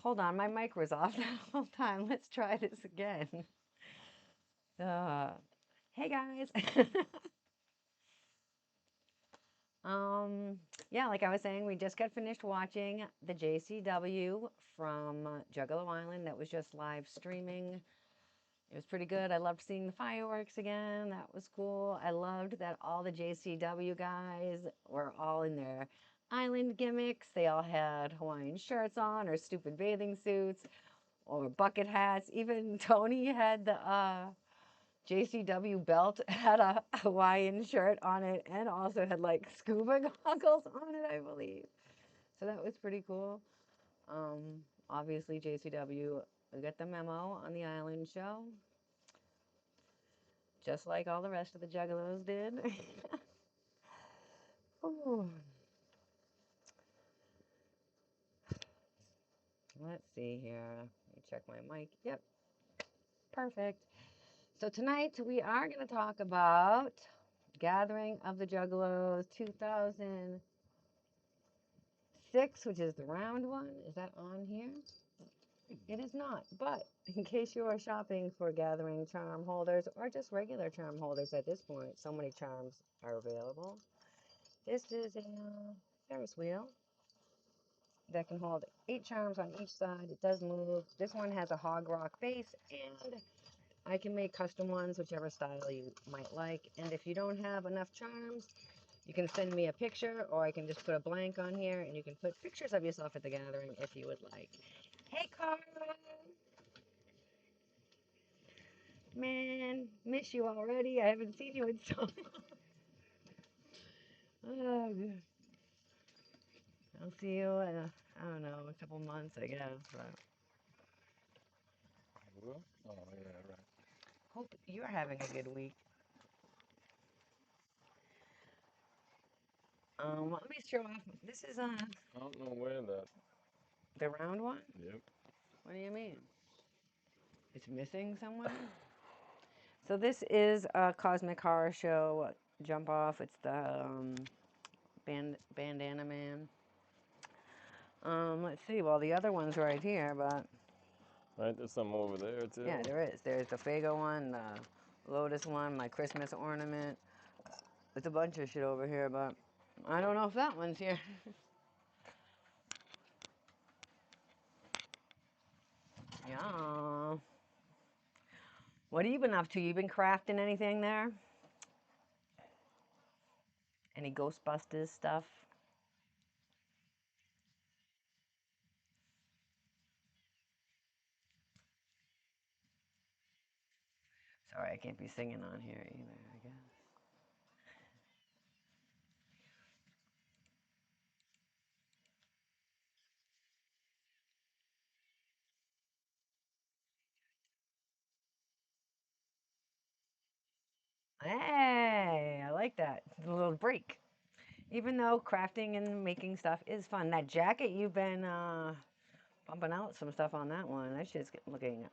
Hold on, my mic was off the whole time. Let's try this again. Uh, hey guys. um, yeah, like I was saying, we just got finished watching the JCW from Juggalo Island that was just live streaming. It was pretty good. I loved seeing the fireworks again. That was cool. I loved that all the JCW guys were all in their island gimmicks. They all had Hawaiian shirts on or stupid bathing suits or bucket hats. Even Tony had the JCW belt, had a Hawaiian shirt on it, and also had like scuba goggles on it, I believe. So that was pretty cool. Obviously, JCW got the memo on the island show, just like all the rest of the Juggalos did. Ooh. Let's see here. Let me check my mic. Yep, perfect. So tonight we are going to talk about Gathering of the Juggalos 2006, which is the round one. Is that on here? It is not, but in case you are shopping for Gathering charm holders or just regular charm holders at this point, so many charms are available. This is a Ferris wheel that can hold 8 charms on each side. It does move. This one has a hog rock base, and I can make custom ones, whichever style you might like. And if you don't have enough charms, you can send me a picture, or I can just put a blank on here, and you can put pictures of yourself at the gathering if you would like. Hey, Carl! Man, miss you already. I haven't seen you in so long. I'll see you in, I don't know, a couple months, I guess. But Well, oh yeah, right. hope you're having a good week. Let me show off. This is I don't know where that. the round one. Yep. What do you mean? It's missing somewhere? So this is a Cosmic Horror Show jump off. It's the bandana man. Let's see. Well, the other one's right here, but Right, there's some over there too. yeah, there is. There's the Fago one, the Lotus one, my Christmas ornament. There's a bunch of shit over here, but I don't know if that one's here. Yeah. What have you been up to? You been crafting anything there? Any Ghostbusters stuff? Sorry, I can't be singing on here either, I guess. Hey, I like that. A little break. Even though crafting and making stuff is fun. That jacket, you've been bumping out some stuff on that one. That shit's looking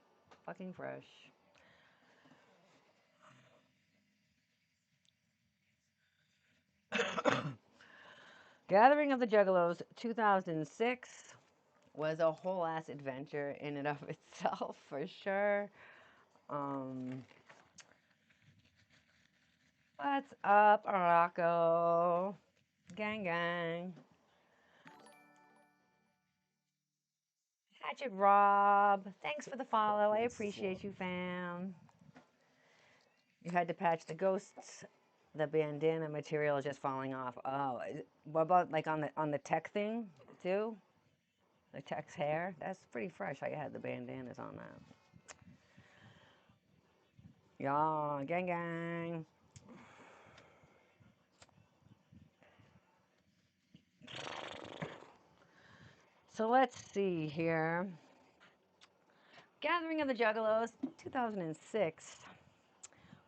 fucking fresh. Gathering of the Juggalos 2006 was a whole ass adventure in and of itself, for sure. Um, what's up, Araco? Gang, gang. Hatchet Rob, thanks for the follow. I appreciate you, fam. You had to patch the ghosts. The bandana material is just falling off. Oh, what about like on the tech thing too? The tech's hair. That's pretty fresh. I had the bandanas on that. Yeah, gang, gang. So let's see here. Gathering of the Juggalos, 2006.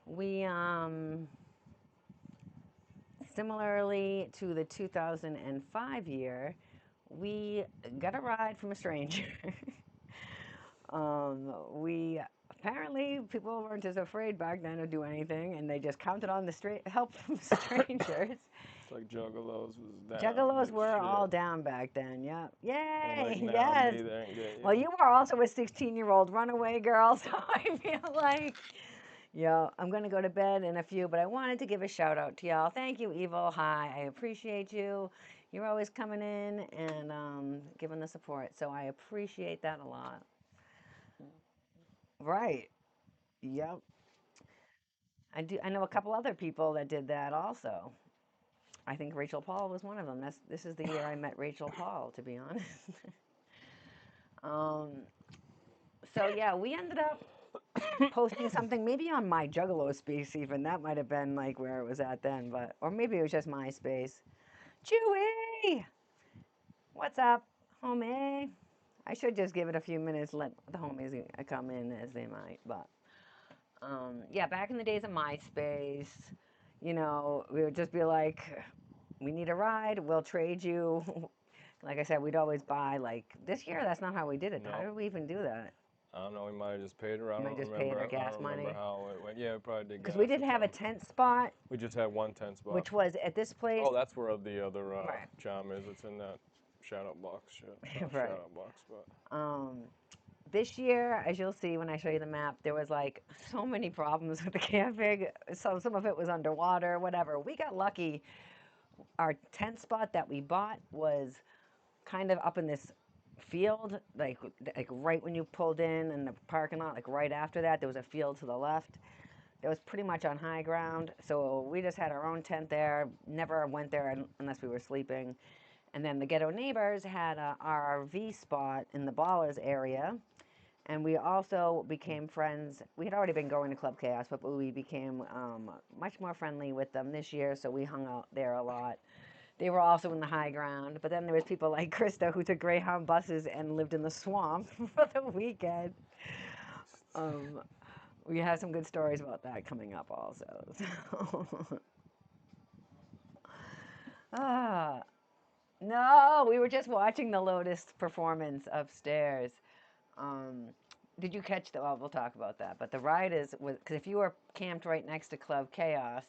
We similarly to the 2005 year, we got a ride from a stranger. We apparently people weren't as afraid back then to do anything, and they just counted on the help from strangers. It's like Juggalos was down. Juggalos but were shit. all down back then. Yep. And like Yay. now Yes. neither ain't get you. Well, you were also a 16-year-old runaway girl, so I feel like, yeah, I'm going to go to bed in a few, but I wanted to give a shout out to y'all. Thank you, Evil. Hi. I appreciate you. You're always coming in and giving the support, so I appreciate that a lot. Right. Yep. I do. I know a couple other people that did that also. I think Rachel Paul was one of them. This is the year I met Rachel Paul, to be honest. um, so yeah, we ended up posting something maybe on my Juggalo space even. That might have been like where it was at then, but or maybe it was just MySpace. Chewy, what's up, homie? I should just give it a few minutes, let the homies come in as they might, but yeah, back in the days of MySpace, you know, we would just be like, we need a ride, we'll trade you. Like I said, we'd always buy, like, this year, that's not how we did it. How No. did we even do that? I don't know. We might have just paid her. I We don't might just remember. paid our gas I don't money. remember how it went. Yeah, we probably did. Because we gas did or have a something. tent spot, We just had one tent spot. which was at this place. Oh, that's where the other Right. charm is. It's in that shout out box. Shit. Not Right. Shout out box, but. This year, as you'll see when I show you the map, there was like so many problems with the camping. So some of it was underwater, whatever. We got lucky. Our tent spot that we bought was kind of up in this field, like right when you pulled in the parking lot, like right after that, there was a field to the left. It was pretty much on high ground, so we just had our own tent there. Never went there unless we were sleeping. And then the ghetto neighbors had a RV spot in the Ballers area. And we also became friends. We had already been going to Club Chaos, but we became much more friendly with them this year, so we hung out there a lot. They were also in the high ground, but then there was people like Krista who took Greyhound buses and lived in the swamp for the weekend. We have some good stories about that coming up also. No, we were just watching the Lotus performance upstairs. Did you catch the? Well, we'll talk about that. But the ride is because if you were camped right next to Club Chaos,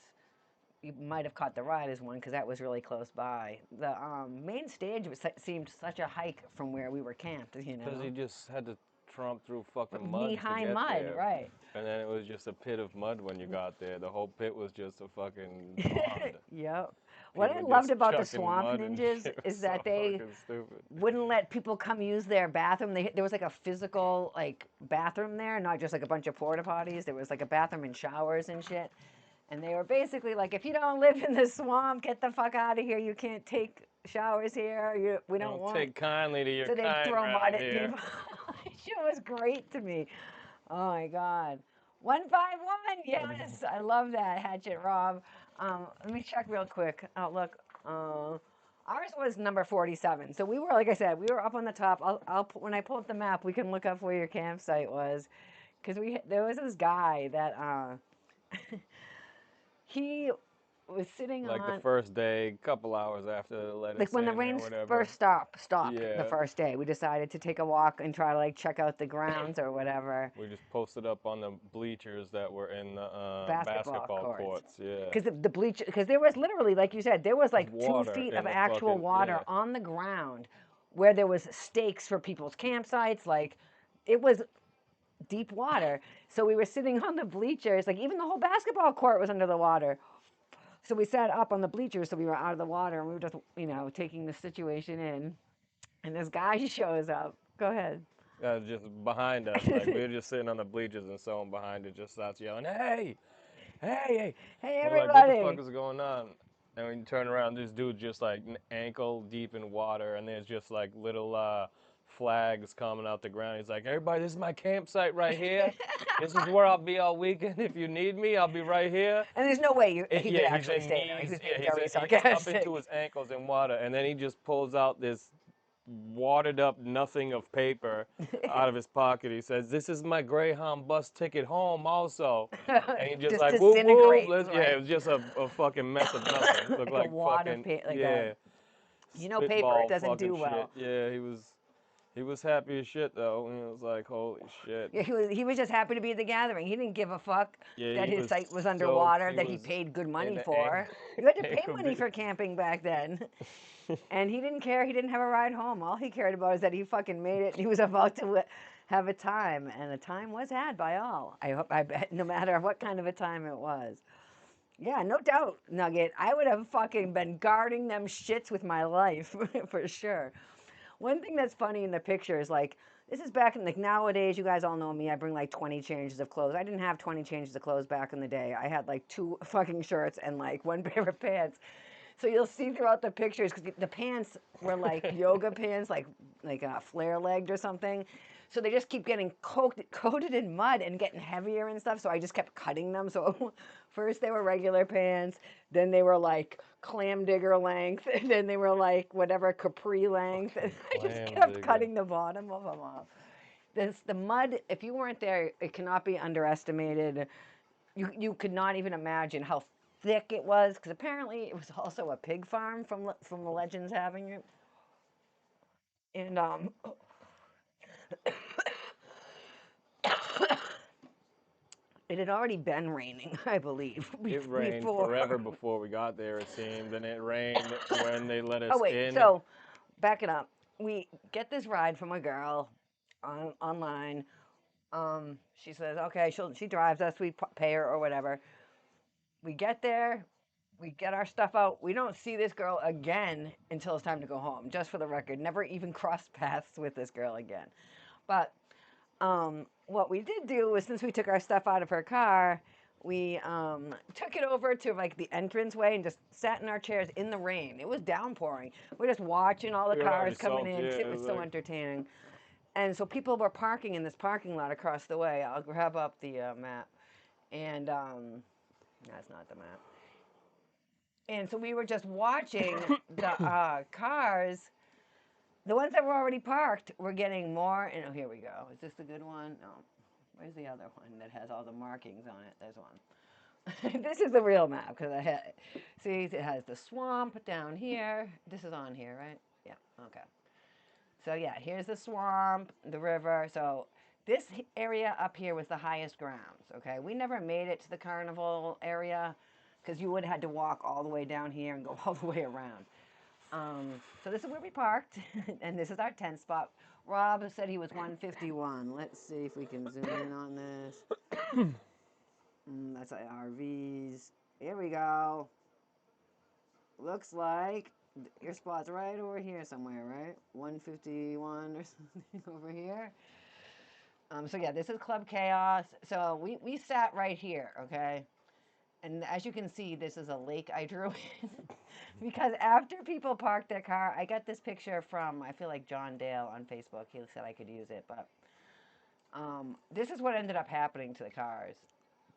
you might have caught the ride as one because that was really close by. The main stage seemed such a hike from where we were camped. You know, Because you just had to tromp through fucking mud. knee-high to get mud, there. right? And then it was just a pit of mud when you got there. The whole pit was just a fucking pond. Yep. What I People loved just about the chucking Swamp mud and Ninjas shit is was that so they fucking stupid. wouldn't let people come use their bathroom. There was like a physical like bathroom there, not just like a bunch of porta potties. There was like a bathroom and showers and shit. And they were basically like, if you don't live in the swamp, get the fuck out of here. You can't take showers here. We don't want. Take kindly to your So they'd kind throw mud around at here. people. Shit was great to me. Oh my god. 151. Yes, I love that Hatchet Rob. Let me check real quick. Oh look. Ours was number 47. So we were, like I said, we were up on the top. When I pull up the map, we can look up where your campsite was, because there was this guy that he was sitting like on the first day, couple hours after let it like when the in or rain whatever. first stopped Yeah. the first day. We decided to take a walk and try to like check out the grounds or whatever. We just posted up on the bleachers that were in the Basketball courts. Yeah. Because there was literally, like you said, there was like 2 water feet in of the actual fucking- water yeah. on the ground where there was stakes for people's campsites. Like it was deep water. So we were sitting on the bleachers, like even the whole basketball court was under the water. So we sat up on the bleachers so we were out of the water and we were just, taking the situation in. And this guy shows up. Go ahead. Just behind us, like we were just sitting on the bleachers and someone behind it just starts yelling, "Hey, hey, Hey, We're like, everybody. what the fuck is going on? And when you turn around, this dude just like ankle deep in water, and there's just like little flags coming out the ground. He's like, everybody, this is my campsite right here. This is where I'll be all weekend. If you need me, I'll be right here. And there's no way he could he's actually in stay there. He knees, was being he's very up sarcastic. into his ankles in water, and then he just pulls out this watered up nothing of paper out of his pocket. He says, "This is my Greyhound bus ticket home also." And he just like, whoop, whoop. disintegrates, right? Yeah, it was just a fucking mess of nothing. Looked Like a like wad of fucking, paper. yeah. Paper spitball doesn't do fucking well. shit. Yeah, he was He was happy as shit though. And it was like, holy shit. Yeah, he was just happy to be at the gathering. He didn't give a fuck Yeah, that he his was site was stoked. underwater, He that he was paid good in money the for. You had to pay ankle money for camping back then. And he didn't care. He didn't have a ride home. All he cared about is that he fucking made it. He was about to have a time, and a time was had by all. I bet, no matter what kind of a time it was. Yeah, no doubt, Nugget. I would have fucking been guarding them shits with my life for sure. One thing that's funny in the picture is like, this is back in like nowadays, you guys all know me. I bring like 20 changes of clothes. I didn't have 20 changes of clothes back in the day. I had like two fucking shirts and like one pair of pants. So you'll see throughout the pictures because the pants were like yoga pants, like flare legged or something. So they just keep getting coated in mud and getting heavier and stuff. So I just kept cutting them. So first they were regular pants, then they were like clam digger length, and then they were like whatever capri length. And I just clam kept digger. cutting the bottom of them off. The mud. If you weren't there, it cannot be underestimated. You could not even imagine how thick it was because apparently it was also a pig farm from the legends having it. And it had already been raining, I believe, It rained before. forever before we got there, it seemed, and it rained when they let Oh us wait, in. so back it up. We get this ride from a girl online. She says, okay, she drives us. We pay her or whatever. We get there. We get our stuff out. We don't see this girl again until it's time to go home. Just for the record, never even crossed paths with this girl again. But what we did do was, since we took our stuff out of her car, we took it over to like the entranceway and just sat in our chairs in the rain. It was downpouring. We're just watching all the We were already cars coming soaked, in. yeah. It was so Like, entertaining. And so people were parking in this parking lot across the way. I'll grab up the map. And that's not the map. And so we were just watching the cars. The ones that were already parked were getting more. And oh, here we go. Is this the good one? No. Where's the other one that has all the markings on it? There's one. This is the real map because see, it has the swamp down here. This is on here, right? Yeah. Okay. So yeah, here's the swamp, the river. So this area up here was the highest grounds. Okay, we never made it to the carnival area because you would have had to walk all the way down here and go all the way around. So this is where we parked, and this is our tent spot. Rob said he was 151. Let's see if we can zoom in on this. That's like RVs. Here we go. Looks like your spot's right over here somewhere, right? 151 or something over here. So yeah, this is Club Chaos. So we sat right here, okay? And as you can see, this is a lake I drew in. Because after people parked their car, I got this picture from, I feel like John Dale on Facebook. He said I could use it, but this is what ended up happening to the cars.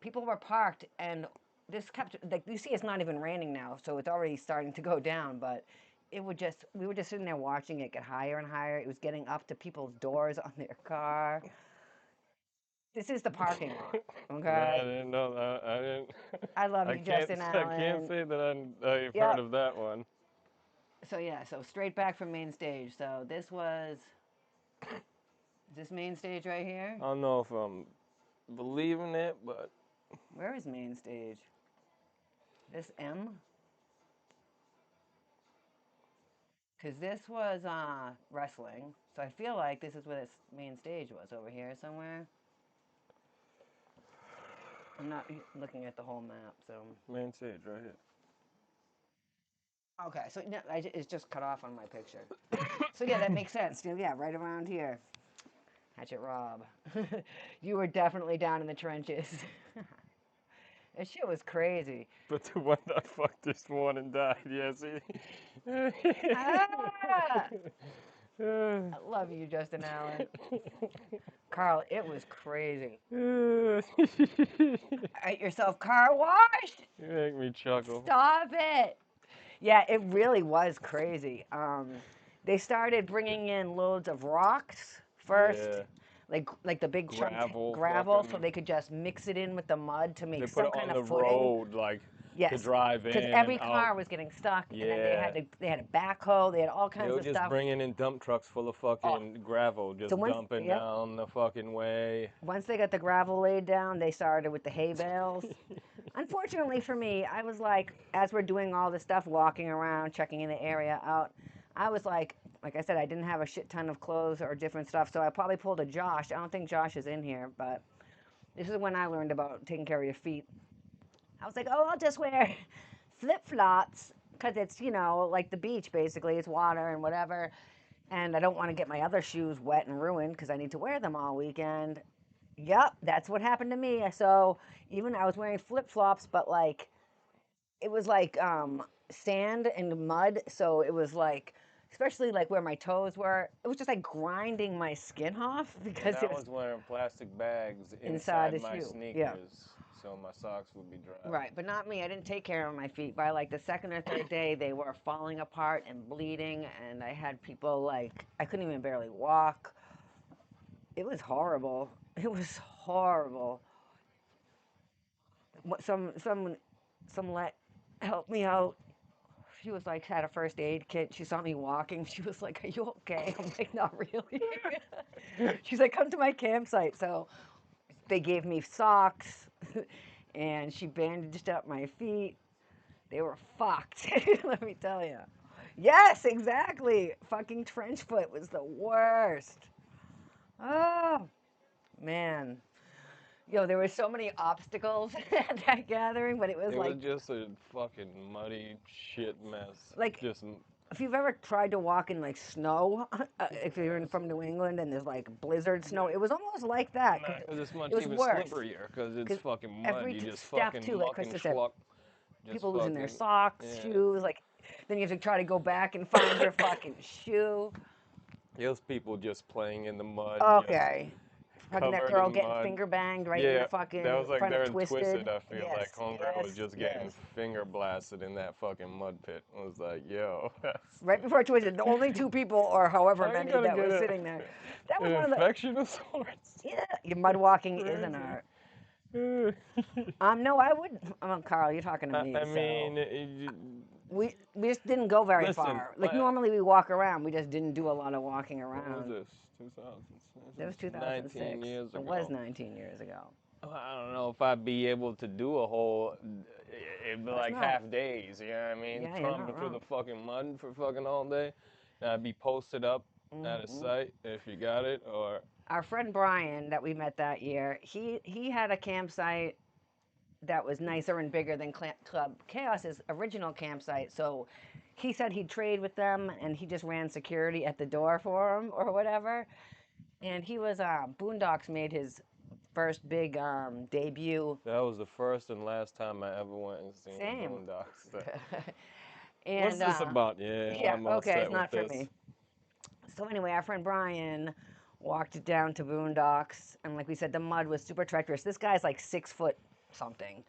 People were parked, and this kept, like, you see it's not even raining now, so it's already starting to go down, but we were just sitting there watching it get higher and higher. It was getting up to people's doors on their car. This is the parking lot, yeah, I okay? didn't know that. I didn't. I love you, Justin I can't Allen. say that I've heard Yep. of that one. So yeah, so straight back from main stage. So is this main stage right here? I don't know if I'm believing it, but Where is main stage? This M? Because this was wrestling. So I feel like this is where this main stage was, over here somewhere. I'm not looking at the whole map, so. main stage right here. Okay, so no, it's just cut off on my picture. So yeah, that makes sense. Yeah, right around here. Hatchet Rob. You were definitely down in the trenches. That shit was crazy. But the one that fucked this one and died, yeah, see? Ah! I love you, Justin Allen. Carl, it was crazy. Get yourself car washed? You make me chuckle. Stop it. Yeah, it really was crazy. They started bringing in loads of rocks first, Yeah. like the big chunk Gravel, gravel, so fucking- they could just mix it in with the mud to They make put some it on kind the of footing. road, like to Yes, drive because in, every out. car was getting stuck, and then Yeah. they had a backhoe, they had all They kinds were of just stuff. bringing in dump trucks full of Oh, fucking gravel, so just once, dumping yep, down the fucking way. once they got the gravel laid down, they started with the hay bales. Unfortunately for me, I was like, as we're doing all this stuff, walking around, checking in the area out, I was like I said, I didn't have a shit ton of clothes or different stuff, so I probably pulled a Josh. I don't think Josh is in here, but this is when I learned about taking care of your feet. I was like, oh, I'll just wear flip flops because it's, like the beach basically. It's water and whatever. And I don't want to get my other shoes wet and ruined because I need to wear them all weekend. Yep, that's what happened to me. So even I was wearing flip flops, but like it was like sand and mud. So it was like, especially like where my toes were, it was just like grinding my skin off And because I it was was wearing plastic bags inside inside the my shoe. Yeah. sneakers, so my socks would be dry. Right, but not me. I didn't take care of my feet. By like the second or third day, they were falling apart and bleeding, and I had people like I couldn't even barely walk. It was horrible. It was horrible. Some let help me out. She was like had a first aid kit. She saw me walking. She was like, "Are you okay?" I'm like, "Not really." She's like, "Come to my campsite." So they gave me socks, and she bandaged up my feet. They were fucked. Let me tell you. Yes, exactly. Fucking trench foot was the worst. Oh man. Yo, there were so many obstacles at that gathering, but it was It was like just a fucking muddy shit mess. like Just if you've ever tried to walk in like snow, if you're from New England and there's like blizzard snow, it was almost like that. nah, 'cause it's It much was even worse. slipperier, 'cause it's Because fucking mud. every You just step fucking too, like muck and Krista said, schluck. Just people losing their fucking, socks, yeah. shoes, like then you have to try to go back and find your fucking shoe. Those people just playing in the mud, just Okay. Fucking that covered girl in getting mud. finger banged right in the Yeah, that fucking was like front of during Twisted. Twisted. I feel Yes, like Homegirl was yes, just getting yes. finger blasted in that fucking mud pit. I was like, yo, Right before Twisted, the only two people or however how you many gonna that get were sitting there. That was an one of the infection of sorts? yeah. Your mud walking is an Crazy. art. No, I would. Carl, you're talking to me, I so mean, we just didn't go very listen, far. Like normally we walk around, we just didn't do a lot of walking what was around. this? 2000. That was This was 19 2006. years It was ago. 19 years ago. I don't know if I'd be able to do a whole, it'd be That's like not. half days, you know what I mean? Yeah, you're Tromping not through wrong. the fucking mud for fucking all day. And I'd be posted up at a Hmm. site if you got it, or Our friend Brian that we met that year, he had a campsite that was nicer and bigger than Club Chaos's original campsite. So he said he'd trade with them, and he just ran security at the door for him or whatever. And he was Boondocks made his first big debut. that was the first and last time I ever went and seen the Same. Boondocks. What's And this about? Yeah, yeah, I'm all okay, set it's with not for this. me. So anyway, our friend Brian walked down to Boondocks, and like we said, the mud was super treacherous. This guy's like 6 foot something.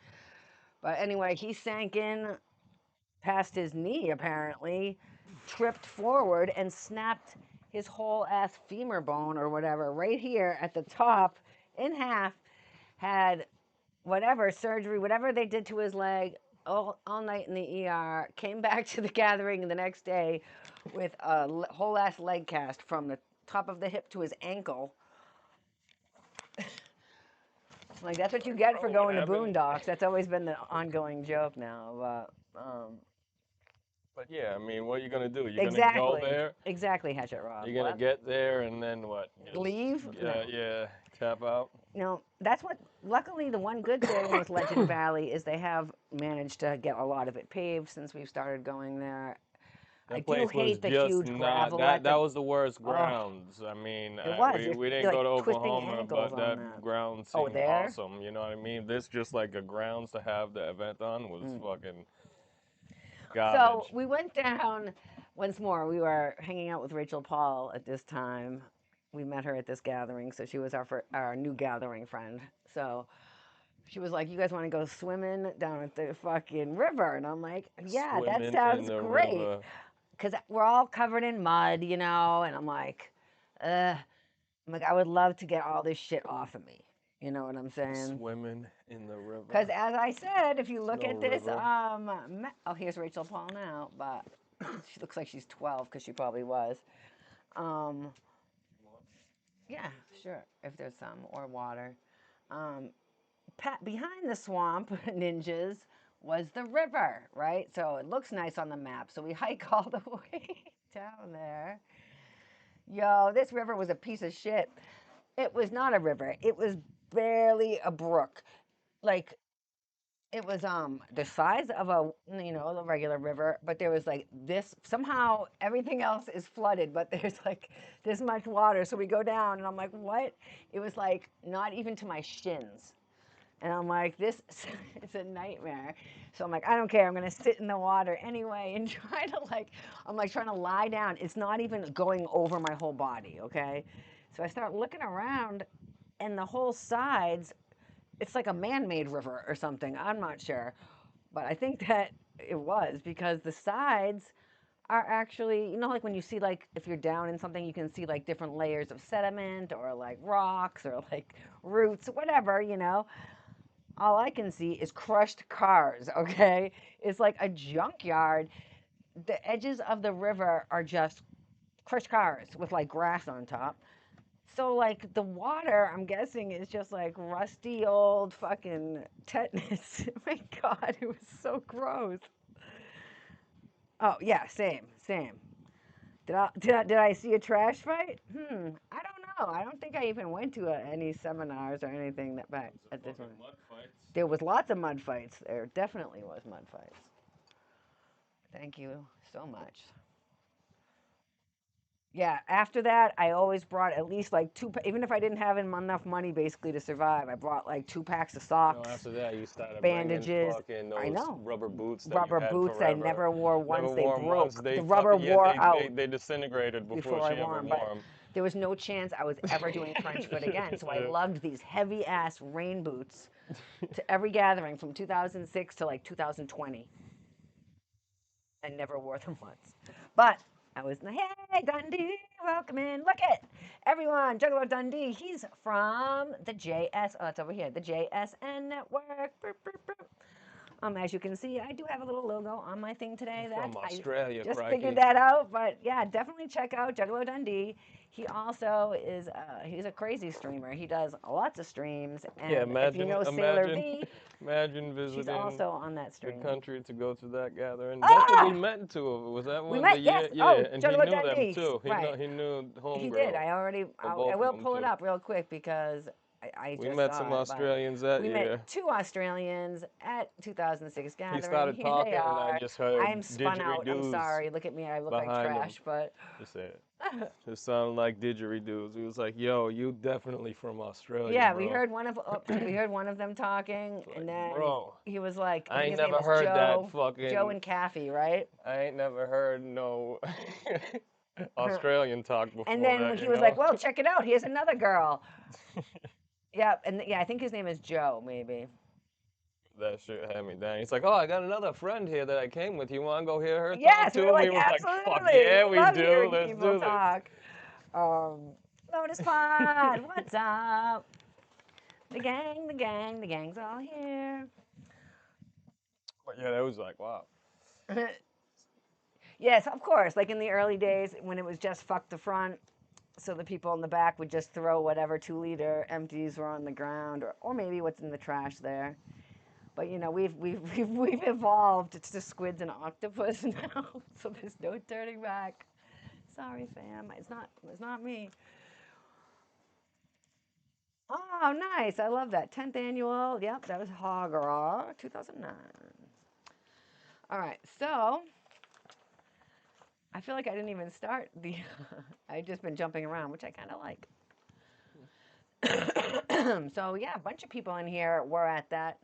But anyway, he sank in past his knee apparently, tripped forward and snapped his whole ass femur bone or whatever right here at the top in half. Had whatever surgery, whatever they did to his leg, all night in the ER. Came back to the gathering the next day with a whole ass leg cast from the top of the hip to his ankle. Like that's what you get for Bro, what going to happened? Boondocks. That's always been the ongoing joke now. But yeah, I mean, what are you gonna do? You're gonna go Exactly, there. exactly, Hatchet Rob. You're gonna What? get there and then what? Just Leave? yeah, No. yeah, tap out. That's what. Luckily, the one good thing with Legend Valley is they have managed to get a lot of it paved since we've started going there. I That do place was hate the just huge not gravel that. at That the. was the worst Oh, grounds. I mean, it was. we You're didn't like go to twisting Oklahoma, ankles but on that that. ground Oh, seemed there. awesome. You know what I mean? This just like a grounds to have the event on was Mm. fucking So garbage. we went down once more. We were hanging out with Rachel Paul at this time. We met her at this gathering, so she was our new gathering friend. So she was like, "You guys want to go swimming down at the fucking river?" And I'm like, "Yeah, that Swimming in sounds the great." river. Because we're all covered in mud, And I'm like, I would love to get all this shit off of me. You know what I'm saying? Swimming in the river. Because as I said, if you It's look no at this, river. oh, here's Rachel Paul now, but she looks like she's 12 because she probably was. Um, yeah, sure, if there's some, or water. Um, behind the swamp ninjas was the river, right? So it looks nice on the map. So we hike all the way down there. Yo, this river was a piece of shit. It was not a river. It was barely a brook. Like it was the size of a regular river, but there was like this somehow everything else is flooded, but there's like this much water. So we go down and I'm like, what? It was like not even to my shins. And I'm like, this is a nightmare. So I'm like, I don't care. I'm going to sit in the water anyway and try to I'm like trying to lie down. It's not even going over my whole body, okay? So I start looking around and the whole sides, it's like a man made river or something. I'm not sure. But I think that it was because the sides are actually, like when you see, like, if you're down in something, you can see like different layers of sediment or like rocks or like roots, whatever. All I can see is crushed cars, okay? It's like a junkyard. The edges of the river are just crushed cars with like grass on top. So like the water, I'm guessing, is just like rusty old fucking tetanus. My God, it was so gross. Oh yeah, same. Did I see a trash fight? I don't know. I don't think I even went to any seminars or anything that back at this one. Mud fights. There was lots of mud fights. There definitely was mud fights. Thank you so much. Yeah, after that, I always brought at least like two, even if I didn't have enough money basically to survive, I brought like 2 packs of socks, After that, you started bringing bandages. fucking I those know. rubber boots that you Rubber had boots I forever. never wore Never once they wore them once. broke. They The rubber wore out they disintegrated before before I she wore ever them, wore but them. there was no chance I was ever doing trench foot again. So I lugged these heavy ass rain boots to every gathering from 2006 to like 2020 and never wore them once. But I was like, hey, Dundee, welcome in. Look at everyone, Juggalo Dundee. He's from the JS, oh, it's over here, the JSN network. Burp, burp, burp. As you can see, I do have a little logo on my thing today that From I Australia, just crikey. figured that out. But yeah, definitely check out Juggalo Dundee. He also is he's a crazy streamer. He does lots of streams. And Yeah, if you know Sailor V, imagine she's visiting also on that the stream. country to go to that gathering. That's what we Ah! met two of. Was that We one the met, yes. year? Oh, Yeah, and he Juggalo knew them Dundee. too. Right. He knew He did. homegirl. I Both of will them pull it too. up real quick because I We just met saw some it. But Australians that we year. met 2 Australians at 2006 He gathering. started Here they talking, and I are. just heard I'm spun out. I'm didgeridoos sorry. Look at me. I look like behind him. trash, but Just say it. It sounded like didgeridoos. He was like, "Yo, you definitely from Australia, yeah, bro." we heard one of them talking, and then bro, he was like, I I think ain't his name never was heard that Joe. Joe fucking. and Kathy, right? I ain't never heard no Australian talk And before then that, he you was know? like, well, check it out. Here's another girl. Yeah, and yeah, I think his name is Joe, maybe. That shit had me down. He's like, "Oh, I got another friend here that I came with. You want to go hear her talk Yes, we to were him?" He like, was like, "Fuck absolutely. yeah, We we love do. hearing Let's people do this." talk. Lotus Pod, what's up? The gang's all here. But yeah, that was like, wow. Yes, of course. Like in the early days when it was just fuck the front, so the people in the back would just throw whatever 2 liter empties were on the ground, or maybe what's in the trash there. But we've evolved. It's just squids and octopus now, so there's no turning back. Sorry, fam. It's not me. Oh, nice. I love that. 10th annual. Yep, that was Hogara 2009. All right, so I feel like I didn't even start the. I've just been jumping around, which I kind of like. So yeah, a bunch of people in here were at that.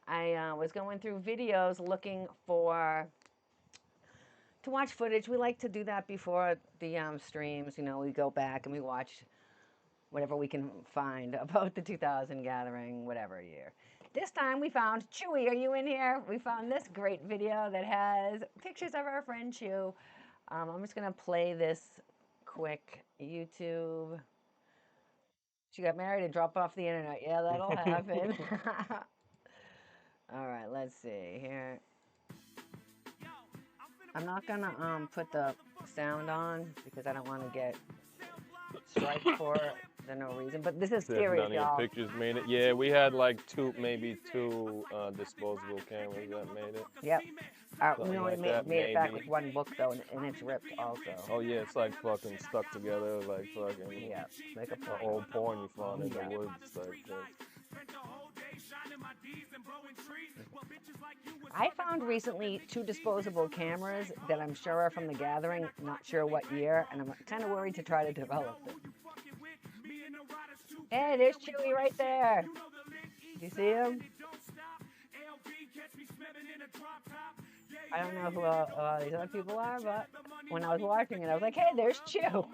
I was going through videos looking to watch footage. We like to do that before the streams. We go back and we watch whatever we can find about the 2000 gathering, whatever year. This time we found Chewy. Are you in here? We found this great video that has pictures of our friend Chew. I'm just gonna play this quick YouTube. She got married and dropped off the internet. Yeah, that'll happen. All right, let's see here. I'm not gonna put the sound on because I don't want to get striked for it for no reason. But this is If serious, none of your y'all. pictures made it. Yeah, we had like maybe two disposable cameras that made it. Yep. We Something only like that, made it back with maybe. one book though, and it's ripped also. Oh yeah, it's like fucking stuck together, like fucking Yeah, like a porn. old porn you found in Yeah. the woods, like. I found recently 2 disposable cameras that I'm sure are from the gathering, not sure what year, and I'm kind of worried to try to develop them. Hey, there's Chewy right there. Do you see him? I don't know who these other people are, but when I was watching it, I was like, hey, there's Chew. So,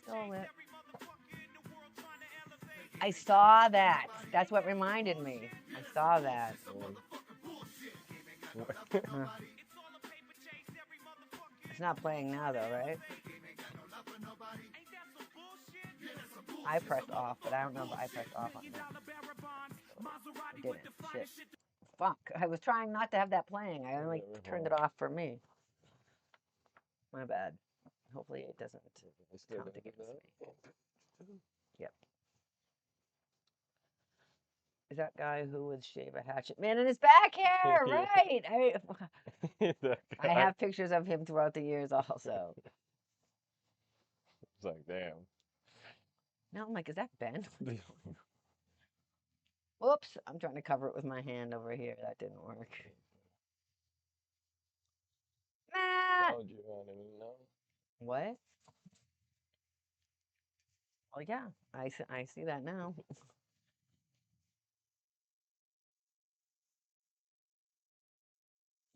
stole it. I saw that. That's what reminded me. I saw that. It's not playing now, though, right? I pressed off, but I don't know if I pressed off on that. I didn't. Shit. Fuck. I was trying not to have that playing. I only turned it off for me. My bad. Hopefully it doesn't count against me. Yep. Is that guy who would shave a hatchet man in his back hair? Right. I have pictures of him throughout the years also. It's like, damn. No, I'm like, is that Ben? Whoops. I'm trying to cover it with my hand over here. That didn't work. Told you on it, you know? What? Oh, yeah. I see that now.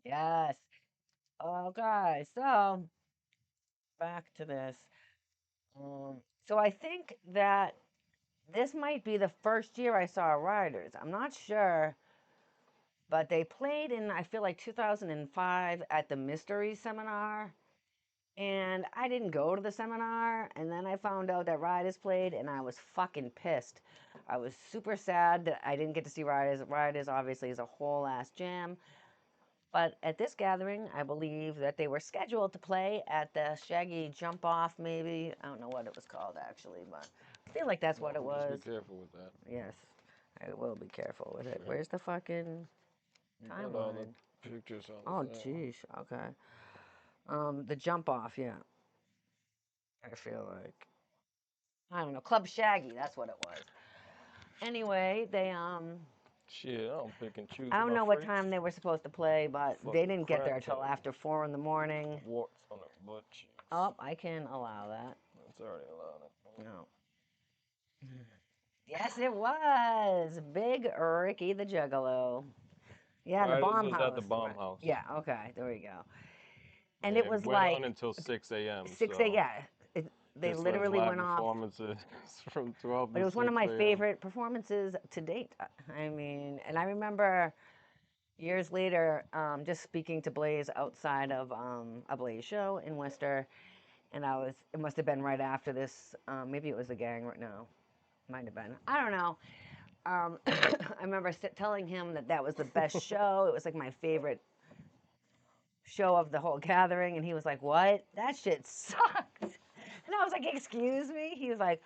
Yes. Okay, so back to this. So I think that this might be the first year I saw Riders. I'm not sure, but they played in, I feel like 2005 at the Mystery Seminar. And I didn't go to the seminar. And then I found out that Riders played, and I was fucking pissed. I was super sad that I didn't get to see Riders. Riders obviously is a whole ass jam. But at this gathering, I believe that they were scheduled to play at the Shaggy Jump Off, maybe. I don't know what it was called, actually, but I feel like that's what it was. Just be careful with that. Yes, I will be careful with it. Where's the fucking timeline? Pictures on Oh, jeez. Okay. The Jump Off, yeah. I feel like, I don't know, Club Shaggy, that's what it was. Anyway, Shit, I don't pick and choose. I don't my know what freaks. time they were supposed to play, but they Fucking didn't get there crap till ton. after 4 in the morning. Warts on her butt cheeks. Oh, I can allow that. It's already allowed. No. Yes, it was. Big Ricky the Juggalo. Yeah, the Riders bomb was house. at the bomb house. Yeah, okay, there we go. And Yeah, it was went like on until 6 a.m. 6 so a.m. Yeah, they just literally live went off. performances from 12 But to it was one of 6 my a.m. favorite performances to date. I mean, and I remember years later, just speaking to Blaze outside of a Blaze show in Worcester, and it must have been right after this. Maybe it was the gang. No, might have been. I don't know. I remember telling him that was the best show. It was like my favorite show of the whole gathering, and he was like, "What? That shit sucked." And I was like, "Excuse me?" He was like,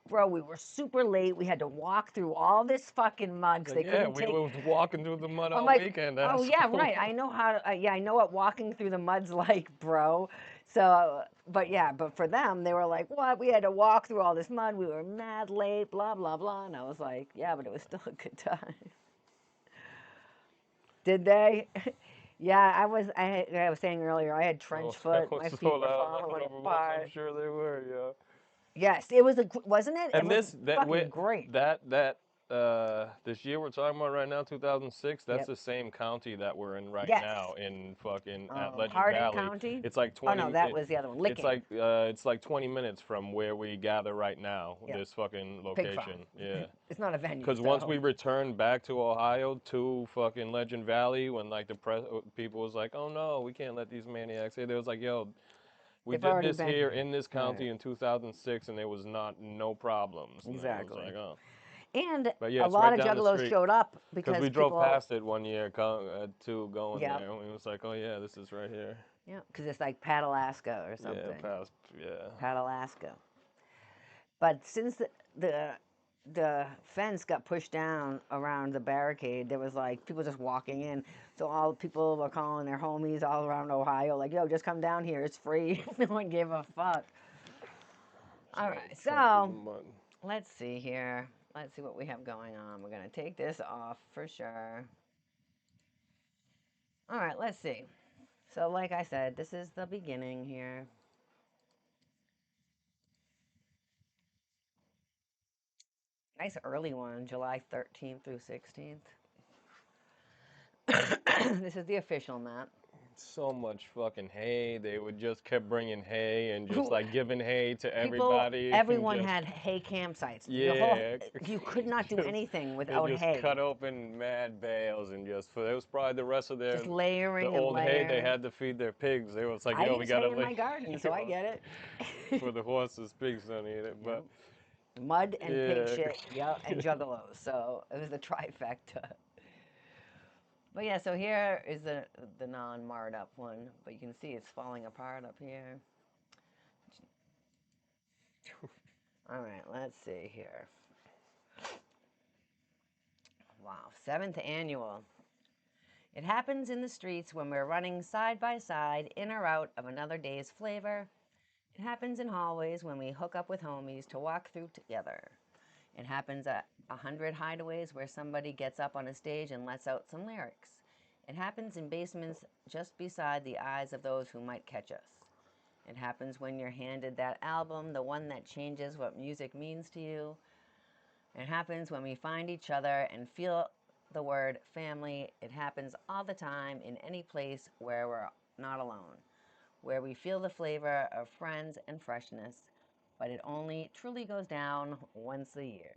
"Bro, we were super late. We had to walk through all this fucking mud because they couldn't take." We was walking through the mud I'm all like, weekend. "Oh yeah, asshole." right. I know how. Yeah, I know what walking through the mud's like, bro." So, but yeah, but for them, they were like, "What? We had to walk through all this mud. We were mad late. Blah blah blah." And I was like, "Yeah, but it was still a good time." Did they? Yeah, I was saying earlier, I had trench foot. My feet were falling apart. I'm sure they were, yeah. Yes, it was wasn't it? And It was fucking great. This year we're talking about right now, 2006. That's Yep. the same county that we're in right Yes. now in fucking at Legend Hardin Valley. County? It's like Oh 20. no, that was the other one. It's like 20 minutes from where we gather right now. Yep. This fucking Pig farm. location. Yeah. It's not a venue. Because once we returned back to Ohio to fucking Legend Valley, when like the press people was like, "Oh no, we can't let these maniacs." They was like, "Yo, We They've did already this been here in this county Right. in 2006, and there was no problems. And it was Exactly. like, oh. And But yeah, a it's lot right of down the Juggalos street. showed up Because because we drove people, past it one year too, going yeah, there. And it was like, oh yeah, this is right here. yeah, because it's like Padalasca or Yeah, something. past, yeah. Padalasca. But since the fence got pushed down around the barricade, there was like people just walking in. So all people were calling their homies all around Ohio, like, yo, just come down here. It's free. No one gave a fuck. All right, Trunk through the so mud. let's see here. Let's see what we have going on. We're going to take this off for sure. All right, let's see. So, like I said, this is the beginning here. Nice early one, July 13th through 16th. This is the official map. So much fucking hay. They would just kept bringing hay and just like giving hay to People, everybody and everyone just had hay campsites. The whole, yeah, you could not do just anything they without just hay. cut open mad bales and just for it was probably the rest of Just the layering and old hay they layering. had to feed their pigs. They was like, I yo, we use hay gotta in lay my garden, so I yo, get it. for the horses, pigs don't eat it. Yep. But Mud and pig yeah, shit, yeah, and juggalos. So it was the trifecta. But yeah, so here is the non-marred up one, but you can see it's falling apart up here. All right, let's see here. Wow, 7th annual. It happens in the streets when we're running side by side in or out of another day's flavor. It happens in hallways when we hook up with homies to walk through together. It happens at 100 hideaways where somebody gets up on a stage and lets out some lyrics. It happens in basements just beside the eyes of those who might catch us. It happens when you're handed that album, the one that changes what music means to you. It happens when we find each other and feel the word family. It happens all the time in any place where we're not alone, where we feel the flavor of friends and freshness, but it only truly goes down once a year.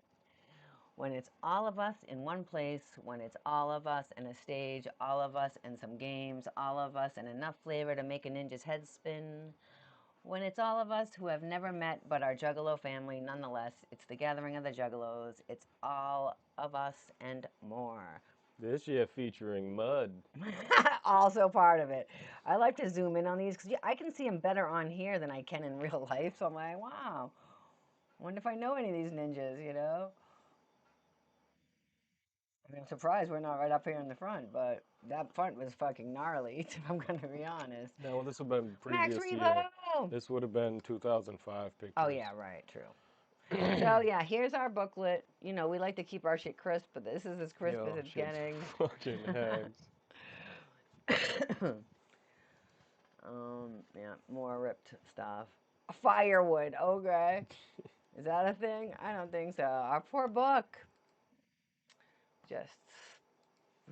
When it's all of us in one place, when it's all of us in a stage, all of us in some games, all of us and enough flavor to make a ninja's head spin. When it's all of us who have never met but are Juggalo family nonetheless, it's the gathering of the Juggalos. It's all of us and more. this year featuring mud. Also part of it. I like to zoom in on these because I can see them better on here than I can in real life. So I'm like, wow. Wonder if I know any of these ninjas, you know? I mean, I'm surprised we're not right up here in the front, but that front was fucking gnarly, if I'm gonna be honest. No, well, this would have been Max previous year. Revo! This would have been 2005 pictures. Oh, yeah, right, true. So, yeah, here's our booklet. You know, we like to keep our shit crisp, but this is as crisp Yo, as it's shit's getting. fucking hags. Yeah, more ripped stuff. Firewood, okay. Is that a thing? I don't think so. Our poor book. Just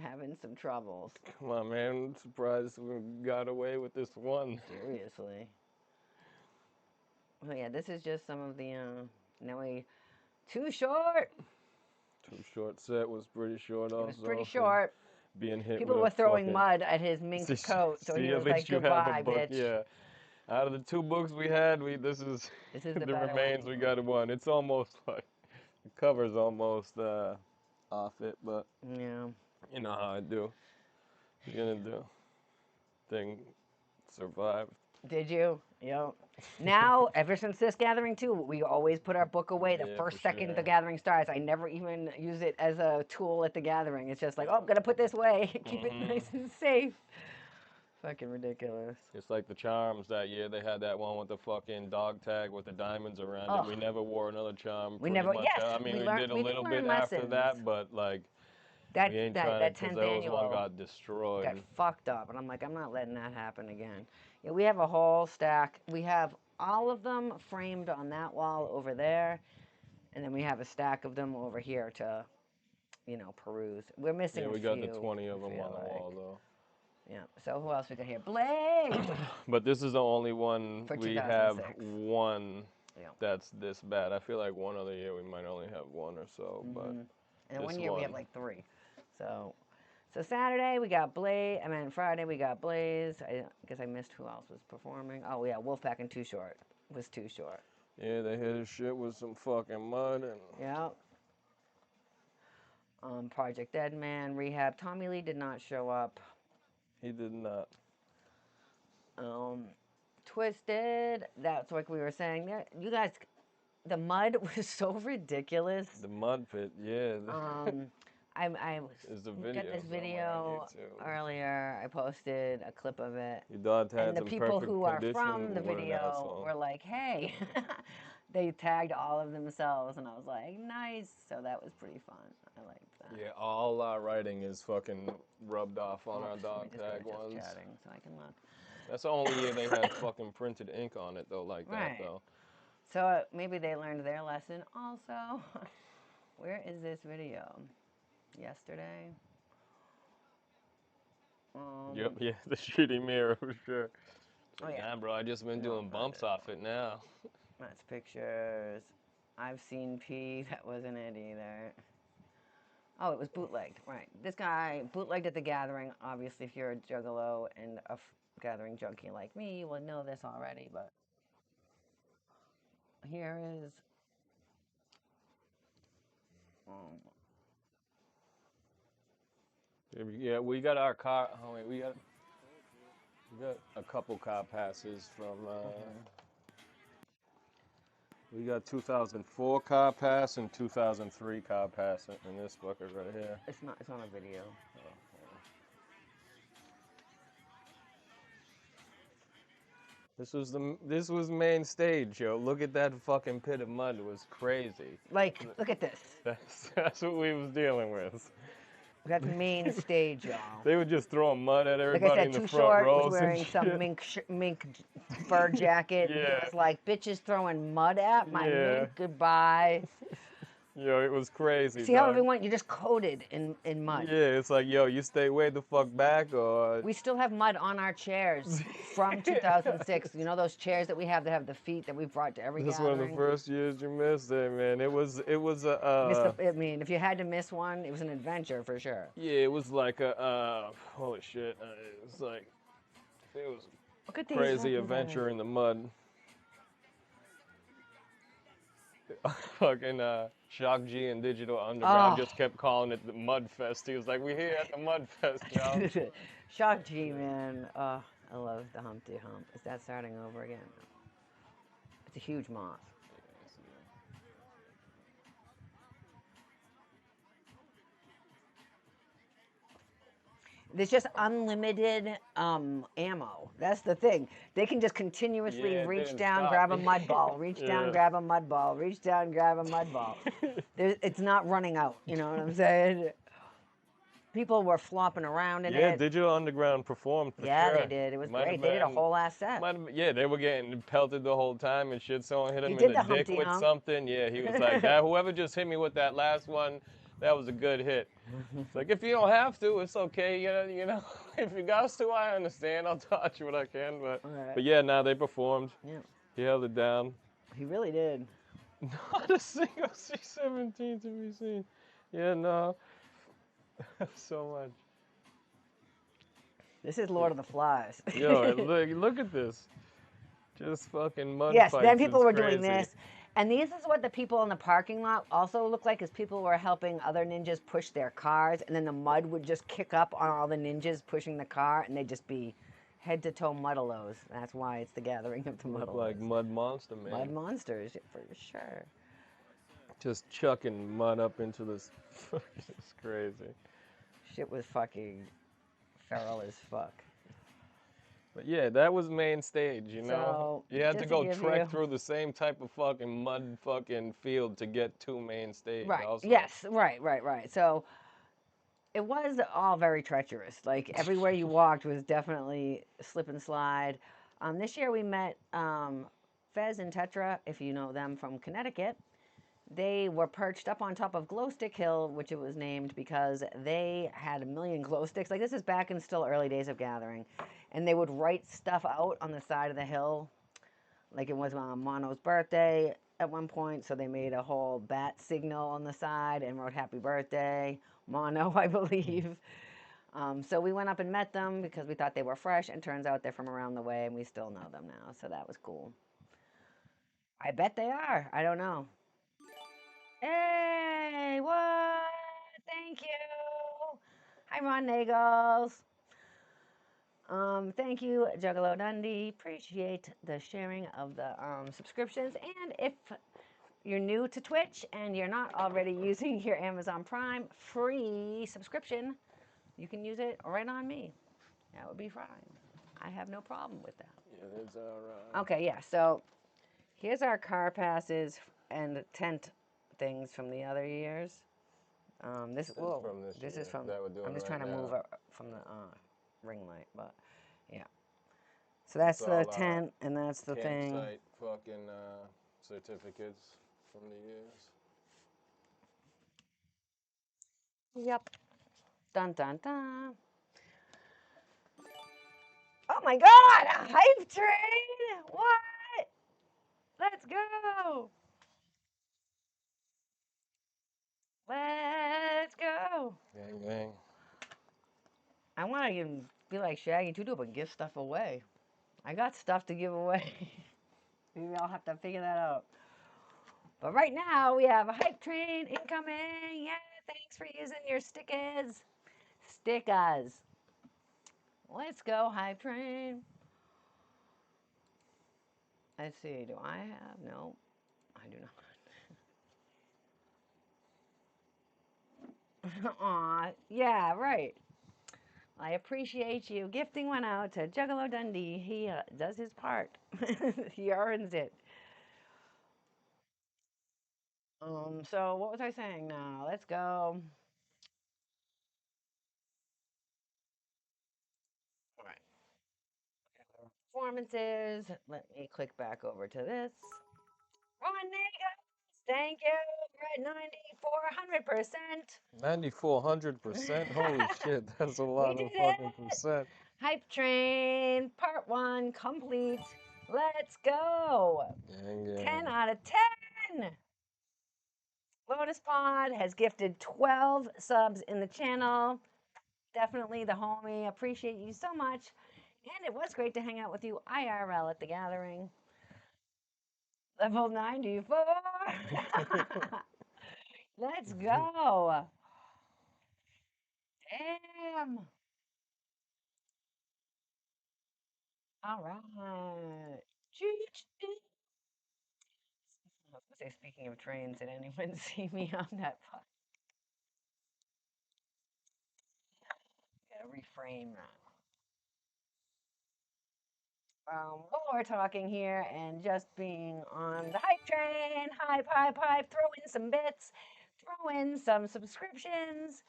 having some troubles. Come on, man. I'm surprised we got away with this one. Seriously. Well, yeah, this is just some of the, now we, too short. Too short set was pretty short also. It was pretty short. Being hit People with were a throwing fucking... mud at his mink coat, so See, he at was least like, you have a goodbye, book, bitch. yeah. Out of the two books we had, this is This is the the better remains. one. We got one. It's almost like the cover's almost off it, but Yeah. you know how I do. You're gonna do. Thing survived. Did you? Yep. Now, ever since this gathering too, we always put our book away the Yeah, first for second sure. the gathering starts. I never even use it as a tool at the gathering. It's just like, oh, I'm gonna put this away. Keep it nice and safe. Fucking ridiculous. It's like the charms that year. They had that one with the fucking dog tag with the diamonds around Oh, it. We never wore another charm. we Pretty never. much. Yes, I mean, we we learned. did a We did little learn bit after lessons. that, but like That we ain't that trying that to because 10th that was one annual got destroyed. got fucked up, and I'm like, I'm not letting that happen again. Yeah, we have a whole stack. We have all of them framed on that wall over there, and then we have a stack of them over here to, peruse. We're missing Yeah, a we got the few. 20 of I them feel on the like. wall though. Yeah. So who else we got here? Blake But this is the only one for we have 2006. one Yeah. that's this bad. I feel like one other year we might only have one or so, but And this one year we one. have like 3. So So Saturday we got Blaze. I mean Friday we got Blaze. I guess I missed who else was performing. Oh yeah, Wolfpack and Too Short was Too Short. Yeah, they hit his shit with some fucking mud and. Yeah. Project Deadman, Rehab. Tommy Lee did not show up. He did not. Twisted. That's like we were saying. There, you guys, the mud was so ridiculous. The mud pit, yeah. I There's the got video this somewhere on video YouTube. earlier. I posted a clip of it. Your dog had And the some people perfect who are condition, from the what an video asshole. were like, hey, they tagged all of themselves, and I was like, nice. So that was pretty fun. I liked that. Yeah, all our writing is fucking rubbed off on our Oops, dog let me just go tag to just ones. chatting so I can look. That's the only year they had fucking printed ink on it though, like that Right. though. So maybe they learned their lesson also. Where is this video? Yesterday? Yep, yeah, the shitty mirror for sure. Oh yeah, Nah, bro, I just been No, doing not bumps it. off it now. that's pictures. I've seen P. That wasn't it either. Oh, it was bootlegged. Right. This guy bootlegged at the gathering. Obviously, if you're a juggalo and a gathering junkie like me, you will know this already. But here is. Yeah, we got our car. Oh wait, we got a couple car passes from. We got 2004 car pass and 2003 car pass in this bucket right here. It's not. It's on a video. This was main stage, yo. Look at that fucking pit of mud. It was crazy. Like, look at this. That's what we was dealing with. That's main stage, y'all. They were just throwing mud at Like everybody I said, in the Too front Short rows was wearing and some shit. mink fur jacket. Yeah. He was like, bitches throwing mud at my Yeah. mink goodbye. Yo, it was crazy. See how dog. everyone, you're just coated in mud. Yeah, it's like, yo, you stay way the fuck back, or We still have mud on our chairs from 2006. You know those chairs that we have that have the feet that we brought to every this one of the gathering? first years you missed it, man. It was I mean, if you had to miss one, it was an adventure for sure. yeah, it was like a holy shit. It's like it was Look at these crazy fucking adventure guys. in the mud. Fucking Shock G and Digital Underground Oh. just kept calling it the Mud Fest. He was like, "We here at the Mud Fest, y'all." Shock G, man. I love the Humpty Hump. Is that starting over again? It's a huge moth. There's just unlimited ammo. That's the thing. They can just continuously Yeah, it reach didn't down, stop. grab a mud ball, reach down, Yeah. grab a mud ball, reach down, grab a mud ball. It's not running out. You know what I'm saying? People were flopping around in Yeah, it. Digital Underground performed for Yeah, sure. they did. It was Might great. have They did a been- whole ass set. Yeah, they were getting pelted the whole time and shit. Someone hit He him did in the the dick Humpty with Hump. something. Yeah, he was like, that. Whoever just hit me with that last one, that was a good hit. It's like, if you don't have to, it's okay. You know, if you got to, I understand. I'll touch what I can. Right. But yeah, now they performed. Yeah, He held it down. he really did. Not a single C-17 to be seen. Yeah, no. So much. This is Lord of the Flies. Yo, look at this. Just fucking mud Yes, fights. then people It's were crazy. doing this. And this is what the people in the parking lot also looked like, is people were helping other ninjas push their cars, and then the mud would just kick up on all the ninjas pushing the car, and they'd just be head to toe muddalos. That's why it's the gathering of the Look muddalos. like Mud Monster, man. Mud monsters, for sure. Just chucking mud up into this. It's crazy. Shit was fucking feral as fuck. But yeah, that was main stage, you know? So, You had to just go give trek you- through the same type of fucking mud fucking field to get to main stage. Right. Also. Yes. Right. So it was all very treacherous. Like everywhere you walked was definitely slip and slide. This year we met Fez and Tetra, if you know them from Connecticut. They were perched up on top of Glow Stick Hill, which it was named because they had a million glow sticks. Like this is back in still early days of gathering, and they would write stuff out on the side of the hill. Like it was Mono's birthday at one point, so they made a whole bat signal on the side and wrote "Happy Birthday, Mono," I believe. So we went up and met them because we thought they were fresh, and turns out they're from around the way, and we still know them now. So that was cool. I bet they are. I don't know. Hey, what? Thank you. Hi, Ron Nagels. Thank you, Juggalo Dundee. Appreciate the sharing of the subscriptions. And if you're new to Twitch and you're not already using your Amazon Prime free subscription, you can use it right on me. That would be fine. I have no problem with that. Yeah, it's all right. Okay, yeah. So here's our car passes and tent things from the other years. This This is whoa, from this this year is from. that we're doing I'm just right trying to move now. from the ring light, but yeah. So that's It's the all tent, and that's the thing. campsite fucking certificates from the years. Yep. Dun dun dun. Oh my God! A hype train! What? Let's go! Let's go! Gang, gang. I want to be like Shaggy Tudo and give stuff away. I got stuff to give away. Maybe I'll have to figure that out. But right now we have a hype train incoming. Yeah, thanks for using your stickers. Stickers. Let's go, hype train. Let's see. Do I have? No, I do not. Aw, yeah, right. I appreciate you. Gifting one out to Juggalo Dundee. He does his part. He earns it. So what was I saying now? Let's go. All right. Performances. Let me click back over to this. Ron Negas, thank you. We're at 9400%. 9400%. Holy shit, that's a We lot did of fucking it. percent. Hype Train, part one complete. Let's go. Gang, 10 gang. out of 10. Lotus Pod has gifted 12 subs in the channel. Definitely the homie. Appreciate you so much. And it was great to hang out with you IRL at the gathering. Level 94. Let's go. Damn. All right. I was going to say, speaking of trains, did anyone see me on that? Gotta reframe that. While we're talking here and just being on the hype train, hype, hype, hype, throw in some bits, throw in some subscriptions.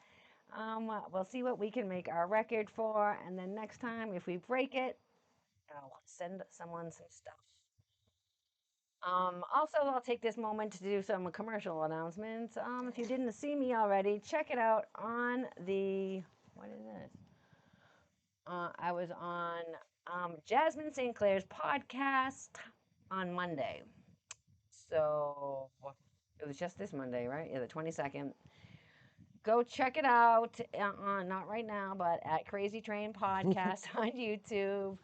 We'll see what we can make our record for, and then next time, if we break it, I'll send someone some stuff. Also, I'll take this moment to do some commercial announcements. If you didn't see me already, check it out on the, what is this? I was on Jasmine St. Clair's podcast on Monday. So it was just this Monday, right? Yeah, the 22nd. Go check it out on, not right now, but at Crazy Train Podcast on YouTube.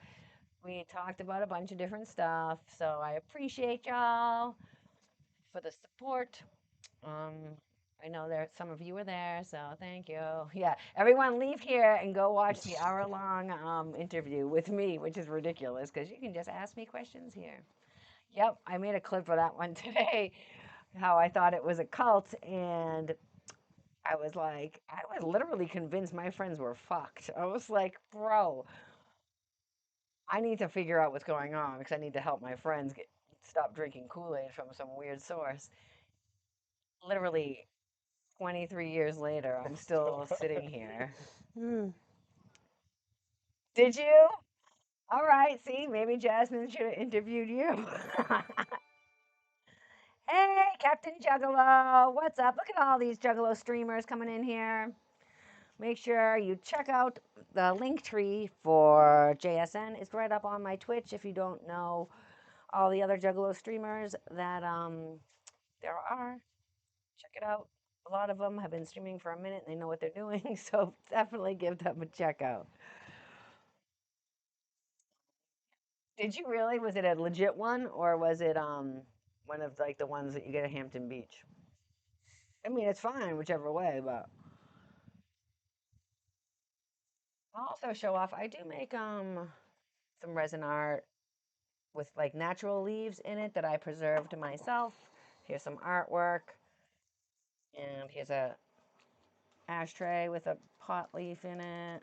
We talked about a bunch of different stuff. So I appreciate y'all for the support. Um, I know there some of you were there, so thank you. Yeah, everyone leave here and go watch the hour-long interview with me, which is ridiculous because you can just ask me questions here. Yep, I made a clip of that one today. How I thought it was a cult, and I was like, I was literally convinced my friends were fucked. I was like, bro, I need to figure out what's going on because I need to help my friends stop drinking Kool-Aid from some weird source. Literally 23 years later, I'm still sitting here. Did you? All right, see, maybe Jasmine should have interviewed you. Hey, Captain Juggalo, what's up? Look at all these Juggalo streamers coming in here. Make sure you check out the link tree for JSN. It's right up on my Twitch if you don't know all the other Juggalo streamers that there are. Check it out. A lot of them have been streaming for a minute and they know what they're doing, so definitely give them a check out. Did you really? Was it a legit one or was it one of like the ones that you get at Hampton Beach? I mean, it's fine whichever way, but I'll also show off. I do make some resin art with like natural leaves in it that I preserved myself. Here's some artwork, and here's a ashtray with a pot leaf in it,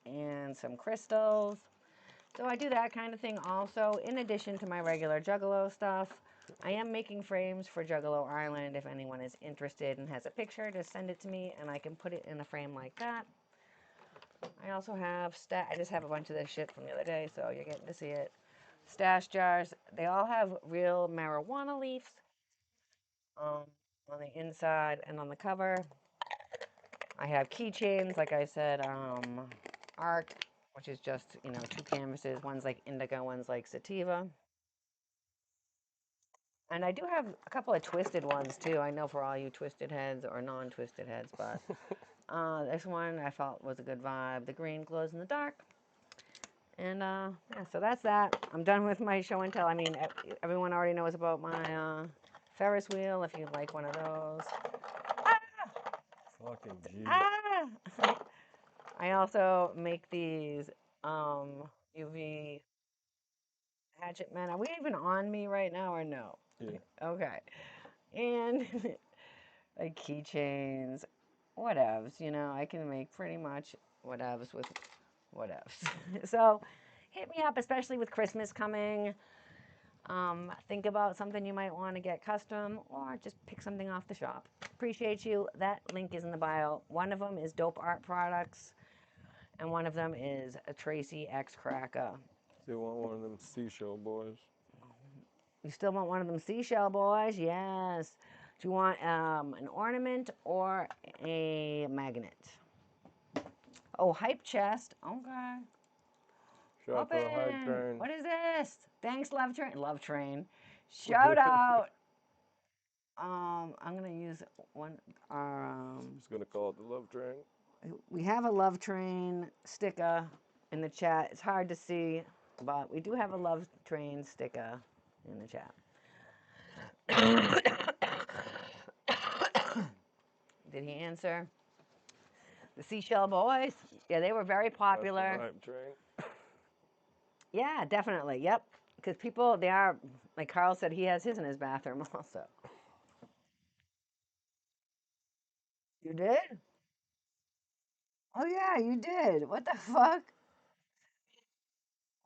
and some crystals. So I do that kind of thing also, in addition to my regular Juggalo stuff. I am making frames for Juggalo Island. If anyone is interested and has a picture, just send it to me and I can put it in a frame like that. I also have I just have a bunch of this shit from the other day, so you're getting to see it. Stash jars. They all have real marijuana leaves um, on the inside and on the cover. I have keychains, like I said, art, which is just, you know, two canvases. One's like indigo, one's like sativa. And I do have a couple of twisted ones too. I know for all you twisted heads or non-twisted heads, but this one I felt was a good vibe. The green glows in the dark. And yeah, so that's that. I'm done with my show and tell. I mean, everyone already knows about my Ferris wheel, if you'd like one of those. Ah! Fucking G. Ah! I also make these UV hatchet men. Are we even on me right now or no? Yeah. Okay. And like keychains, whatevs, you know, I can make pretty much whatevs with whatevs. So hit me up, especially with Christmas coming. Think about something you might want to get custom or just pick something off the shop. Appreciate you. That link is in the bio. One of them is Dope Art Products, and one of them is a Tracy X Cracker. Still want one of them seashell boys. You still want one of them seashell boys? Yes. Do you want an ornament or a magnet? Oh, hype chest. Okay. Shout out to the hype Open. train. What is this? Thanks, Love Train. Love Train. Shout out. I'm gonna use one. Just gonna call it the love train. We have a Love Train sticker in the chat. It's hard to see, but we do have a Love Train sticker in the chat. Did he answer? The Seashell Boys? Yeah, they were very popular. That's the hype train. Yeah, definitely. Yep. Because people, they are, like Carl said, he has his in his bathroom also. You did? Oh, yeah, you did. What the fuck?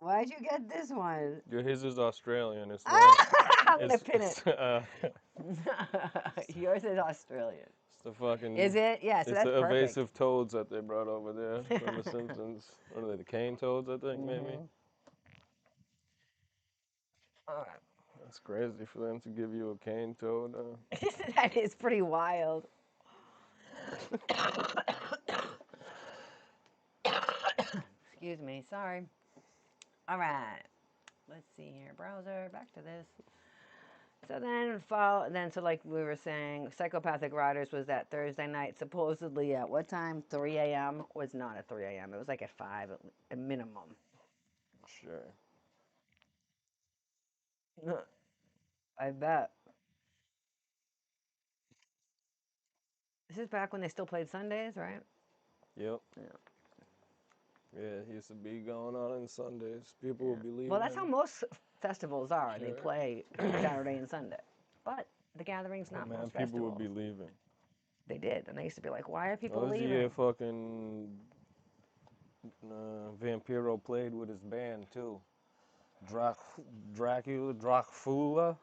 Why'd you get this one? Dude, his is Australian. It's I'm going to pin it's, it. Yours is Australian. it's the fucking. Is it? Yeah, so it's that's the perfect. evasive toads that they brought over there from The Simpsons. What are they? The cane toads, I think, maybe. All right. That's crazy for them to give you a cane toad. That is pretty wild. Excuse me. Sorry. All right. Let's see here. Browser. Back to this. So then, so like we were saying, Psychopathic Riders was that Thursday night, supposedly at what time? 3 a.m. Was not at 3 a.m. It was like at 5 at minimum. Sure. I bet. This is back when they still played Sundays, right? Yep. Yeah. Yeah, it used to be going on Sundays. People would be leaving. Well, that's how most festivals are. They Sure. play Saturday and Sunday. But the Gathering's not man, most people festivals. would be leaving. They did, and they used to be like, "Why are people That was the leaving?" year fucking Vampiro played with his band too. Dracula or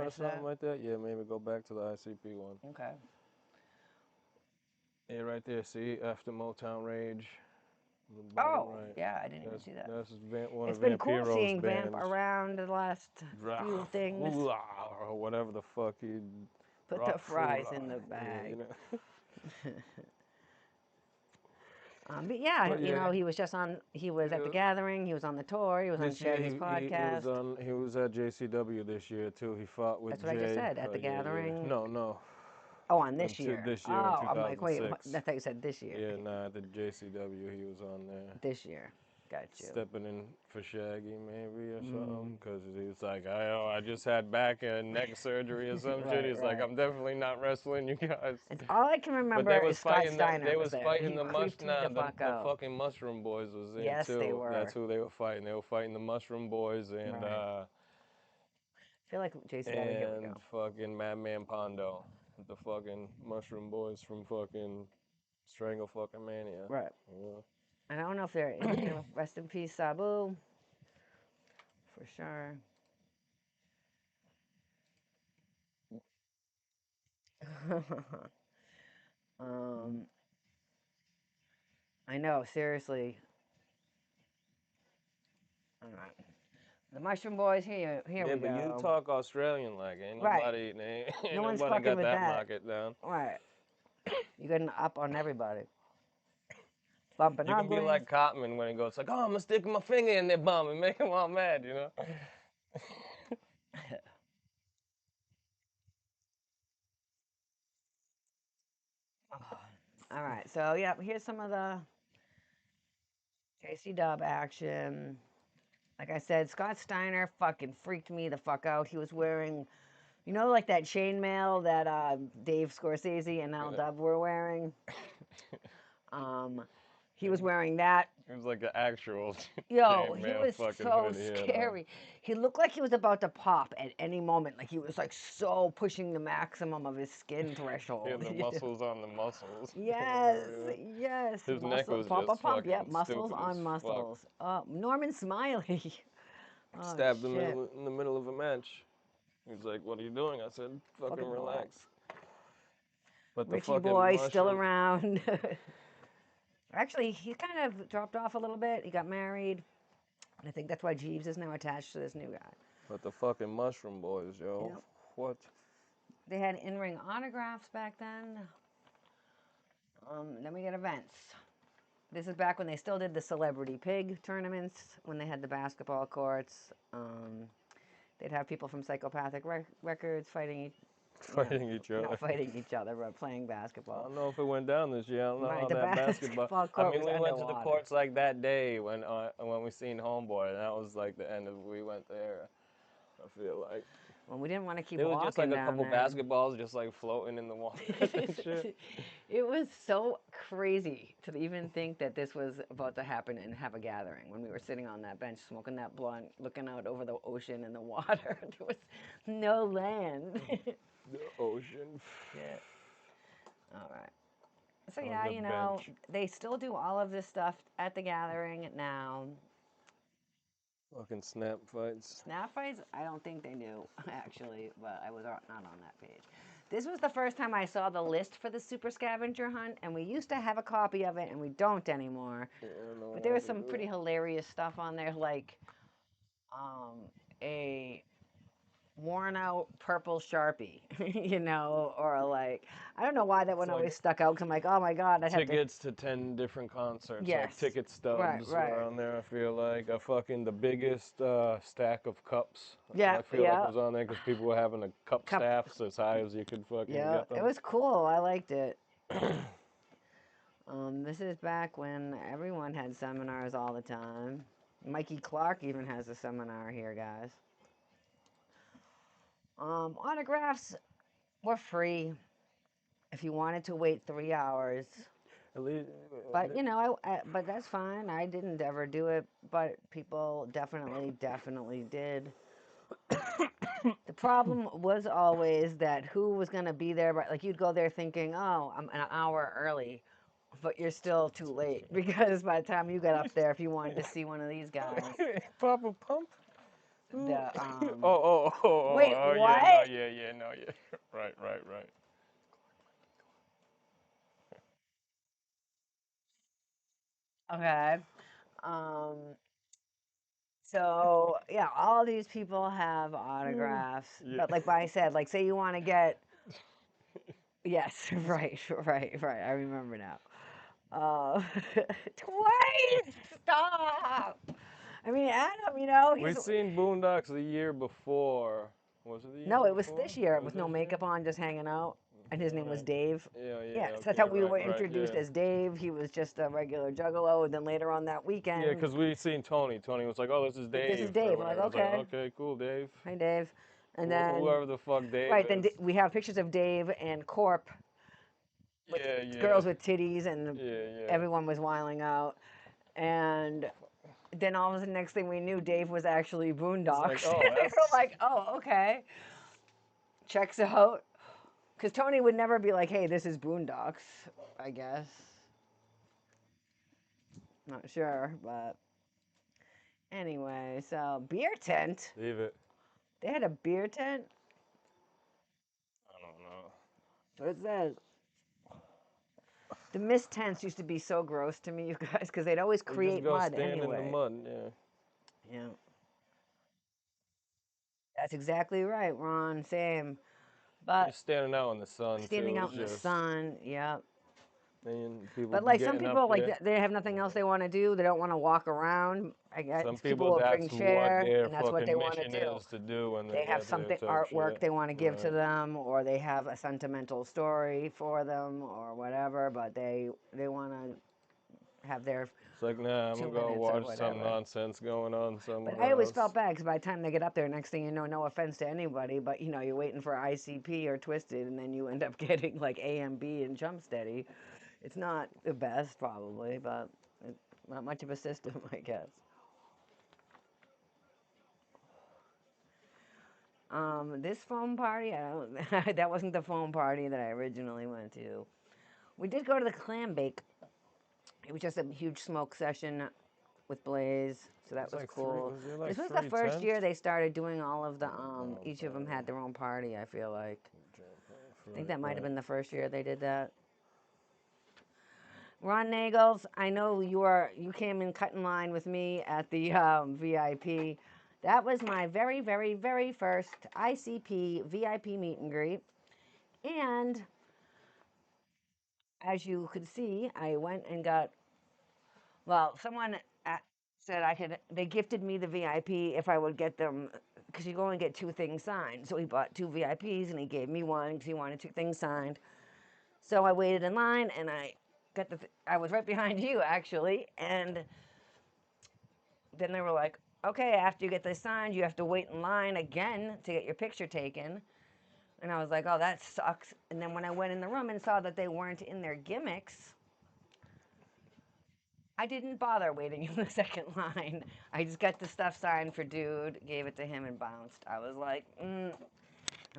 miss something that? like that. Yeah, maybe go back to the ICP one. Okay. Yeah, right there. See, after Motown Rage. Oh, Right. yeah, I didn't even see that. That's one It's of been cool Vampiro's seeing bands. Vamp around the last few things. Or whatever the fuck he. Put the fries in the Yeah, bag. you know. But yeah, But you yeah. know, he was just on. He was at the Yeah. Gathering. He was on the tour. He was on This year Shaggy's podcast. he was at JCW this year too. He fought with That's what I just Jay. said, at the Yeah, yeah. Gathering. No. Oh, on this Until year. this year in Oh, I'm like, wait, what? I 2006. thought you said this year. Yeah, nah, the JCW he was on there. This year. Got you. Stepping in for Shaggy maybe or Mm. something, because he was like, I just had back and neck surgery or some shit. Right, He's like, right. I'm definitely not wrestling you guys. It's all I can But remember they was is Scott fighting Steiner they was was there. fighting He the creeped me the fuck the out. fucking Mushroom Boys was in Yes, too. they were. That's who they were fighting. They were fighting the Mushroom Boys and Right. I feel like JCW. Here we and go. fucking Madman Pondo, the fucking Mushroom Boys from fucking Strangle fucking Mania. Right. Yeah. I don't know if they're in here. Rest in peace, Sabu. For sure. um, I know, seriously. All right. The Mushroom Boys, here Yeah, we but you go. talk Australian like ain't Right. nobody ain't No one's nobody fucking got with that that. market down. Right. You got an up on everybody. Bumping You can be ugly. like Cotman when he goes like, oh, I'm gonna stick my finger in their bum and make them all mad, you know? All right. So, yeah, here's some of the JC Dub action. Like I said, Scott Steiner fucking freaked me the fuck out. He was wearing, you know, like that chainmail that Dave Scorsese and Al Dub were wearing. He was wearing that. He was like an actual Yo, he chainmail was fucking so hoodie head on. scary. He looked like he was about to pop at any moment. Like he was like so pushing the maximum of his skin threshold. He had the muscles on the muscles. Yes, yes. His neck was Pump, just pump. Yep, fucking muscles stupid on as muscles. Norman Smiley. Oh, Stabbed him shit. in the middle of a match. He was like, "What are you doing?" I said, "Fucking relax." But the Richie fucking boy still mushroom- around. Actually, he kind of dropped off a little bit. He got married. And I think that's why Jeeves is now attached to this new guy. But the fucking Mushroom Boys, yo. Yep. What? They had in-ring autographs back then. Then we get events. This is back when they still did the Celebrity Pig tournaments, when they had the basketball courts. They'd have people from Psychopathic Records fighting Each other. not fighting each other, but playing I basketball. don't know if it went down this year. I don't know Right, how the that basketball. basketball I court mean, was we went to the underwater. courts like that day when we seen Homeboy, and that was like the end of we went there. I feel like Well, we didn't want to keep it was walking just like a down couple there. basketballs just like floating in the water and shit. It was so crazy to even think that this was about to happen and have a gathering when we were sitting on that bench smoking that blunt, looking out over the ocean and the water. There was no land. The ocean. Shit. All right. So On yeah, the you know, bench. they still do all of this stuff at the gathering now. Fucking snap fights. Snap fights, I don't think they do, actually, but I was not on that page. This was the first time I saw the list for the Super Scavenger Hunt, and we used to have a copy of it, and we don't anymore. Yeah, But there was some pretty hilarious stuff on there, like a worn out purple Sharpie, you know, or like, I don't know why that one like always stuck out, because I'm like, oh my God, I'd have to. Tickets to 10 different concerts. Yes. Like ticket stubs Right. were on there, I feel like. A fucking the biggest stack of cups. Yeah, I feel yeah. like was on there because people were having a cup staffs as high as you could fucking Yeah, get them. it was cool. I liked it. This is back when everyone had seminars all the time. Mikey Clark even has a seminar here, guys. Autographs were free if you wanted to wait 3 hours. At least, But you know, but that's fine. I didn't ever do it, but people definitely did. The problem was always that who was gonna be there. But like you'd go there thinking, oh, I'm an hour early, but you're still too late because by the time you got up there, if you wanted to see one of these guys, Papa Pump? the Wait, what? Yeah, no, yeah. Right. Okay. Um, so yeah, all these people have autographs, Yeah. but like I said, like say you want to get, yes, right. I remember now. Twice. Stop. I mean, Adam, you know, We he's seen Boondocks the year before. Was it the year no, it was before? this year Was with no this year? makeup on, just hanging out. and his name was Right. Dave. Yeah, Yeah, yeah, so that's okay, how we right, were right, introduced yeah. as Dave. He was just a regular Juggalo, and then later on that Yeah, weekend, because we seen Tony. Tony was like, "Oh, this is this is Dave," or Dave. I'm like, whatever. I was like, okay, "Okay, cool, Dave." hi Dave. And then Whoever the fuck Dave right then is. we have pictures of Dave and Corp with Yeah, yeah, girls with titties, and yeah, yeah. everyone was wiling out. And then all of a sudden, next thing we knew, Dave was actually It's like, Boondocks. oh, And we were that's like, oh, okay. Checks out. Because Tony would never be like, hey, this is Boondocks, I guess. Not sure, but anyway, so beer tent. leave it. They had a beer tent? I don't know. What it says. The mist tents used to be so gross to me, you guys, because they'd always We just create go mud stand in the anyway. mud. Yeah. Yeah, that's exactly right, Ron. Same. But Just standing out in the sun standing too. out It's in the just, sun, yeah. and people But be like some getting up people, like there. they have nothing else they want to do. They don't want to walk around. I guess Some people people, will bring that's what chair, their and that's what they fucking want to mission do. is to do when they They have get there something type artwork shit. they want to give to Right. them, or they have a sentimental story for them, or whatever. But they want to have their It's like, nah, I'm gonna go 2 minutes or watch some whatever. nonsense going on But somewhere I always felt else. bad because by the time they get up there, next thing you know, no offense to anybody, but you know, you're waiting for ICP or Twisted, and then you end up getting like AMB and Jump Steady. It's not the best, probably, but it's not much of a system, I guess. This foam party, I don't, that wasn't the foam party that I originally went to. We did go to the clam bake. It was just a huge smoke session with Blaze, so that It's was like three. cool. Was there like This was the three first tents? year they started doing all of the, Oh, each of them okay. had their own party, I feel like. I think Right, that might have right. been the first year they did that. Ron Nagels, I know you came in cut in line with me at the VIP. That was my very, very, very first ICP VIP meet and greet. And as you could see, I went and got, well, someone said I could, they gifted me the VIP if I would get them, because you only get 2 things signed. So he bought 2 VIPs and he gave me one because he wanted 2 things signed. So I waited in line and I got I was right behind you actually. And then they were like, okay, after you get this signed, you have to wait in line again to get your picture taken. And I was like, oh, that sucks. And then when I went in the room and saw that they weren't in their gimmicks, I didn't bother waiting in the second line. I just got the stuff signed for Dude, gave it to him, and bounced. I was like, I'm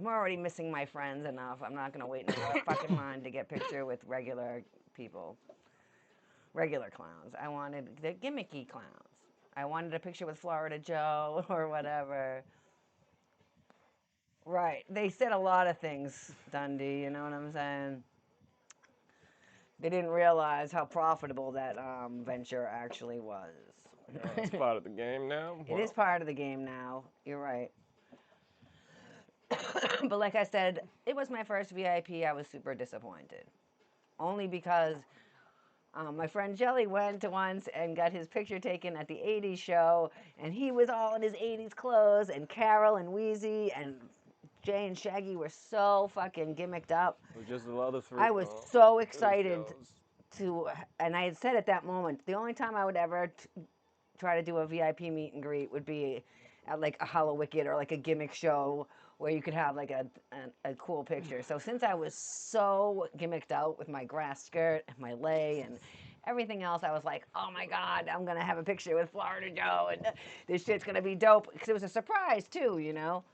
already missing my friends enough. I'm not going to wait in another fucking line to get picture with regular people, regular clowns. I wanted the gimmicky clowns. I wanted a picture with Florida Joe or whatever. Right. They said a lot of things, Dundee, you know what I'm saying? They didn't realize how profitable that venture actually was. Oh, that's part of the game now. It is Well, part of the game now. You're right. But like I said, it was my first VIP. I was super disappointed. Only because my friend Jelly went once and got his picture taken at the 80s show, and he was all in his 80s clothes, and Carol and Wheezy and Jay and Shaggy were so fucking gimmicked up. it was just a lot of I was so excited shows. to, and I had said at that moment, the only time I would ever try to do a VIP meet and greet would be at like a Hollow Wicked or like a gimmick show where you could have like a cool picture. So since I was so gimmicked out with my grass skirt and my lei and everything else, I was like, oh my God, I'm going to have a picture with Florida Joe and this shit's going to be dope. Because it was a surprise too, you know?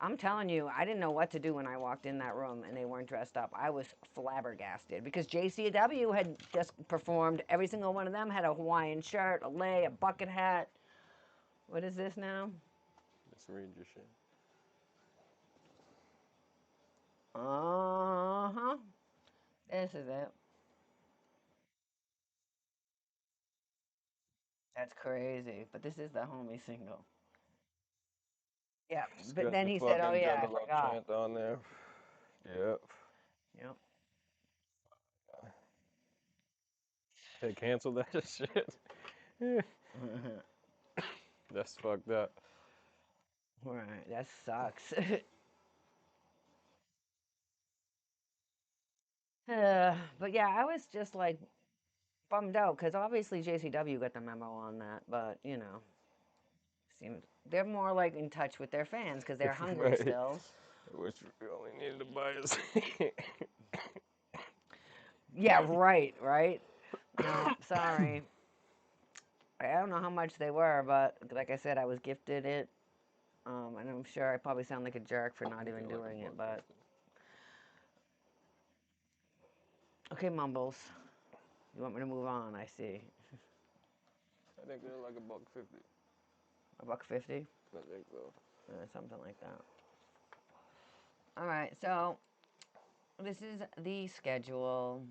I'm telling you, I didn't know what to do when I walked in that room and they weren't dressed up. I was flabbergasted because JCW had just performed. Every single one of them had a Hawaiian shirt, a lei, a bucket hat. What is this now? Just read your shit. Uh-huh. This is it. That's crazy. But this is the homie single. Yeah. It's But got then the he said, oh fucking yeah, I Juggalo forgot. chant on there. Yep. Yep. They canceled that shit. That's fucked up. Right. That sucks. But yeah, I was just like bummed out because obviously JCW got the memo on that, but you know, seems they're more like in touch with their fans because they're hungry Right. still. Which we only needed to buy us. Yeah, right, right. No, sorry. I don't know how much they were, but like I said, I was gifted it. And I'm sure I probably sound like a jerk for not even doing it, but okay, Mumbles. You want me to move on? I see. I think they're like $1.50. $1.50, I think so. something like that. All right, so this is the schedule.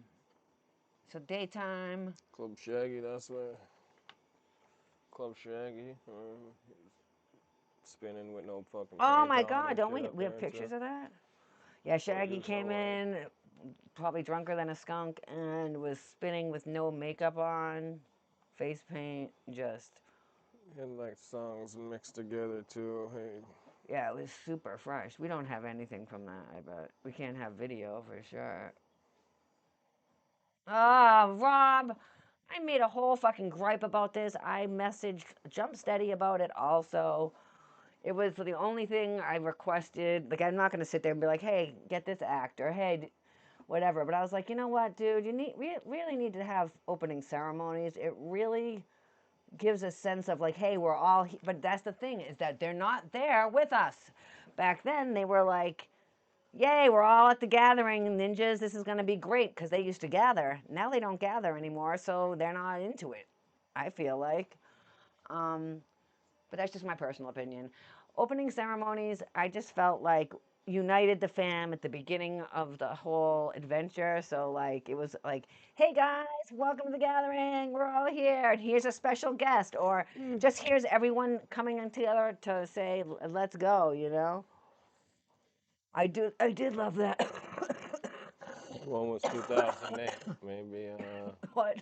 So daytime. Club Shaggy, that's where. Club Shaggy. Spinning with no fucking Oh paint my on God, and don't shit up we have there too. pictures of that? Yeah, Oh, Shaggy just no came way. in, probably drunker than a skunk, and was spinning with no makeup on, face paint, just And like songs mixed together too. Hey, yeah, it was super fresh. We don't have anything from that, I bet. We can't have video for sure. Ah, Rob, I made a whole fucking gripe about this. I messaged Jump Steady about it also. It was the only thing I requested. Like, I'm not going to sit there and be like, hey, get this actor. Hey, whatever. But I was like, you know what, dude? You really need to have opening ceremonies. It really gives a sense of like, hey, we're all. But that's the thing is that they're not there with us. Back then, they were like, yay, we're all at the gathering, ninjas. This is going to be great because they used to gather. Now they don't gather anymore, so they're not into it. I feel like. Um, but that's just my personal opinion. Opening ceremonies, I just felt like united the fam at the beginning of the whole adventure. So like it was like, hey guys, welcome to the gathering. We're all here, and here's a special guest, or just here's everyone coming together to say, let's go. You know, I did love that. one was 2008, maybe. What?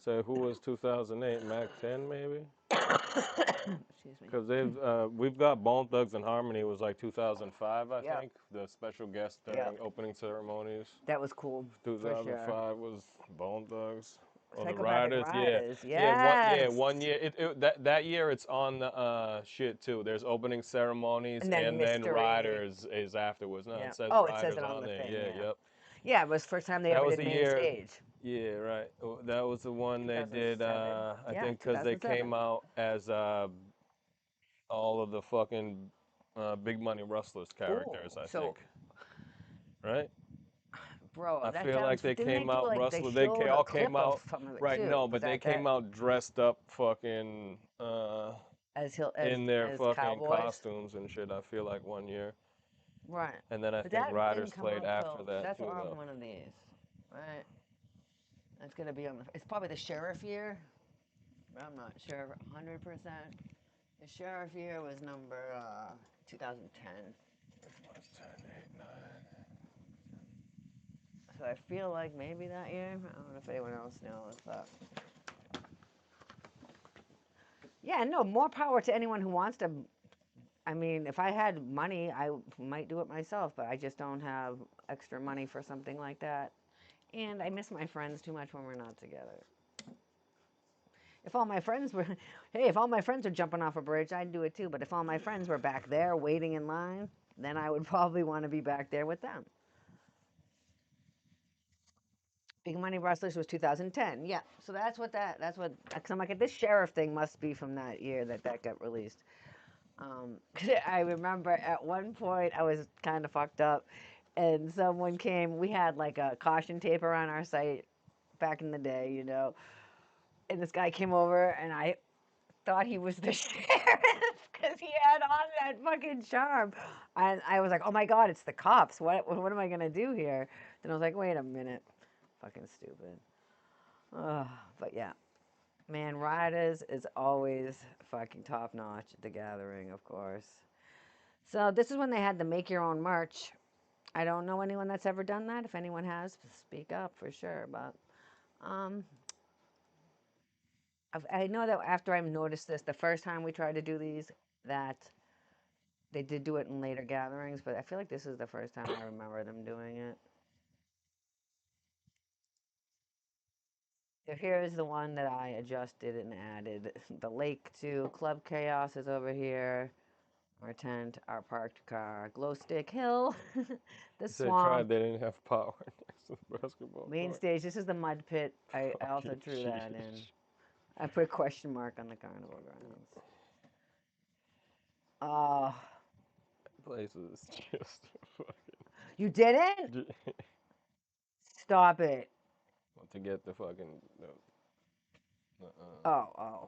So who was 2008? Mac 10, maybe. Excuse me. Because we've got Bone Thugs and Harmony was like 2005, I Yep. think. The special guest Yep. during opening ceremonies. That was cool for sure. 2005 was Bone Thugs. Or the Psychopathic Riders, yeah, Riders. yeah, Yes. 1 year. That year it's on the shit too. There's opening ceremonies And then and then mystery. Riders is afterwards. No, Yeah. it says Oh, it says Riders it on on the there. thing. Yeah, Yeah. yep. Yeah, it was the first time they That ever was did the main year. stage. Yeah, right. That was the one they did. 2007. I Yeah, think because they 2007. came out as all of the fucking Big Money Rustlers Ooh. characters. I So, think, right? bro, I that feel like sounds. they Didn't they came do out like they Rustler. showed a All came clip of out some of it right. too? No, Because but they that came out dressed up, fucking as he'll in their as fucking cowboys. costumes and shit. I feel like 1 year, Right. and then I But think that didn't Riders come played out after till that that's too, on though. one of these, right? It's gonna be on. It's probably the sheriff year. I'm not sure 100%. The sheriff year was number 2010. What's 10, 8, 9? So I feel like maybe that year. I don't know if anyone else knows, but yeah, no, more power to anyone who wants to. I mean, if I had money, I might do it myself, but I just don't have extra money for something like that. And I miss my friends too much when we're not together. If all my friends were, hey, if all my friends are jumping off a bridge, I'd do it too. But if all my friends were back there waiting in line, then I would probably want to be back there with them. Big Money Rustlers was 2010. Yeah, so that's what. Cause I'm like, this sheriff thing must be from that year that got released. 'Cause I remember at one point I was kind of fucked up, and someone came. We had like a caution tape around our site back in the day, you know. And this guy came over, and I thought he was the sheriff because he had on that fucking charm. And I was like, oh my God, it's the cops. What am I going to do here? Then I was like, wait a minute. Fucking stupid. But yeah, man, Riders is always fucking top notch at the gathering, of course. So this is when they had the make your own merch. I don't know anyone that's ever done that. If anyone has, speak up for sure. But um, I know that after I've noticed this, the first time we tried to do these, that they did do it in later gatherings, but I feel like this is the first time I remember them doing it. So here's the one that I adjusted and added the lake to. Club Chaos is over here. Our tent, our parked car, Glow Stick Hill, the They tried, swamp, they didn't have power next to the basketball main court. stage. This is the mud pit. I also Fucking threw that in. sheesh. I put a question mark on the carnival grounds. Oh, Place is just you didn't? fucking. Stop it. To get the fucking. Oh.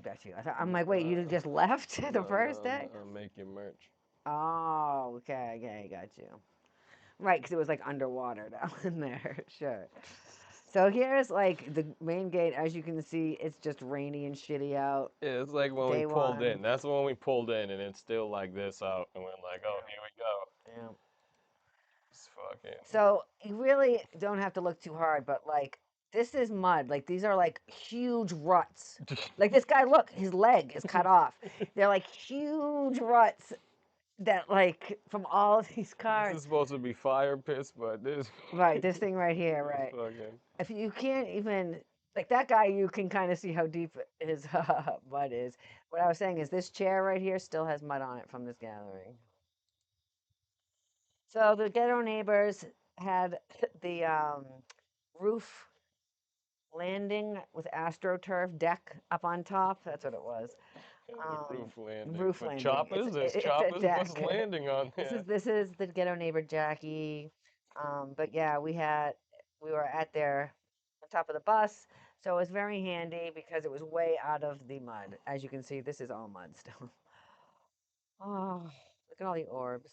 Got you. I'm like, wait, you Uh, just left the first no, day? make your merch. Oh, okay, got you. Right, because it was like underwater down in there. Sure. So here's like the main gate. As you can see, it's just rainy and shitty out. Yeah, it's like when we Day pulled one. in. That's when we pulled in, and it's still like this out, and we're like, oh, here we go. Yeah. It's fucking. So you really don't have to look too hard, but like this is mud. Like these are like huge ruts. Like this guy, look, his leg is cut off. They're like huge ruts that like from all of these This cars. is supposed to be fire pits, but this. Right, this thing right here, right. Fucking. If you can't even like that guy, you can kind of see how deep his mud is. What I was saying is this chair right here still has mud on it from this gathering. So the ghetto neighbors had the roof landing with AstroTurf deck up on top. That's what it was. Roof landing. Roof For landing. choppers, there's It's a choppers. deck. What's landing on there? This is the ghetto neighbor Jackie. But yeah, we were at their on top of the bus, so it was very handy because it was way out of the mud. As you can see, this is all mud still. Oh, look at all the orbs.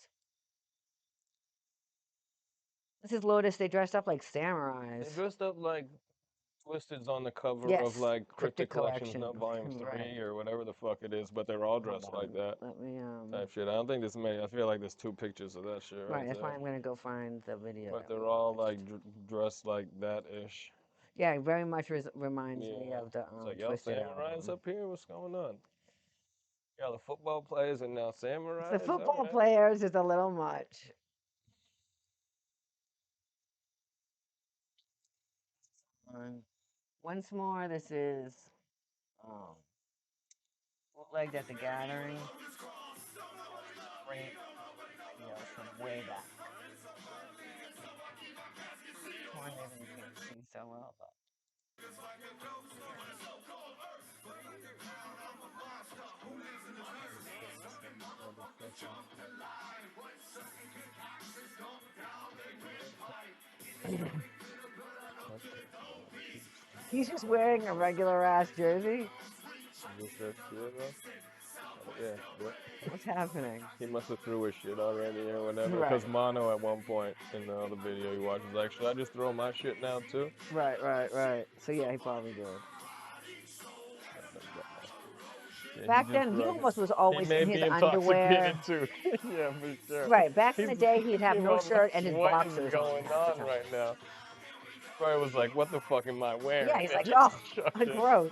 This is Lotus. They dressed up like They samurais. dressed up like Twisted's on the cover of Yes, like Cryptic Cryptic Collections, Collection. not Volume Right. 3 or whatever the fuck it is, but they're all Hold dressed like on. that Let me type shit. I don't think there's many. I feel like there's 2 pictures of that shit Right, right that's why there. I'm gonna go find the video. But that we they're all watched. like dressed like that ish. Yeah, it very much reminds me Yeah. of the It's like, y'all Twisted samurais album. up here? What's going on? Y'all the football players and now samurais? The football Alright. players is a little much. Once more, this is um, bootlegged at the gathering. Great, from way back. One maybe you can't see so well, but he's just wearing a regular ass jersey. Yeah, What's happening? he must have threw his shit already or whatever. Right. Because Mono at one point in the other video he watched was like, should I just throw my shit now too? Right. So yeah, he probably did. Yeah, Back then, he almost was always may in his be underwear. intoxicated too. Yeah, for sure. Right. Back in He's the day, he'd have no shirt and his what is boxers on going half the on time. right now? Probably was like, what the fuck am I wearing? Yeah, he's And like, just oh, chucked it. gross.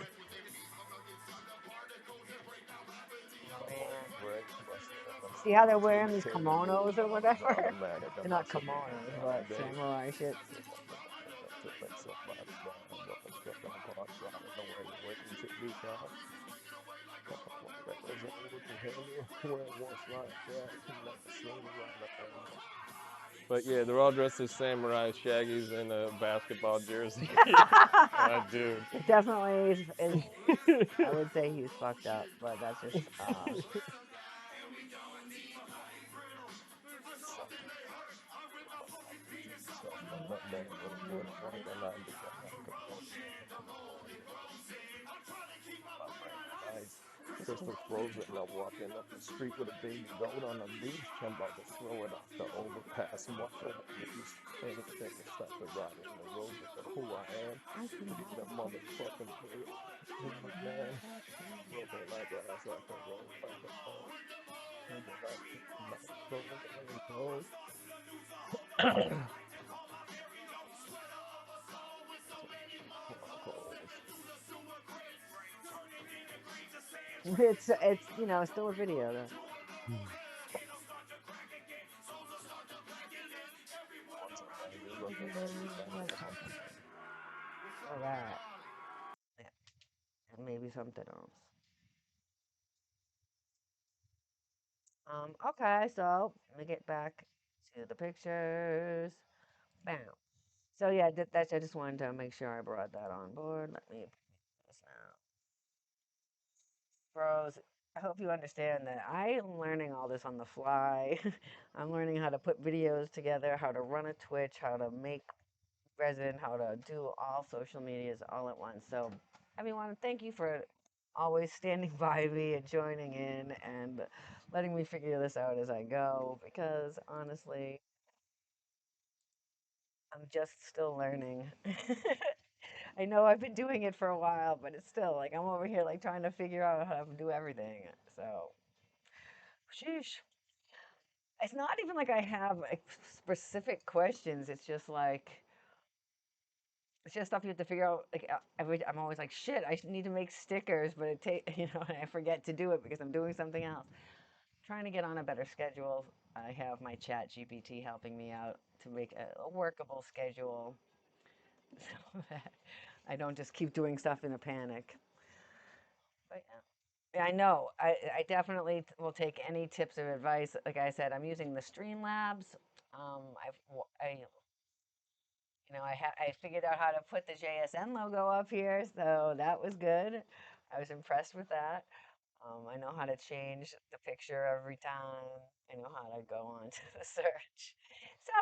See how they're wearing these kimonos or whatever? They're not kimonos, but samurai shit. But yeah, they're all dressed as samurai shaggies in a basketball jersey. Dude. It definitely is. I would say he's fucked up, but that's just. Crystal frozen, and I'm walking up the street with a baby goat on a leash. I'm about to throw it off the overpass. Muffle beast, anything except the ride in the road with who I am. The motherfucking man. Broken like ass off the road. It's still a video though. All right. maybe something else. Okay, so let me get back to the pictures. Bam. So yeah, that's I just wanted to make sure I brought that on board. Let me put this now. Bros, I hope you understand that I am learning all this on the fly. I'm learning how to put videos together, how to run a Twitch, how to make resin, how to do all social medias all at once. So, everyone, thank you for always standing by me and joining in and letting me figure this out as I go because honestly, I'm just still learning. I know I've been doing it for a while, but it's still like I'm over here like trying to figure out how to do everything. So, sheesh. It's not even like I have like specific questions. It's just like it's just stuff you have to figure out. Like I'm always like, shit, I need to make stickers, but it take and I forget to do it because I'm doing something else. Trying to get on a better schedule. I have my Chat GPT helping me out to make a workable schedule, so that I don't just keep doing stuff in a panic. But yeah, I know. I definitely will take any tips or advice. Like I said, I'm using the Streamlabs. I I figured out how to put the JSN logo up here, so that was good. I was impressed with that. I know how to change the picture every time. I know how to go on to the search. So,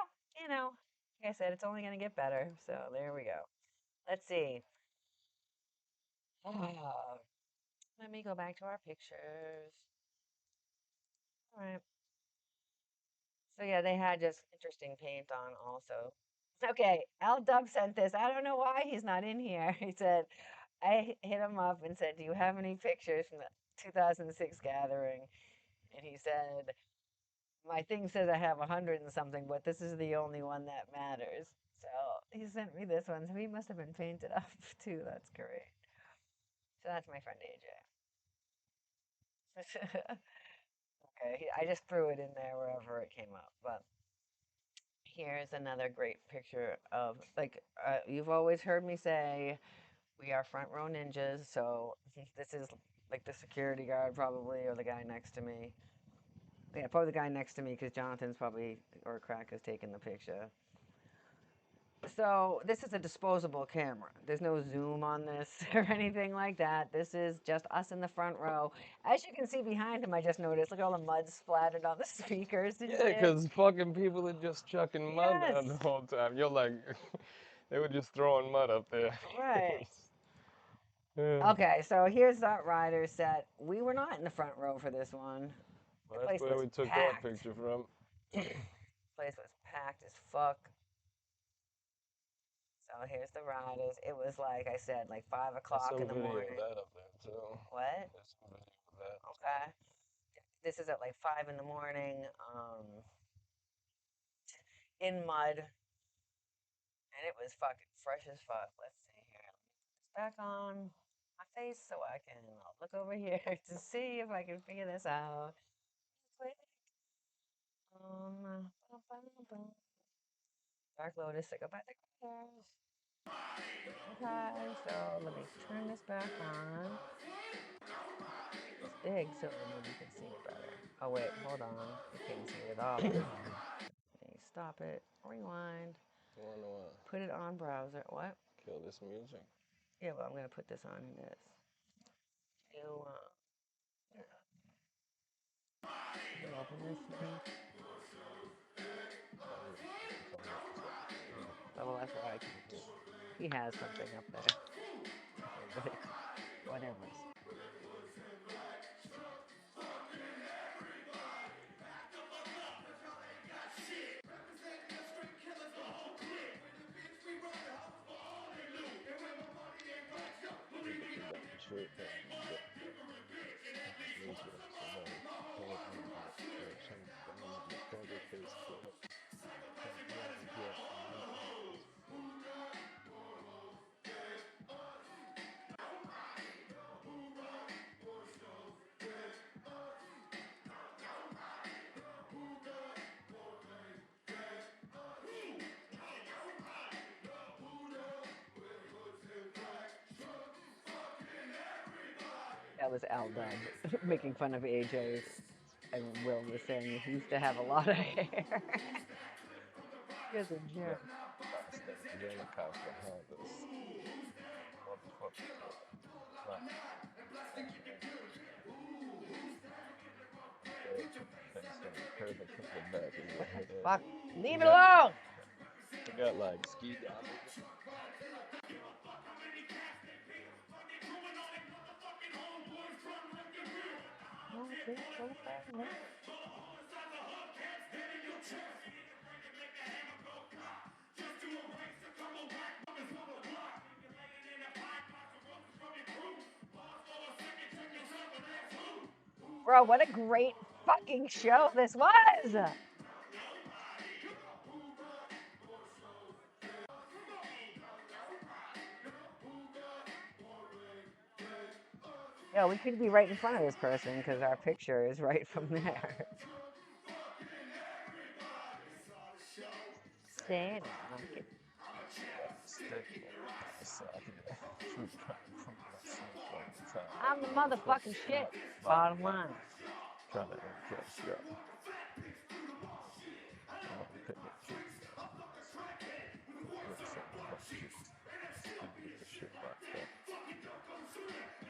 like I said, it's only going to get better. So there we go. Let's see. Let me go back to our pictures. All right. So yeah, they had just interesting paint on also. Okay, Al Dub sent this. I don't know why he's not in here. He said, I hit him up and said, "Do you have any pictures from the 2006 gathering?" And he said, "My thing says I have 100 and something, but this is the only one that matters." So he sent me this one. So he must have been painted up too. That's great. So that's my friend AJ. Okay, I just threw it in there wherever it came up. But here's another great picture of like you've always heard me say we are front row ninjas. So this is like the security guard probably or the guy next to me. Yeah, probably the guy next to me because Jonathan's probably or Crack has taken the picture. So this is a disposable camera. There's no zoom on this or anything like that. This is just us in the front row. As you can see behind him, I just noticed, look at all the mud splattered on the speakers and Yeah, shit. because fucking people are just chucking mud Yes. down the whole time. You're like, they were just throwing mud up there. Right. Yeah. Okay, so here's that rider set. We were not in the front row for this one. The Well, that's place where was we took that packed. picture from. Place was packed as fuck. So here's the riders. It was like I said, like five There's o'clock some in the video of morning. that up there too. What? There's some video of that. Okay. This is at like 5 in the morning, in mud, and it was fucking fresh as fuck. Let's see here. Let me put this back on my face so I can look over here to see if I can figure this out. Quick. Bum, bum, bum. Dark Lotus, say goodbye to colors. Okay, so let me turn this back on. Make this big so maybe you can see it better. Oh wait, hold on. You can't see it at all. Let me stop it. Rewind. You wanna Put it on browser. What? kill this music? Yeah, well, I'm gonna put this on this. You open this thing. Oh, well, that's why I can't do it. He has something up there. But whatever. That was Al Dub making fun of AJ. And Will was saying he used to have a lot of hair. He's a Yeah, jerk. last thing is in the cops behind us. Motherfucker. Right. Curve and come back and What the hit it. fuck? Leave We it got alone! we got like ski goggles. Bro, what a great fucking show this was! Yo, we could be right in front of this person because our picture is right from there. Stand up. Stick aside here. Fruit trying to prove myself all the time. I'm the Motherfucker, motherfucking shit. Bottom line. trying to impress y'all. I'm gonna pick a cute look so cute. Stupid as shit like that.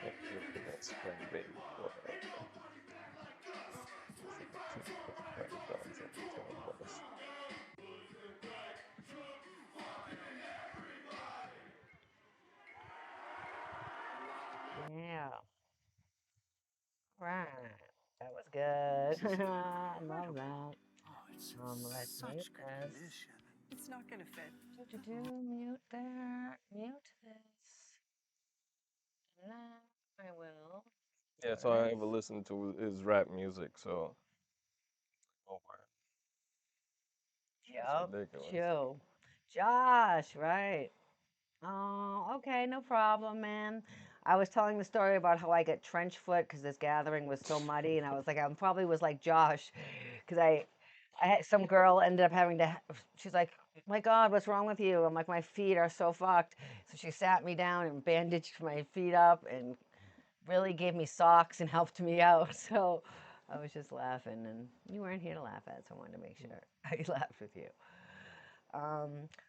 Hey, look at that spring baby boy. Crack dogs on the tour bus. Yeah. Right. That was good. I love that. Oh, it's Let's mute such good this. condition. It's not gonna fit. Mute there. Mute this. Now I will. Yeah, so I ever listened to his rap music, so over. It's Yep. ridiculous. Chill. Josh, right. Oh, okay, no problem, man. I was telling the story about how I get trench foot because this gathering was so muddy, and I was like, I probably was like Josh, because I had some girl ended up having to. She's like, my God, what's wrong with you? I'm like, my feet are so fucked. So she sat me down and bandaged my feet up and really gave me socks and helped me out. So I was just laughing, and you weren't here to laugh at, so I wanted to make sure I laughed with you.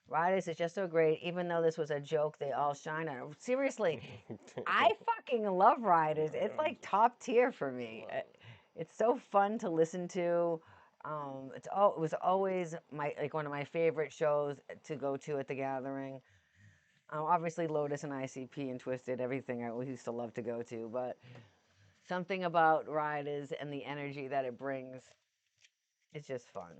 Riders is just so great. Even though this was a joke, they all shine on it. Seriously, I fucking love Riders. It's like top tier for me. It's so fun to listen to. It was always my like one of my favorite shows to go to at the gathering. Obviously, Lotus and ICP and Twisted, everything I always used to love to go to. But something about Riders and the energy that it brings, it's just fun.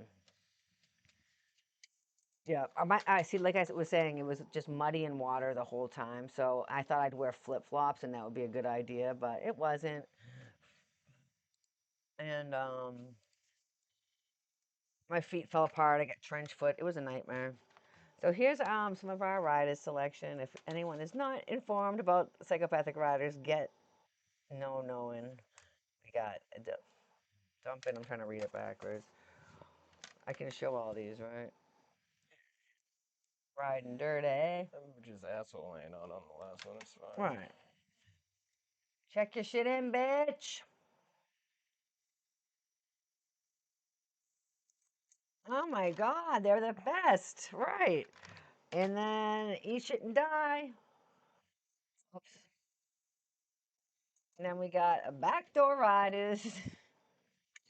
Yeah, I see. Like I was saying, it was just muddy and water the whole time. So I thought I'd wear flip flops, and that would be a good idea, but it wasn't. And my feet fell apart. I got trench foot. It was a nightmare. So here's some of our riders selection. If anyone is not informed about psychopathic riders, get no knowing. We got dump it. I'm trying to read it backwards. I can show all these, right? Riding dirty. I'm just asshole laying out on the last one. It's fine. Right. Check your shit in, bitch. Oh my God, they're the best. Right. And then Eat Shit and Die. Oops. And then we got a Backdoor Riders.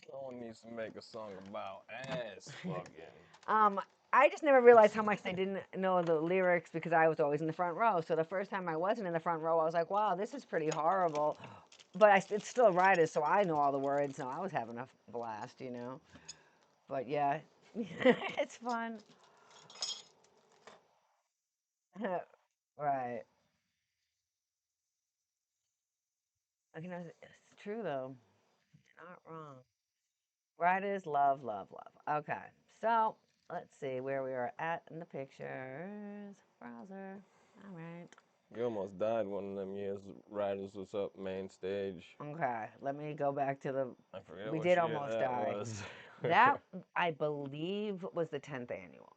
Someone needs to make a song about ass fucking. I just never realized how much they didn't know the lyrics because I was always in the front row. So the first time I wasn't in the front row, I was like, wow, this is pretty horrible. But it's still Riders, so I know all the words. So I was having a blast, you know. But yeah, it's fun. Right. You know, it's true though. You're not wrong. Riders love, love, love. Okay, so let's see where we are at in the pictures. Browser. All right. You almost died one of them years. Riders was up main stage. Okay, let me go back to the. I forget We what did year almost that die. was. That I believe was the 10th annual,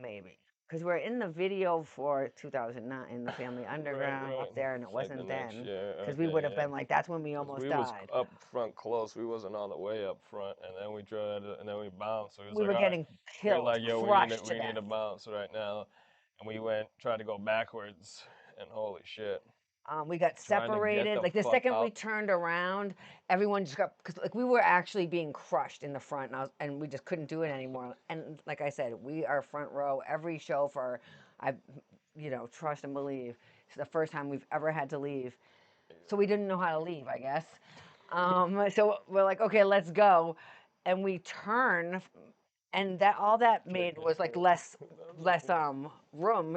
maybe. because we're in the video for 2009 in the Family Underground right. up there, and it It's like the wasn't next then. year. Because we Okay, would have yeah. been like, that's when we 'Cause almost we was died. up front close. We wasn't all the way up front, and then we tried, and then we bounced. So it was We like, were all right. getting We were killed, like, yo, crushed to we need death. to bounce right now, and we tried to go backwards, and holy shit, We got trying to get separated. the Like the fuck second we out. turned around, everyone just got because like we were actually being crushed in the front, and we just couldn't do it anymore. And like I said, we are front row every show for, I, trust and believe. It's the first time we've ever had to leave, so we didn't know how to leave, I guess. So we're like, okay, let's go, and we turn, and that all that made was like less room.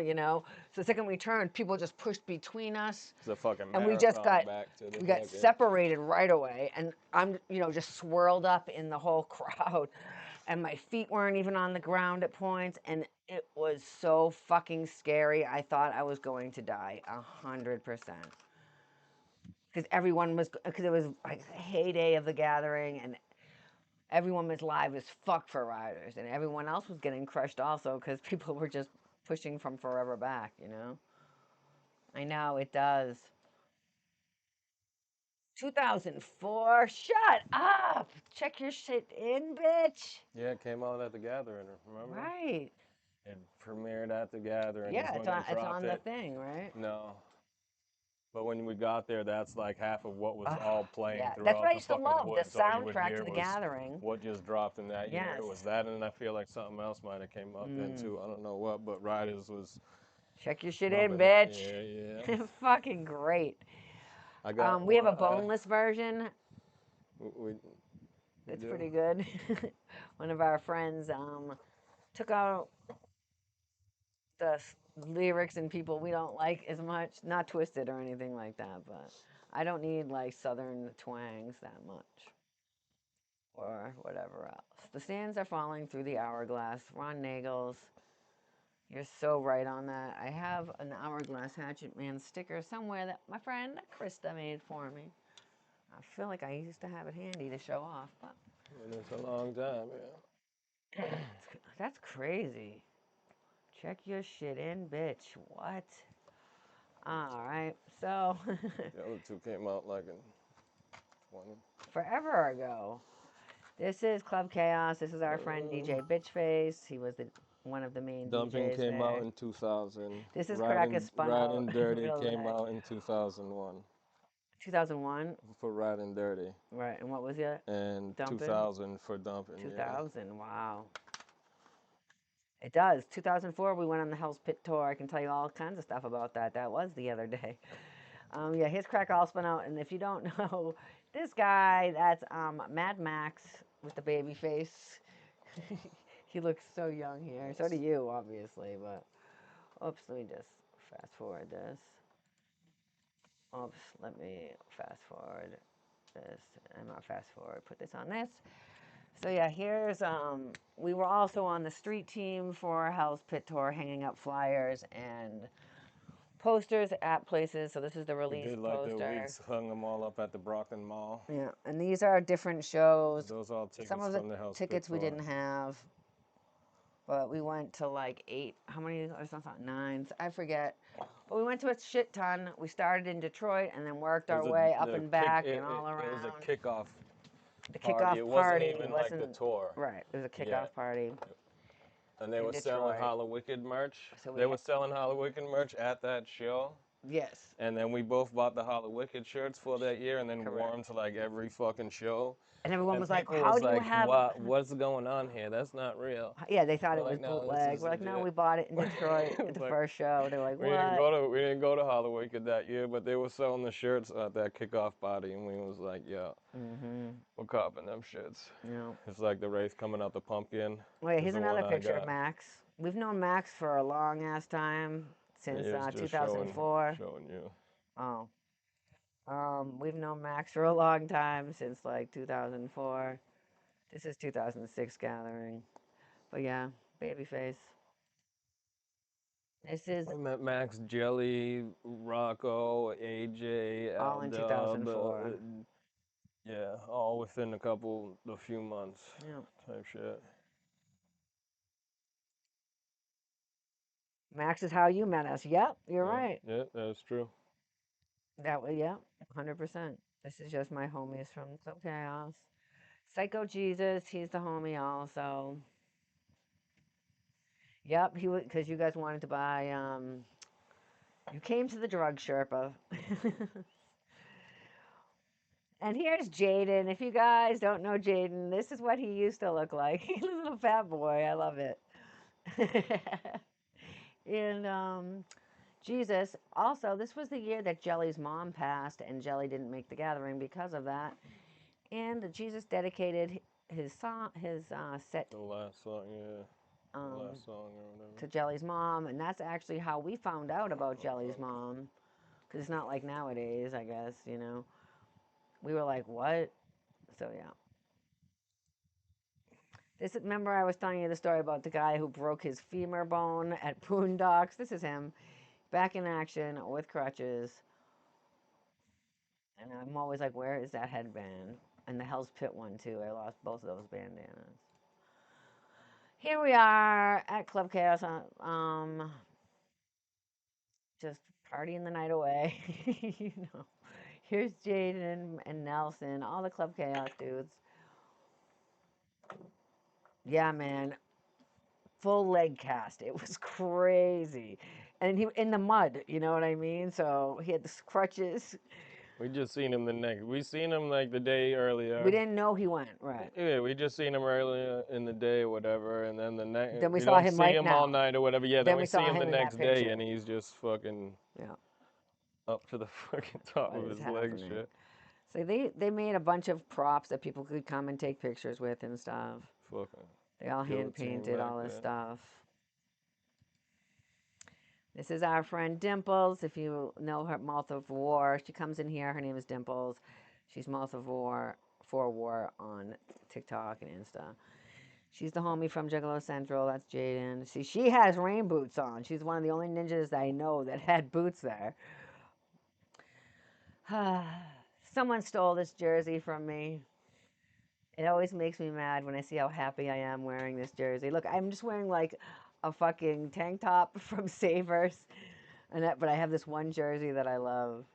So the second we turned, people just pushed between us, It's a fucking and we just marathon got back to the we got fucking. separated right away, and I'm just swirled up in the whole crowd, and my feet weren't even on the ground at points, and it was so fucking scary. I thought I was going to die 100%, because because it was like the heyday of the gathering, and everyone was live as fuck for riders, and everyone else was getting crushed also because people were just pushing from forever back. I know it does. 2004. Shut up. Check your shit in, bitch. Yeah, it came out at the gathering. Remember? Right. It premiered at the gathering. Yeah, Is when they it's dropped on the it. thing, right? No. But when we got there, that's like half of what was Ugh, all playing yeah, that's what throughout I the used to fucking love. The woods. All you would soundtrack to hear the was gathering. what just dropped in that year. Yes. It was that, and I feel like something else might have came out then too. I don't know what, but Riders was Check your shit in, bumping it. bitch. Yeah, yeah. Fucking great. I got We have a one. boneless version. We It's do. pretty good. One of our friends took out the lyrics and people we don't like as much. Not twisted or anything like that, but I don't need like southern twangs that much. Or whatever else. The sands are falling through the hourglass. Ron Nagels. You're so right on that. I have an Hourglass Hatchet Man sticker somewhere that my friend Krista made for me. I feel like I used to have it handy to show off, but And it's a long time, yeah. that's crazy. Check your shit in, bitch. What? All right. So, The other two came out like in 20. forever ago. This is Club Chaos. This is our friend DJ Bitchface. He was one of the main Dumping DJs came there. out in 2000. This is Caracas spun out Riding Dirty real came life. out in 2001 2001. for Riding Dirty. Right. And what was it? And Dumping? 2000 for Dumping. 2000. Wow. It does. 2004, we went on the Hell's Pit tour. I can tell you all kinds of stuff about that. That was the other day. Yeah, his crack all spun out. And if you don't know, this guy, that's Mad Max with the baby face. He looks so young here. So do you, obviously. But, oops, let me just fast forward this. Oops, let me fast forward this. I'm not fast forward. Put this on this. So yeah, here's we were also on the street team for Hell's Pit Tour, hanging up flyers and posters at places. So this is the We release did like poster. we hung them all up at the Brockton Mall. Yeah, and these are different shows. Those all tickets Some of the from the Hell's tickets Pit we tour. didn't have, but we went to like 8. How many? Or something, 9. I forget. But we went to a shit ton. We started in Detroit and then worked our way up and back and all around. It was a kickoff. The party. kickoff It party wasn't even like the tour. Right, it was a kickoff Yeah. party. And they in were selling Detroit. Hollow Wicked merch. So They were selling Hollow Wicked merch at that show. Yes. And then we both bought the Hollow Wicked shirts for that year and then wore them to like every fucking show. And everyone was like, people how was do you like, have... what's going on here? That's not real. Yeah, they thought We're it was like, no, this bootleg. is We're like, no, legit. we bought it in Detroit at the Like, first show. They're like, We what? didn't go to Hollow Wicked that year, but they were selling the shirts at that kickoff party, and we was like, yeah, we're copping them shits. Yeah. It's like the Wraith coming out the pumpkin. Wait, is here's the another one I picture of got. Max. We've known Max for a long ass time, since Yeah, it's just 2004. showing you. Oh. We've known Max for a long time, since like 2004. This is 2006 gathering. But yeah, Babyface. This is I met Max, Jelly, Rocco, AJ, all in Aldub, 2004. yeah, all within a few months Yeah. type shit. Max is how you met us. Yep, you're Yeah, right. yeah, that's true. That way, yeah, 100%. This is just my homies from Club Chaos. Psycho Jesus, he's the homie also. Yep, he would because you guys wanted to buy. You came to the drug Sherpa. And here's Jaden. If you guys don't know Jaden, this is what he used to look like. He's a little fat boy. I love it. And Jesus. Also, this was the year that Jelly's mom passed, and Jelly didn't make the gathering because of that. And Jesus dedicated his song, his set The last song, yeah. The um, last song or whatever. to Jelly's mom, and that's actually how we found out about Jelly's mom. Because it's not like nowadays, I guess, you know. We were like, what? So, yeah. Remember I was telling you the story about the guy who broke his femur bone at Boondocks? This is him, back in action with crutches. And I'm always like, where is that headband? And the Hell's Pit one, too. I lost both of those bandanas. Here we are at Club Chaos, just partying the night away. You know, here's Jaden and Nelson, all the Club Chaos dudes. Yeah, man, full leg cast. It was crazy, and he in the mud. You know what I mean? So he had the crutches. We just seen him we seen him like the day earlier. We didn't know he went right. Yeah, we just seen him earlier in the day or whatever, and then the next. Then we We saw don't him see right him all now. night or whatever. Yeah, Then then we we saw see him the him in that next day, picture. and he's just fucking Yeah, up to the fucking top what of is his leg happening? shit. So they made a bunch of props that people could come and take pictures with and stuff. Fucking They all hand guillotine painted back all this there. stuff. This is our friend Dimples. If you know her, Mouth of War, she comes in here. Her name is Dimples. She's Mouth of War for War on TikTok and Insta. She's the homie from Juggalo Central. That's Jaden. See, she has rain boots on. She's one of the only ninjas that I know that had boots there. Someone stole this jersey from me. It always makes me mad when I see how happy I am wearing this jersey. Look, I'm just wearing like a fucking tank top from Savers, but I have this one jersey that I love.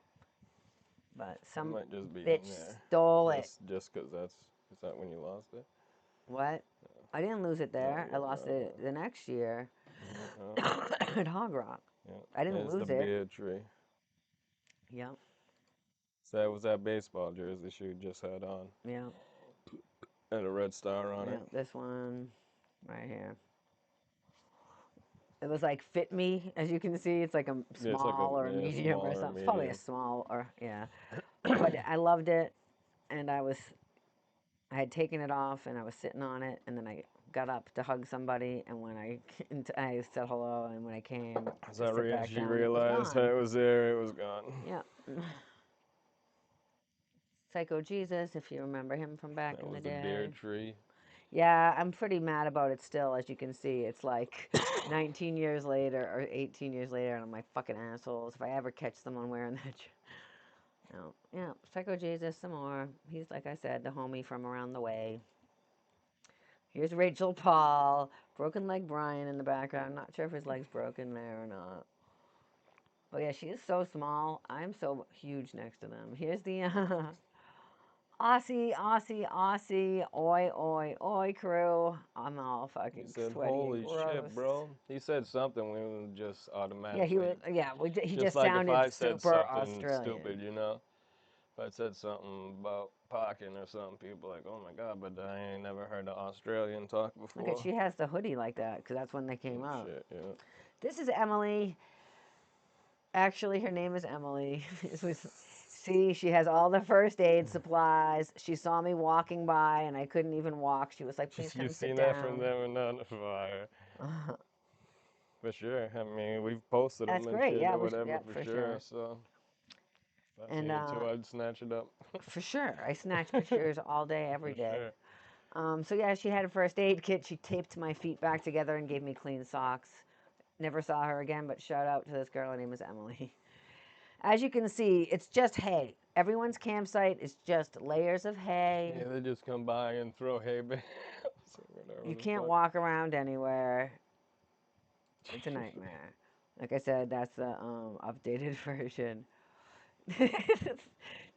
But some Might just be in bitch there. stole it. Just because is that when you lost it? What? I didn't lose it there. I yeah, lost right, it the next year Yeah, at Hog Rock. yeah. I didn't There's lose the it. beard tree. Yep. So that was that baseball jersey she just had on. Yeah. Had a red star on Yeah. it. This one right here. It was like fit me, as you can see. It's like a Yeah, it's like small or a medium small or or something. It's probably a medium. small or yeah. But I loved it, and I had taken it off, and I was sitting on it, and then I got up to hug somebody, and when I said hello, and when I came to sit back She down, realized it was that gone. it was there, it was gone. Yeah. Psycho Jesus, if you remember him from back That in the was the day. beard tree. Yeah, I'm pretty mad about it still, as you can see. It's like 19 years later or 18 years later, and I'm like, fucking assholes. If I ever catch someone wearing that. No. Yeah, Psycho Jesus, some more. He's, like I said, the homie from around the way. Here's Rachel Paul. Broken leg Brian in the background. Not sure if his leg's broken there or not. Oh, yeah, she is so small. I'm so huge next to them. Here's the Aussie, oi crew. I'm all He fucking said, sweaty and "Holy gross. shit, bro!" He said something we would just Yeah, automatically. he Just just like if sounded I said super something Australian. stupid, you know. If I said something about parking or something, people like, "Oh my god!" But I ain't never heard an Australian talk before. Look at, she has the hoodie like that because that's when they came Oh, out. shit, yeah. This is Emily. Actually, her name is Emily. See, she has all the first aid supplies. She saw me walking by, and I couldn't even walk. She was like, "Please come You've sit seen down." that from them and on the fire. For sure. I mean, we've posted That's them and great. shit Yeah, or whatever for for sure. sure. So if I And seen it too, I'd snatch it up. for sure, I snatch pictures all day, every For day. sure. So yeah, she had a first aid kit. She taped my feet back together and gave me clean socks. Never saw her again, but shout out to this girl. Her name is Emily. As you can see, it's just hay. Everyone's campsite is just layers of hay. Yeah, they just come by and throw hay bales or whatever You the can't fuck. walk around anywhere. It's a nightmare. Like I said, that's the updated version.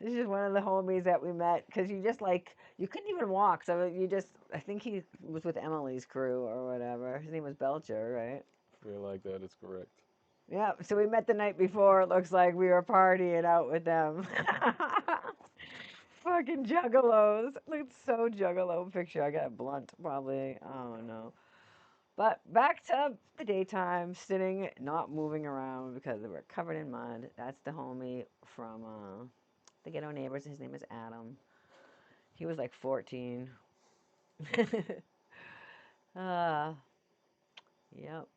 This is one of the homies that we met because you just like you couldn't even walk, so you just I think he was with Emily's crew or whatever. His name was Belcher, right? Feel like that is correct. Yeah. So we met the night before. It looks like we were partying out with them. Fucking juggalos. Looks so juggalo picture. I got a blunt probably. Oh no. But back to the daytime, sitting, not moving around because they were covered in mud. That's the homie from the Ghetto Neighbors. His name is Adam. He was like 14. uh, yep.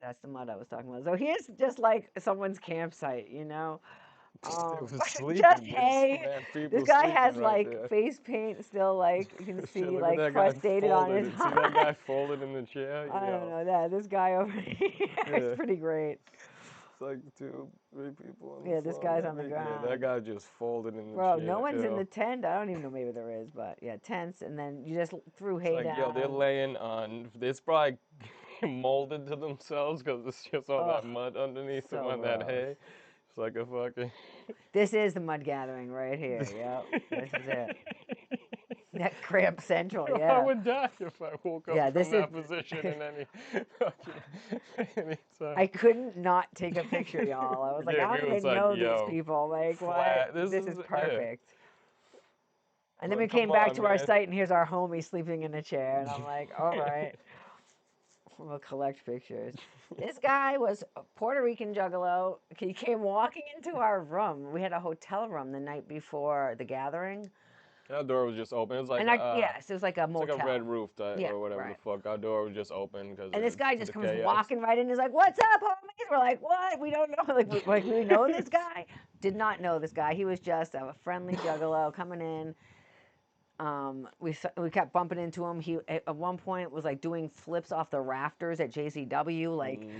That's the mud I was talking about. So here's just like someone's campsite, you know? It was Just sleeping. There's hay. mad This people guy sleeping has right like there. face paint still, like you can Shit, see, look at like that guy crustated on folded. his See that guy eyes. folded in the chair? I don't Yo. know that. This guy over here is Yeah. pretty great. It's like 2, 3 people on the Yeah, this floor, guy's on the maybe. Yeah, that ground. guy just folded in the Bro, no chair. one's in Yo. the tent. I don't even know, maybe there is, but yeah, tents, and then you just threw It's hay like, yo, they're down. laying on. It's probably molded to themselves because it's just all Oh, that mud underneath them so on that gross. hay. It's like a fucking. This is the mud gathering right here. Yep, this is it. That cramp central, I yeah. would die if I woke up Yeah, from this is. that position in any any time. I couldn't not take a picture, y'all. I was like, Yeah, I we don't was even like, know these yo, people. Like, what? flat. This This is is yeah. perfect. And then we Like, come came back on, to our man. site, and here's our homie sleeping in a chair. And I'm like, all right, we'll collect pictures. This guy was a Puerto Rican juggalo. He came walking into our room. We had a hotel room the night before the gathering. That door was just open. It was like And yes, it was like a it's like a red motel. roof type Yeah, or whatever the right. fuck. Our door was just open because And this of guy just the comes chaos. walking right in. He's like, "What's up, homies?" We're like, "What? We don't know." Like we know this guy. Did not know this guy. He was just a friendly juggalo coming in. We kept bumping into him. He at one point was like doing flips off the rafters at JCW. Like Mm,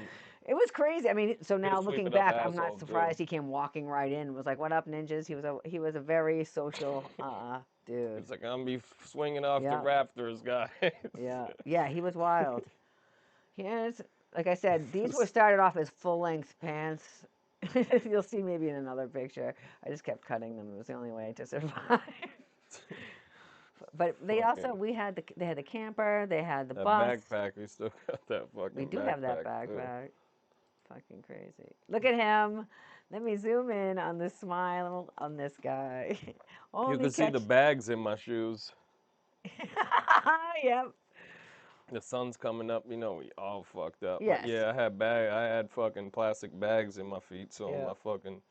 it was crazy. I mean, so he now was looking sweeping up back, I'm not asshole too. surprised he came walking right in. And was like, "What up, ninjas?" He was a very social dude. It's like I'm be swinging off the Yeah, rafters, guys. yeah. He was wild. Here's, like I said, these were started off as full length pants. You'll see maybe in another picture. I just kept cutting them. It was the only way to survive. But they also Fucking they had the camper, they had the that bus. backpack. We still got that We fucking do have that backpack too. backpack. Fucking crazy. Look at him. Let me zoom in on the smile on this guy. You Only can see catch. the bags in my shoes. Yep. The sun's coming up, you know, we all fucked up. But Yes. yeah, I had fucking plastic bags in my feet, so Yeah. my fucking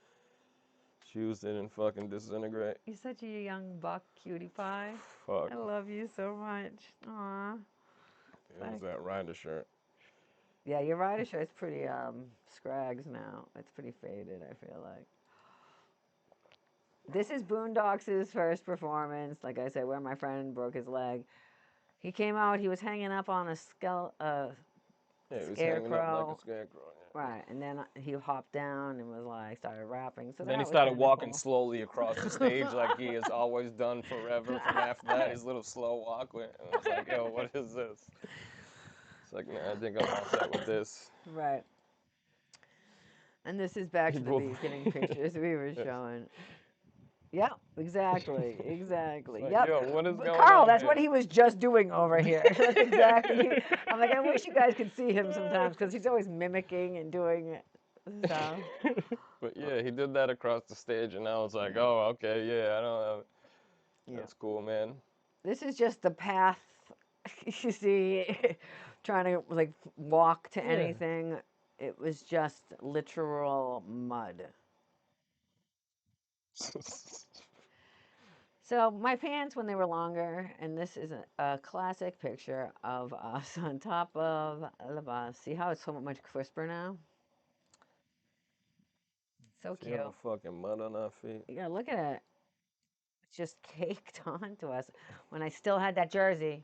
shoes didn't fucking disintegrate. You're such a young buck, cutie pie. Fuck. I love you so much. Aw. It was that rider shirt. Yeah, your rider shirt's pretty scrags now. It's pretty faded, I feel like. This is Boondocks' first performance. Like I said, where my friend broke his leg. He came out, he was hanging up on a Yeah, he was hanging up like scarecrow. a scarecrow. Yeah. Right, and then he hopped down and was like, started rapping. So Then he that was started kind of walking cool. slowly across the stage like he has always done forever. From after that, his little slow walk went. And I was like, yo, what is this? It's like, nah, I think I'm all set with this. Right. And this is back to the People. beginning pictures we were showing. Yeah, exactly, exactly. Like, Yep. yo, what is going Carl, on that's here? what he was just doing over here. That's exactly. I'm like, I wish you guys could see him sometimes because he's always mimicking and doing stuff. But yeah, he did that across the stage, and I was like, oh, okay, yeah, I don't know. Yeah. That's cool, man. This is just the path. You see, trying to like walk to Yeah. anything. It was just literal mud. So my pants when they were longer, and this is a classic picture of us on top of the bus. See how it's so much crisper now? So See cute. all the fucking mud on our feet. You gotta look at it. It's just caked onto us. When I still had that jersey.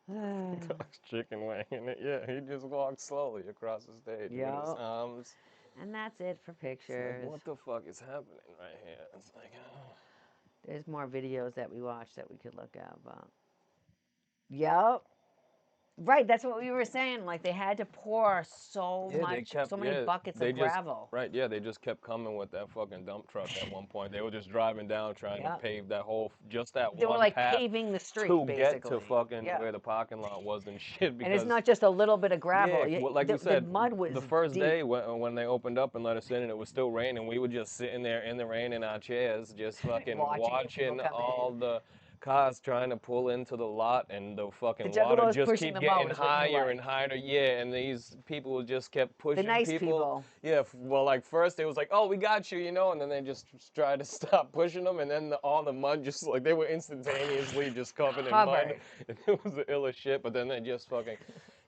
Dog's chicken wing in it. Yeah, he just walked slowly across the stage with his Yup. arms. And that's it for It's like, pictures. what the fuck is happening right here? It's like, There's more videos that we watched that we could look at. But... Yep. Right, that's what we were saying. Like they had to pour so Yeah, they much, kept. so many Yeah, buckets they of just. gravel. Right. Yeah, they just kept coming with that fucking dump truck at one point. They were just driving down trying to Yeah. pave that whole, just that They were one like path paving the street, to get to basically. fucking Yeah. where the parking lot was and shit. And it's Because not just a little bit of gravel. yeah, like we The said, mud the was first deep. day when they opened up and let us in and it was still raining, we were just sitting there in the rain in our chairs, just fucking Watching the people watching come all in. the cars trying to pull into the lot and the The fucking water Juggalos just pushing keep them out getting is what you higher and like. higher. Yeah, and these people just kept The pushing nice people. people. Yeah, well, like first it was like, oh, we got you, and then they just tried to stop pushing them, and then all the mud just like they were instantaneously just covered in mud. Covered. And it was the illest shit, but then they just fucking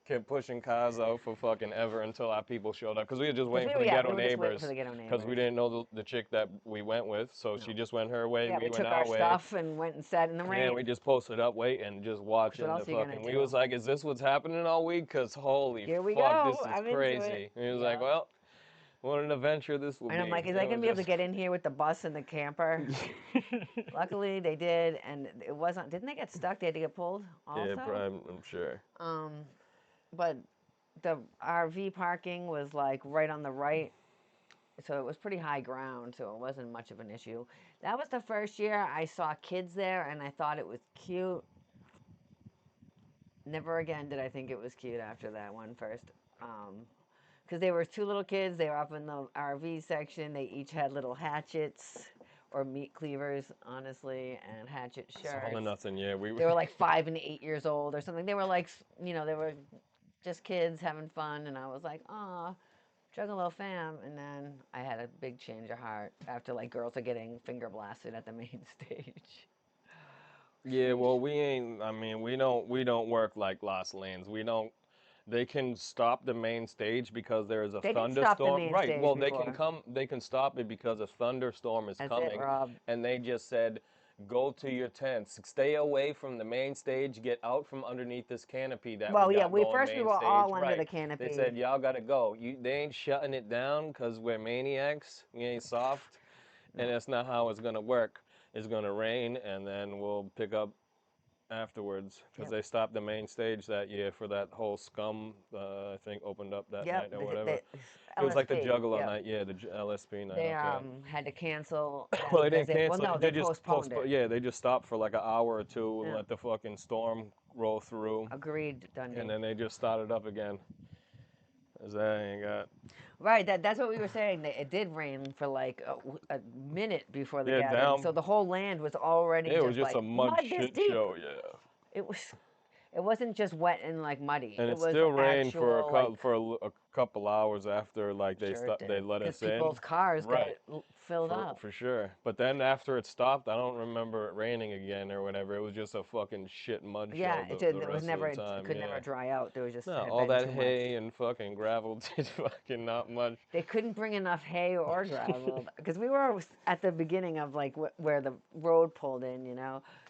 kept pushing cars out for fucking ever until our people showed up. Because we were just waiting for the We ghetto were just waiting for neighbors. the ghetto Because we neighbors. didn't know the chick that we went with. So she No. just went her way, Yeah, we we went took our our way. stuff and went and sat in the rain. Yeah, we just posted up waiting, just watching else the are you gonna fucking. We do? was like, is this what's happening all week? Because holy Here we fuck, go. this is I'm into crazy. it. And he was Yeah. like, well, what an adventure this will And be. I'm like, is It I gonna was be able to just- get in here with the bus and the camper? Luckily, they did, and it wasn't. Didn't they get stuck? They had to get pulled. Also. Yeah, I'm sure. But the RV parking was like right on the right, so it was pretty high ground, so it wasn't much of an issue. That was the first year I saw kids there, and I thought it was cute. Never again did I think it was cute after that one first. Because they were two little kids. They were up in the RV section. They each had little hatchets or meat cleavers, honestly, and hatchet It's all or shirts. nothing. Yeah, They were like 5 and 8 years old or something. They were like, they were just kids having fun, and I was like, "Aw, Juggalo fam." And then I had a big change of heart after like girls are getting finger blasted at the main stage. Yeah, well, we ain't. I mean, we don't work like Lost Lands. We don't. They can stop the main stage because there is a They did stop the thunderstorm. main Right. stage Well, they can before. come. They can stop it because a thunderstorm is That's it, coming, Rob. and they just said, "Go to your tents. Stay away from the main stage. Get out from underneath this canopy that Well, we yeah, got we going first we main were stage." all under Right. the canopy. They said, "Y'all gotta go. They ain't shutting it down because we're maniacs. We ain't soft, and that's not how it's gonna work. It's gonna rain, and then we'll pick up afterwards because Yep. they stopped the main stage that year for that whole scum. I think opened up that Yep, night or whatever. It LSP, was like the Juggalo yep. night, yeah, the LSP night. They Okay. had to cancel that Well, they because didn't cancel. well, no, They they just postponed it. Yeah, they just stopped for like an hour or two and Yeah. let the fucking storm roll through, Agreed, Dundee. and then they just started up again. 'Cause that ain't got. Right, that's what we were saying. That it did rain for like a minute before the Yeah, gathering, down. so the whole land was already It was just like a mud this shit deep. show, yeah. It wasn't just wet and like muddy. And it was still rained actual, like, for a couple hours after like they sure it they did, let us in. people's cars Right. got filled up. For sure. But then after it stopped, I don't remember it raining again or whatever. It was just a fucking shit mud Yeah, show it the did. It rest was of never. the time. It could Yeah. never dry out. There was just No, had all been that too hay much. and fucking gravel did fucking not much. They couldn't bring enough hay or gravel because we were at the beginning of like where the road pulled in,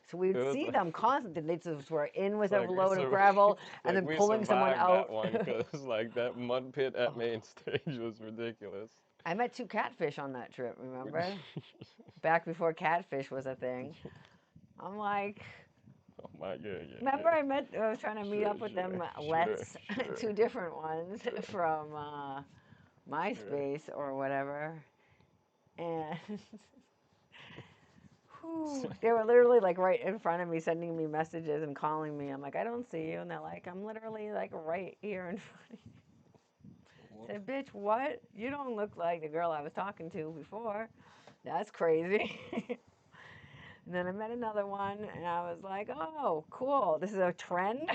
So we'd It was see like- them constantly. They just were in with It's a like we load of sur- gravel and like then we pulling someone survived out. that one because like that mud pit at main stage was ridiculous. I met 2 catfish on that trip. Remember? Back before catfish was a thing. I'm like, Oh my god, yeah. remember I was trying to meet up with them. Sure. 2 different ones from MySpace or whatever, and whew, they were literally like right in front of me, sending me messages and calling me. I'm like, I don't see you, and they're like, I'm literally like right here in front of you. I said, bitch, what? You don't look like the girl I was talking to before. That's crazy. And then I met another one, and I was like, oh, cool. This is a trend.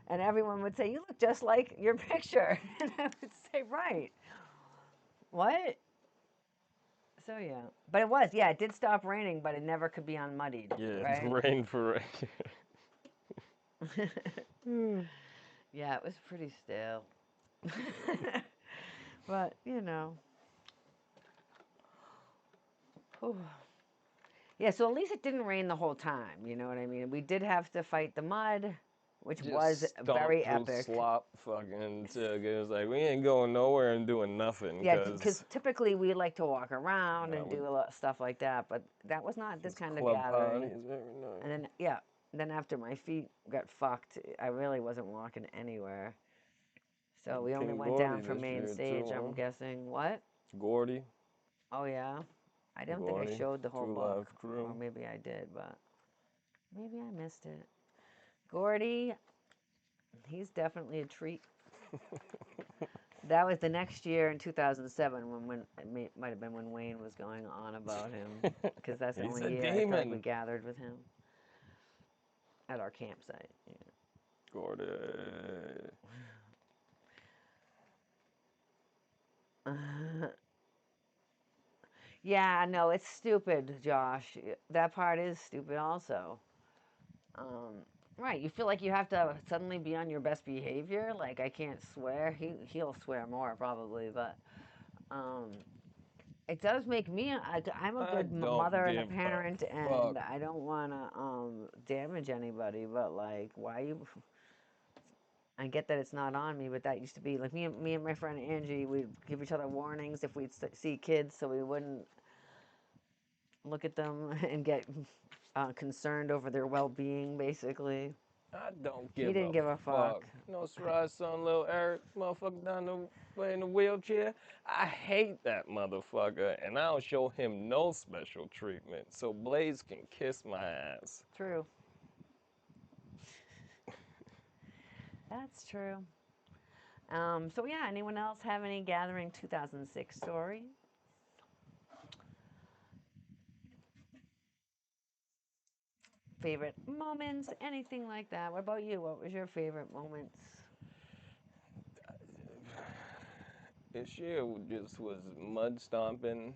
And everyone would say, you look just like your picture. And I would say, right. What? So, yeah. But it did stop raining, but it never could be unmuddied. Yeah, Right? it's rain for rain. Yeah, it was pretty stale. But, Whew. Yeah, so at least it didn't rain the whole time, you know what I mean? We did have to fight the mud, which was very epic. Slop fucking took. It was like we ain't going nowhere and doing nothing. Yeah, because typically we like to walk around and do a lot of stuff like that, but that was not this kind of gathering. Is very nice. And then, yeah, then after my feet got fucked, I really wasn't walking anywhere. So we only King went Gordy down from this main year stage. too, I'm huh? guessing what? Gordy, Oh yeah, I don't think I Gordy, showed the whole 2 book, Live or Crew. maybe I did, but maybe I missed it. Gordy, he's definitely a treat. That was the next year in 2007 when it might have been when Wayne was going on about him, because that's the He's only a year I feel like we demon. gathered with him at our campsite. Gordy. Yeah. Yeah, no, it's stupid, Josh. That part is stupid also. Um, right, you feel like you have to suddenly be on your best behavior. Like I can't swear. He'll swear more probably, but um, it does make me. I'm a I good don't mother and a give a parent, fuck. and I don't want to damage anybody. But like, why you? I get that it's not on me, but that used to be like me and my friend Angie. We'd give each other warnings if we'd see kids, so we wouldn't look at them and get concerned over their well-being. Basically, I don't he give didn't a give a fuck. fuck. No surprise, son, little Eric, motherfucker down the way in the wheelchair. I hate that motherfucker, and I don't show him no special treatment. So Blaze can kiss my ass. True. That's true. So yeah, anyone else have any Gathering 2006 story? Favorite moments, anything like that? What about you? What was your favorite moments? This year just was mud stomping,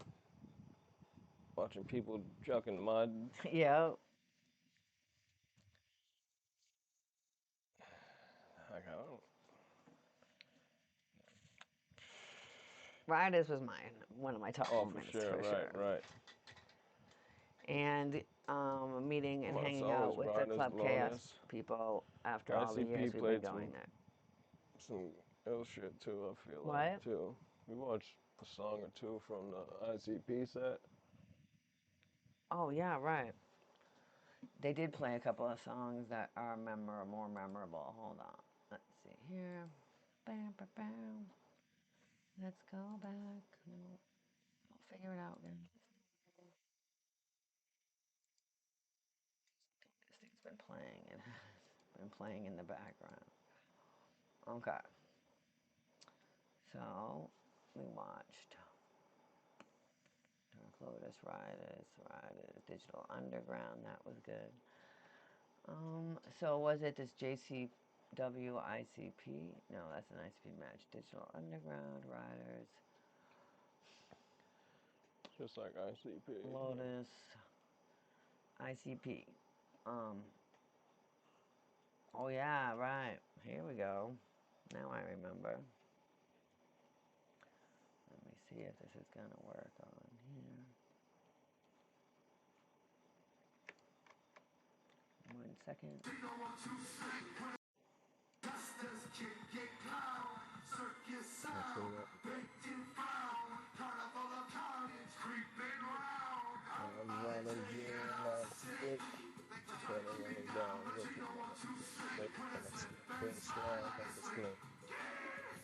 watching people chucking mud. Yeah, Like, I don't. Riders was mine, one of my top Oh, for moments sure, for right, sure. right. And meeting and Well, it's hanging always out with the riders, Club Chaos Lotus. people after all the ICP years we've been played going there. some ill shit too, I feel like, What? too. We watched a song or two from the ICP set. Oh yeah, right. They did play a couple of songs that are more memorable. Hold on. Let's see here. Bam, bam, bam. Let's go back. No, I'll figure it out then. This thing's been playing. It has been playing in the background. Okay. So we watched Dark Lotus, Riders, Digital Underground. That was good. So was it this JCW ICP? No, that's an ICP match. Digital Underground, Riders, Just like ICP. Lotus, ICP. Um, oh yeah, right. Here we go. Now I remember. Let me see if this is gonna work on here. 1 second. I'm running June like stick, running down, looking at a slick and a slip, slide like a slip,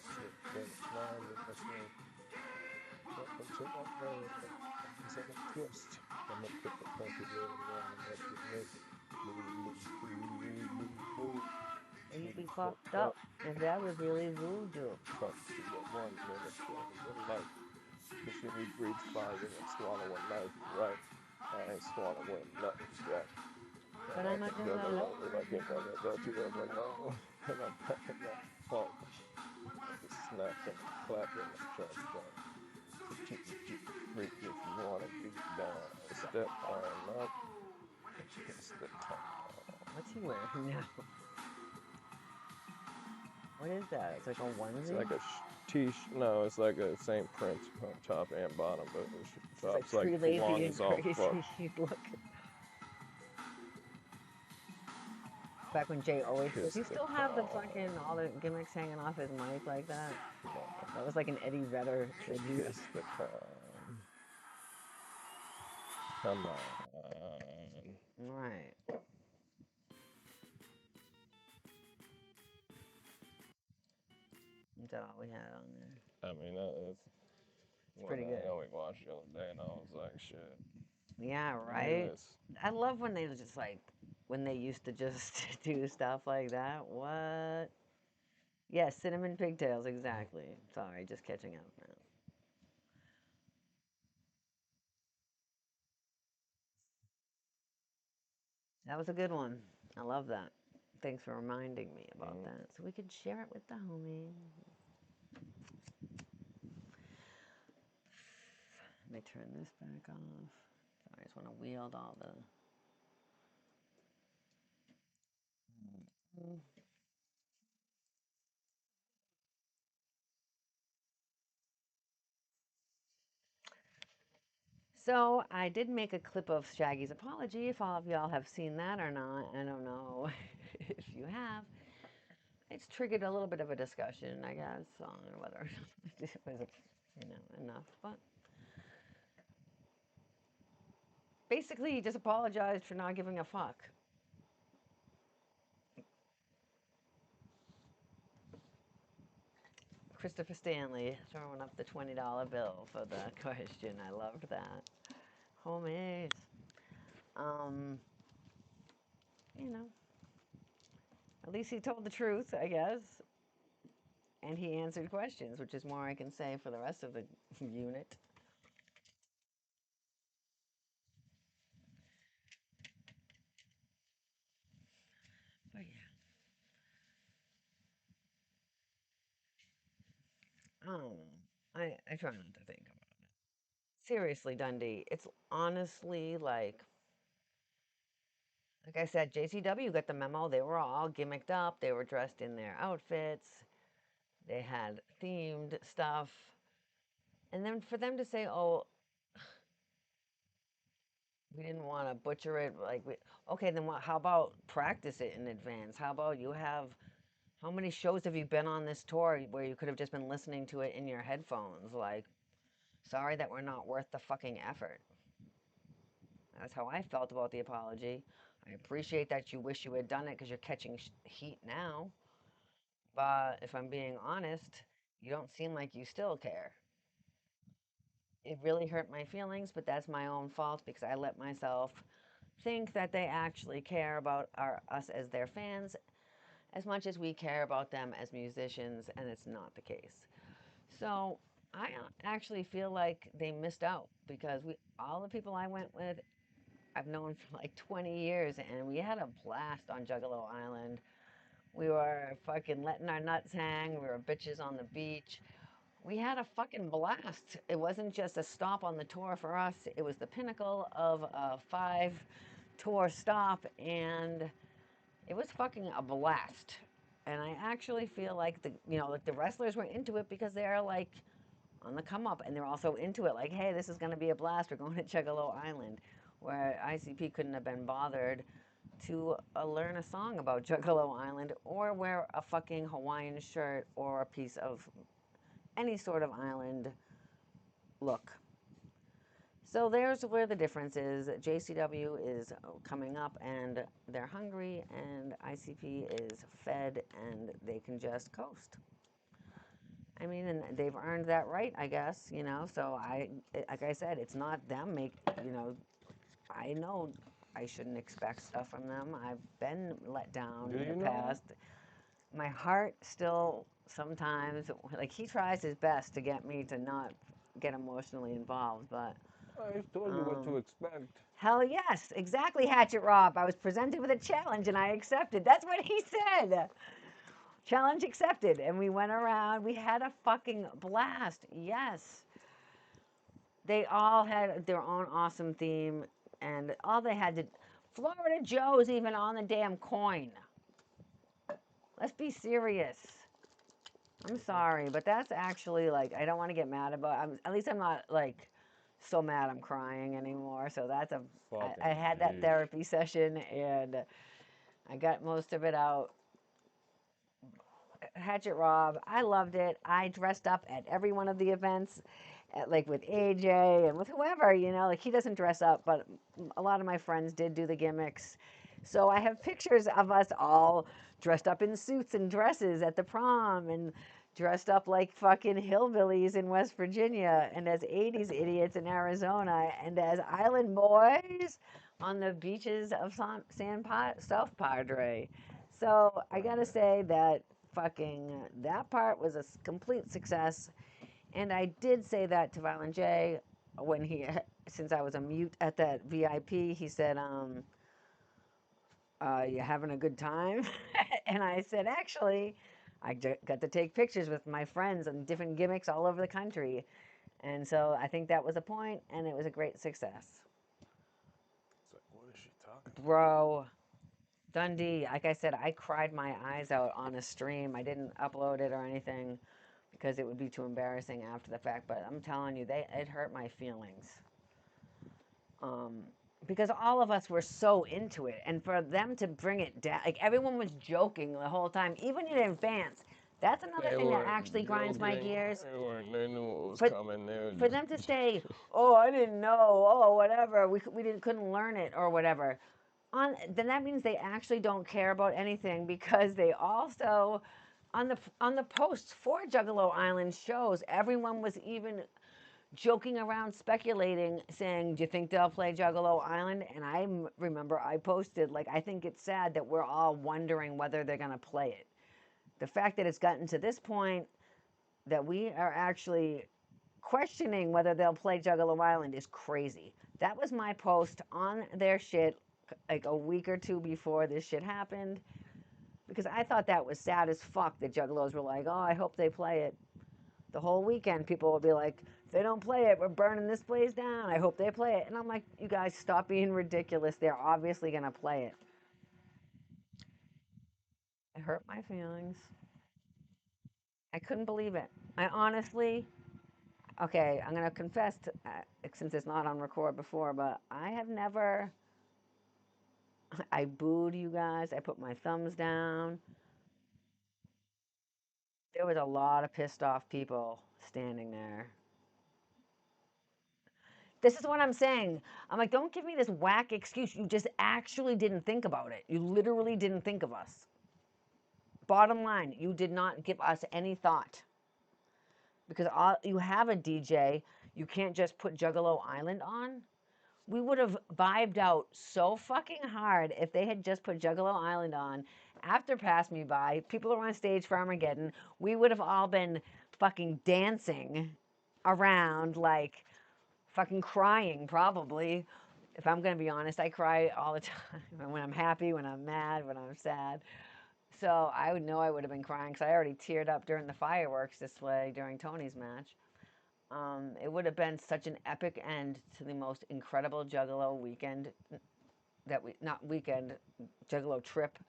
slip, slide like a slip. Welcome to my world, it's like a twist. I'm gonna put the country road around and let you miss it. Move. And you'd Nigga be fucked fucked up. up if that was really voodoo. Come to your one minute flow of your life. Cause when you breathe fire and swallow a knife, right? I ain't swallowing nothing, Jack. But I'm I'm like a a juggalo, like you juggalo. never, don't you ever know? And I'm packing that funk, like a snap and a clap and a chunk chunk. Freak if you wanna get down, step on up, it's the time. What's he wearing now? What is that? It's like a It's onesie? like a t-shirt, no, it's like a St. Prince top and bottom, but the It's like top's like pretty lazy long and as all fuck. crazy look. Back when Jay always, does Kiss he the still have the car. fucking, all the gimmicks hanging off his mic like that? No, That was like an Eddie Vedder tribute. kiss the car. Come on. Right. that all we had on there? I mean, it's Pretty good. I know we watched the other day, and I was like, shit. Yeah, Look at right? this. I love when they just like, when they used to just do stuff like that. What? Yes, cinnamon pigtails, exactly. Sorry, just catching up now. That was a good one. I love that. Thanks for reminding me about Mm. that. So we could share it with the homies. Let me turn this back off. Sorry, I just want to wield all the. Mm. So I did make a clip of Shaggy's apology. If all of y'all have seen that or not, I don't know if you have. It's triggered a little bit of a discussion, I guess, on whether or not it was, enough. But basically, he just apologized for not giving a fuck. Christopher Stanley throwing up the $20 bill for the question. I loved that. Homies. Um, you know, at least he told the truth, I guess. And he answered questions, which is more I can say for the rest of the unit. But yeah, I try not to think about it. Seriously, Dundee, it's honestly like I said, JCW got the memo. They were all gimmicked up. They were dressed in their outfits. They had themed stuff. And then for them to say, oh, we didn't want to butcher it, okay, then what, how about practice it in advance? How about how many shows have you been on this tour where you could have just been listening to it in your headphones? Like, sorry that we're not worth the fucking effort. That's how I felt about the apology. I appreciate that you wish you had done it because you're catching heat now. But if I'm being honest, you don't seem like you still care. It really hurt my feelings, but that's my own fault because I let myself think that they actually care about us as their fans as much as we care about them as musicians, and it's not the case. So I actually feel like they missed out because all the people I went with, I've known for like 20 years, and we had a blast on Juggalo Island. We were fucking letting our nuts hang. We were bitches on the beach. We had a fucking blast. It wasn't just a stop on the tour for us, it was the pinnacle of a 5 tour stop, and it was fucking a blast. And I actually feel like the wrestlers were into it because they're like on the come up, and they're also into it. Like, hey, this is going to be a blast. We're going to Juggalo Island, where ICP couldn't have been bothered to learn a song about Juggalo Island or wear a fucking Hawaiian shirt or a piece of any sort of island look. So there's where the difference is. JCW is coming up and they're hungry, and ICP is fed and they can just coast. I mean, and they've earned that right, I guess, So like I said, it's not them I know I shouldn't expect stuff from them. I've been let down Do in the you know? past. My heart still sometimes, like, he tries his best to get me to not get emotionally involved, but I told you what to expect. hell yes, exactly, Hatchet Rob. I was presented with a challenge and I accepted. That's what he said. Challenge accepted. And we went around. We had a fucking blast. Yes. They all had their own awesome theme, and all they had to. Florida Joe's even on the damn coin. Let's be serious. I'm sorry, but that's actually like, I don't want to get mad about. At least I'm not like so mad I'm crying anymore. So that's I had that Sheesh. therapy session and I got most of it out. Hatchet Rob, I loved it. I dressed up at every one of the events, like with AJ and with whoever, like he doesn't dress up, but a lot of my friends did do the gimmicks. So I have pictures of us all dressed up in suits and dresses at the prom, and dressed up like fucking hillbillies in West Virginia, and as 80s idiots in Arizona, and as island boys on the beaches of South Padre. So I gotta say that fucking that part was a complete success. And I did say that to Violent J when he, since I was a mute at that VIP, he said, you having a good time? And I said, actually, got to take pictures with my friends and different gimmicks all over the country. And so I think that was a point, and it was a great success. It's like, what is she talking? Bro, Dundee, like I said, I cried my eyes out on a stream. I didn't upload it or anything because it would be too embarrassing after the fact. But I'm telling you, it hurt my feelings. Because all of us were so into it, and for them to bring it down, like everyone was joking the whole time, even in advance. That's another thing that actually grinds my gears. They knew what was But coming. for them to say, "Oh, I didn't know," "Oh, whatever," couldn't learn it or whatever, then that means they actually don't care about anything because they also on the posts for Juggalo Island shows, everyone was even joking around, speculating, saying, "Do you think they'll play Juggalo Island?" And I remember I posted, like, I think it's sad that we're all wondering whether they're going to play it. The fact that it's gotten to this point that we are actually questioning whether they'll play Juggalo Island is crazy. That was my post on their shit like a week or two before this shit happened, because I thought that was sad as fuck that Juggalos were like, "Oh, I hope they play it." The whole weekend, people will be like, "If they don't play it, we're burning this place down. I hope they play it." And I'm like, you guys, stop being ridiculous. They're obviously going to play it. It hurt my feelings. I couldn't believe it. I honestly, okay, I'm going to confess, since it's not on record before, but I have never, I booed you guys. I put my thumbs down. There was a lot of pissed off people standing there. This is what I'm saying. I'm like, don't give me this whack excuse. You just actually didn't think about it. You literally didn't think of us. Bottom line, you did not give us any thought. Because you have a DJ, you can't just put Juggalo Island on. We would have vibed out so fucking hard if they had just put Juggalo Island on after Pass Me By. People are on stage for Armageddon. We would have all been fucking dancing around, like fucking crying, probably. If I'm going to be honest, I cry all the time when I'm happy, when I'm mad, when I'm sad. So I would know I would have been crying because I already teared up during the fireworks display during Tony's match. It would have been such an epic end to the most incredible Juggalo weekend not weekend, Juggalo trip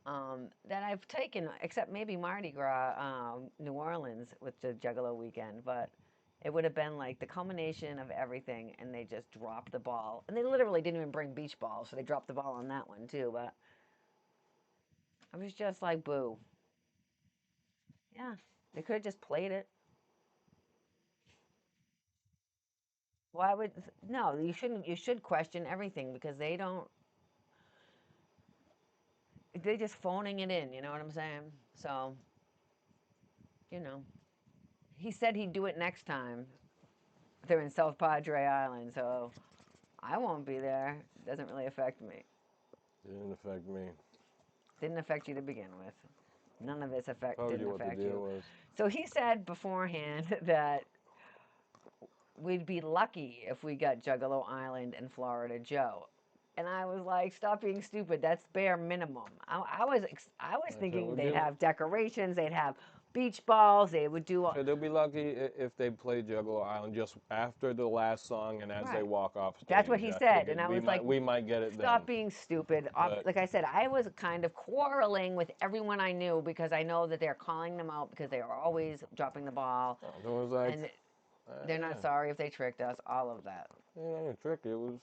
that I've taken, except maybe Mardi Gras, New Orleans with the Juggalo weekend. But it would have been like the culmination of everything, and they just dropped the ball. And they literally didn't even bring beach balls, so they dropped the ball on that one too. But I was just like, boo. Yeah, they could have just played it. Why would no? You shouldn't. You should question everything because they don't. They're just phoning it in. You know what I'm saying? So, you know, he said he'd do it next time. They're in South Padre Island, so I won't be there. It doesn't really affect me. Didn't affect me. Didn't affect you to begin with. None of this Told didn't you what the affect deal you. was. So he said beforehand that we'd be lucky if we got Juggalo Island and Florida Joe. And I was like, stop being stupid. That's bare minimum. I was thinking they'd have decorations, they'd have beach balls, they would do. So they'll be lucky if they play Juggalo Island just after the last song and as they Right. walk off stage. That's what he said, and I was like, we might get it then. stop being stupid. But- Like I said, I was kind of quarreling with everyone I knew because I know that they're calling them out because they are always dropping the ball. It was like, And they're not sorry if they tricked us, all of that. Yeah, trick. It was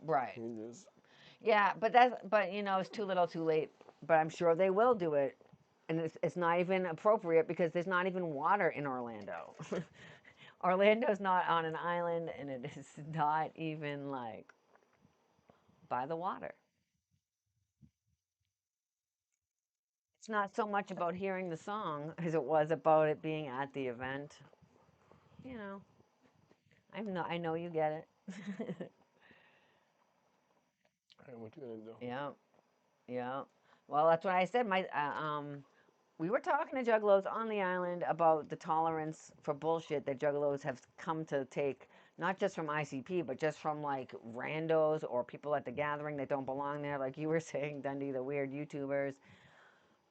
right. you just Yeah, but you know, it's too little, too late. But I'm sure they will do it, and it's not even appropriate because there's not even water in Orlando. Orlando's not on an island, and it is not even like by the water. It's not so much about hearing the song as it was about it being at the event. You know, I know you get it. Hey, what you gonna do? Yeah, yeah. Well, that's what I said. We were talking to Juggalos on the island about the tolerance for bullshit that Juggalos have come to take, not just from ICP, but just from like randos or people at the gathering that don't belong there, like you were saying, Dundee, the weird YouTubers.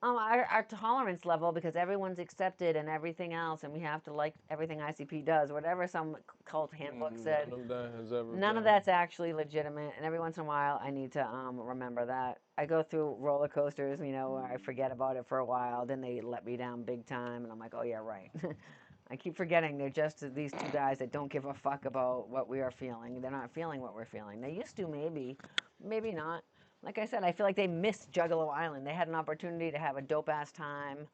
Our tolerance level, because everyone's accepted and everything else, and we have to like everything ICP does, whatever some cult handbook said. None of that has ever None of been. that's actually legitimate, and every once in a while, I need to remember that. I go through roller coasters, you know, where I forget about it for a while, then they let me down big time, and I'm like, oh yeah, right. I keep forgetting they're just these two guys that don't give a fuck about what we are feeling. They're not feeling what we're feeling. They used to, maybe, maybe not. Like I said, I feel like they missed Juggalo Island. They had an opportunity to have a dope ass time,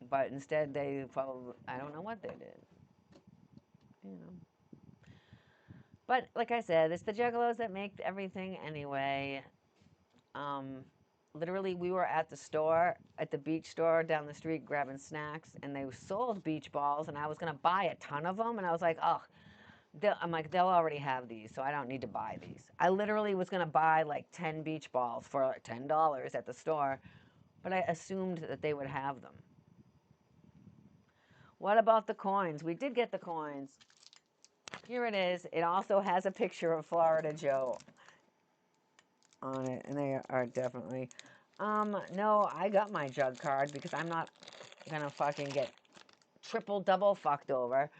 but instead they probably, I don't know what they did. You know. But like I said, it's the Juggalos that make everything anyway. Um, Literally, we were at the store, at the beach store down the street, grabbing snacks, and they sold beach balls, and I was gonna buy a ton of them, and I was like, oh, I'm like, they'll already have these, so I don't need to buy these. I literally was gonna buy like 10 beach balls for like $10 at the store, but I assumed that they would have them. What about the coins? We did get the coins. Here it is. It also has a picture of Florida Joe on it, and they are definitely. No, I got my jug card because I'm not gonna fucking get triple double fucked over.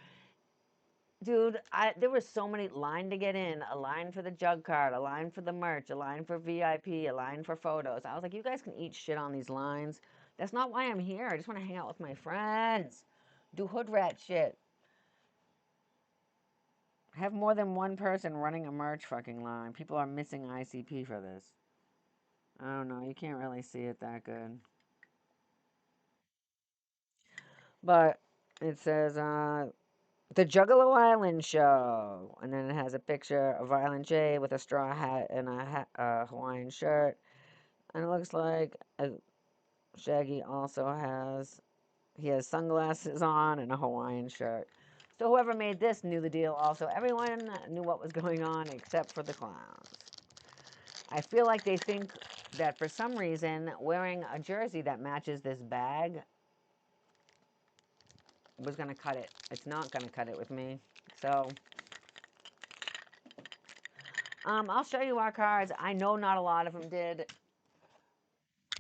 Dude, there was so many line to get in, a line for the jug card, a line for the merch, a line for VIP, a line for photos. I was like, you guys can eat shit on these lines. That's not why I'm here. I just want to hang out with my friends, do hood rat shit. Have more than one person running a merch fucking line. People are missing ICP for this. I don't know. You can't really see it that good. But it says the Juggalo Island Show, and then it has a picture of Violent J with a straw hat and a Hawaiian shirt, and it looks like Shaggy also has sunglasses on and a Hawaiian shirt. So whoever made this knew the deal. Also, everyone knew what was going on except for the clowns. I feel like they think that for some reason wearing a jersey that matches this bag was going to cut it. It's not going to cut it with me. So, I'll show you our cards. I know not a lot of them did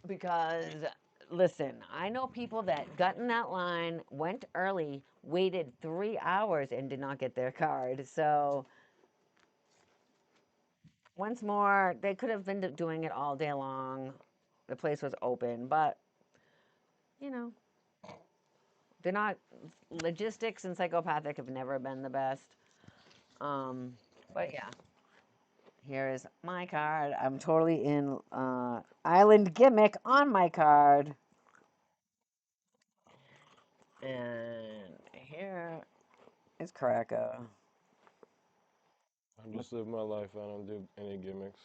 because, listen, I know people that got in that line, went early, waited 3 hours, and did not get their card. So, once more, they could have been doing it all day long. The place was open, but, you know, they're not, logistics and psychopathic have never been the best. But yeah, here is my card. I'm totally in island gimmick on my card. And here is Cracker. I just live my life. I don't do any gimmicks.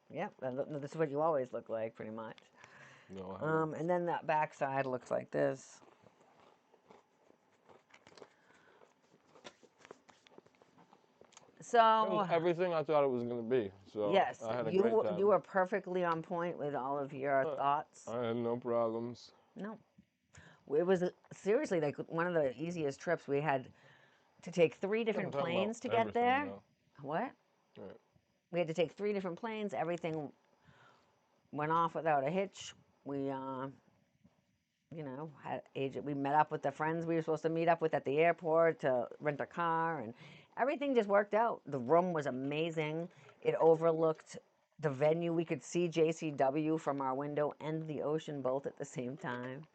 Yep, this is what you always look like, pretty much. No, I haven't. And then that back side looks like this. It So, was everything I thought it was gonna be. So yes, I had a great time. you were perfectly on point with all of your thoughts. I had no problems. No, it was seriously like one of the easiest trips. We had to take 3 different I'm talking about planes to get everything there. now. What? Right. We had to take 3 different planes. Everything went off without a hitch. We, you know, had agent. We met up with the friends we were supposed to meet up with at the airport to rent a car, and everything just worked out. The room was amazing. It overlooked the venue. We could see JCW from our window and the ocean both at the same time.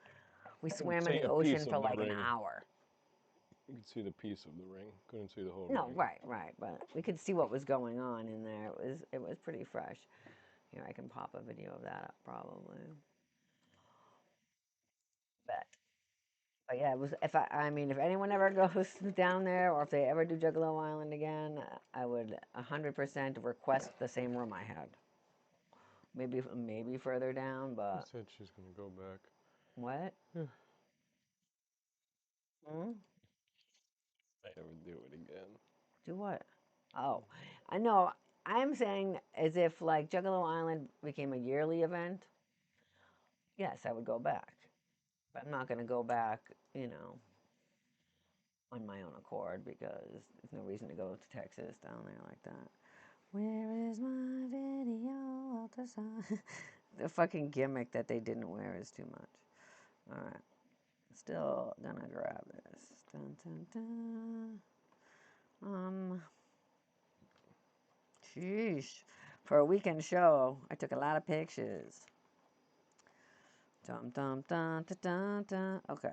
We swam in see the a ocean piece for of the like an ring. hour. You could see the piece of the ring. Couldn't see the whole No, ring. right, but we could see what was going on in there. It was pretty fresh. Here, I can pop a video of that up probably. But yeah, it was. I mean, if anyone ever goes down there, or if they ever do Juggalo Island again, I would 100% request the same room I had. maybe further down, She but said she's gonna go back. what? Yeah. Hmm? I never do it again. Do what? Oh, I know. I'm saying as if like Juggalo Island became a yearly event. Yes, I would go back, but I'm not going to go back, on my own accord because there's no reason to go to Texas down there like that. Where is my video of the sun? The fucking gimmick that they didn't wear is too much. All right, still gonna grab this. Dun, dun, dun. Sheesh. For a weekend show, I took a lot of pictures. Dum dum dun dun dun dun. Okay.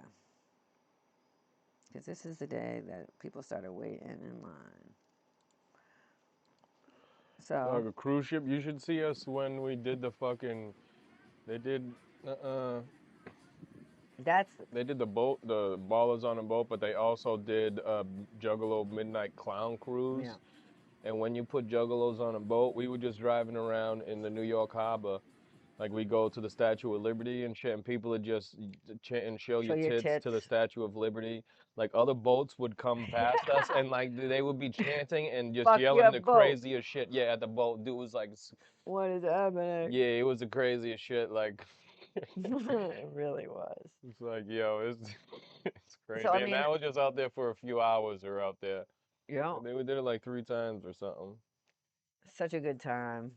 Because this is the day that people started waiting in line. Like So a cruise ship. You should see us when we did the fucking. They did. that's They did the boat, the ballers on the boat, but they also did Juggalo Midnight Clown yeah. Cruise. And when you put Juggalos on a boat, we were just driving around in the New York Harbor. Like we go to the Statue of Liberty and shit, and people would just chant and show Show your your tits to the tits. Statue of Liberty. Like other boats would come past us, and like they would be chanting and just Fuck your yelling the boat. craziest shit. Yeah, at the boat, dude was like, What is happening? yeah, it was the craziest shit. Like, It really was. it's like, yo, it's it's So I crazy. And mean, that was just out there for a few hours. Or out there. yeah, They did it like 3 times or something. such a good time.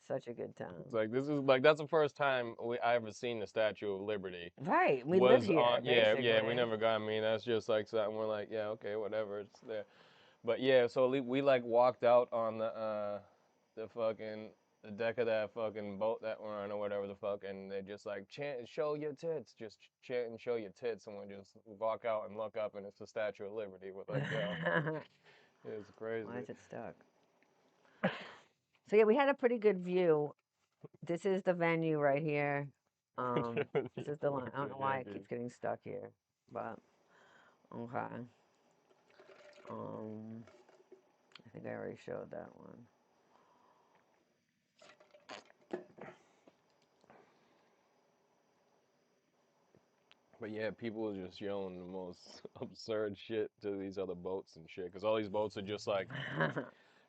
Such a good It's time. like this is like that's the first time I ever seen the Statue of Liberty. Right. We live Was here, on, yeah, we basically. never got. I mean, that's just like something we're like, yeah, okay, whatever, it's there. But yeah, so we like walked out on the fucking the deck of that fucking boat that we're on or whatever the fuck, and they just like chant and show your tits, just chant and show your tits, and we just walk out and look up, and it's the Statue of Liberty. We're like, yo, it's crazy. Why is it stuck? So yeah, we had a pretty good view. This is the venue right here. This is the line. I don't know why it keeps getting stuck here, but okay. I think I already showed that one. But yeah, people are just yelling the most absurd shit to these other boats and shit, because all these boats are just like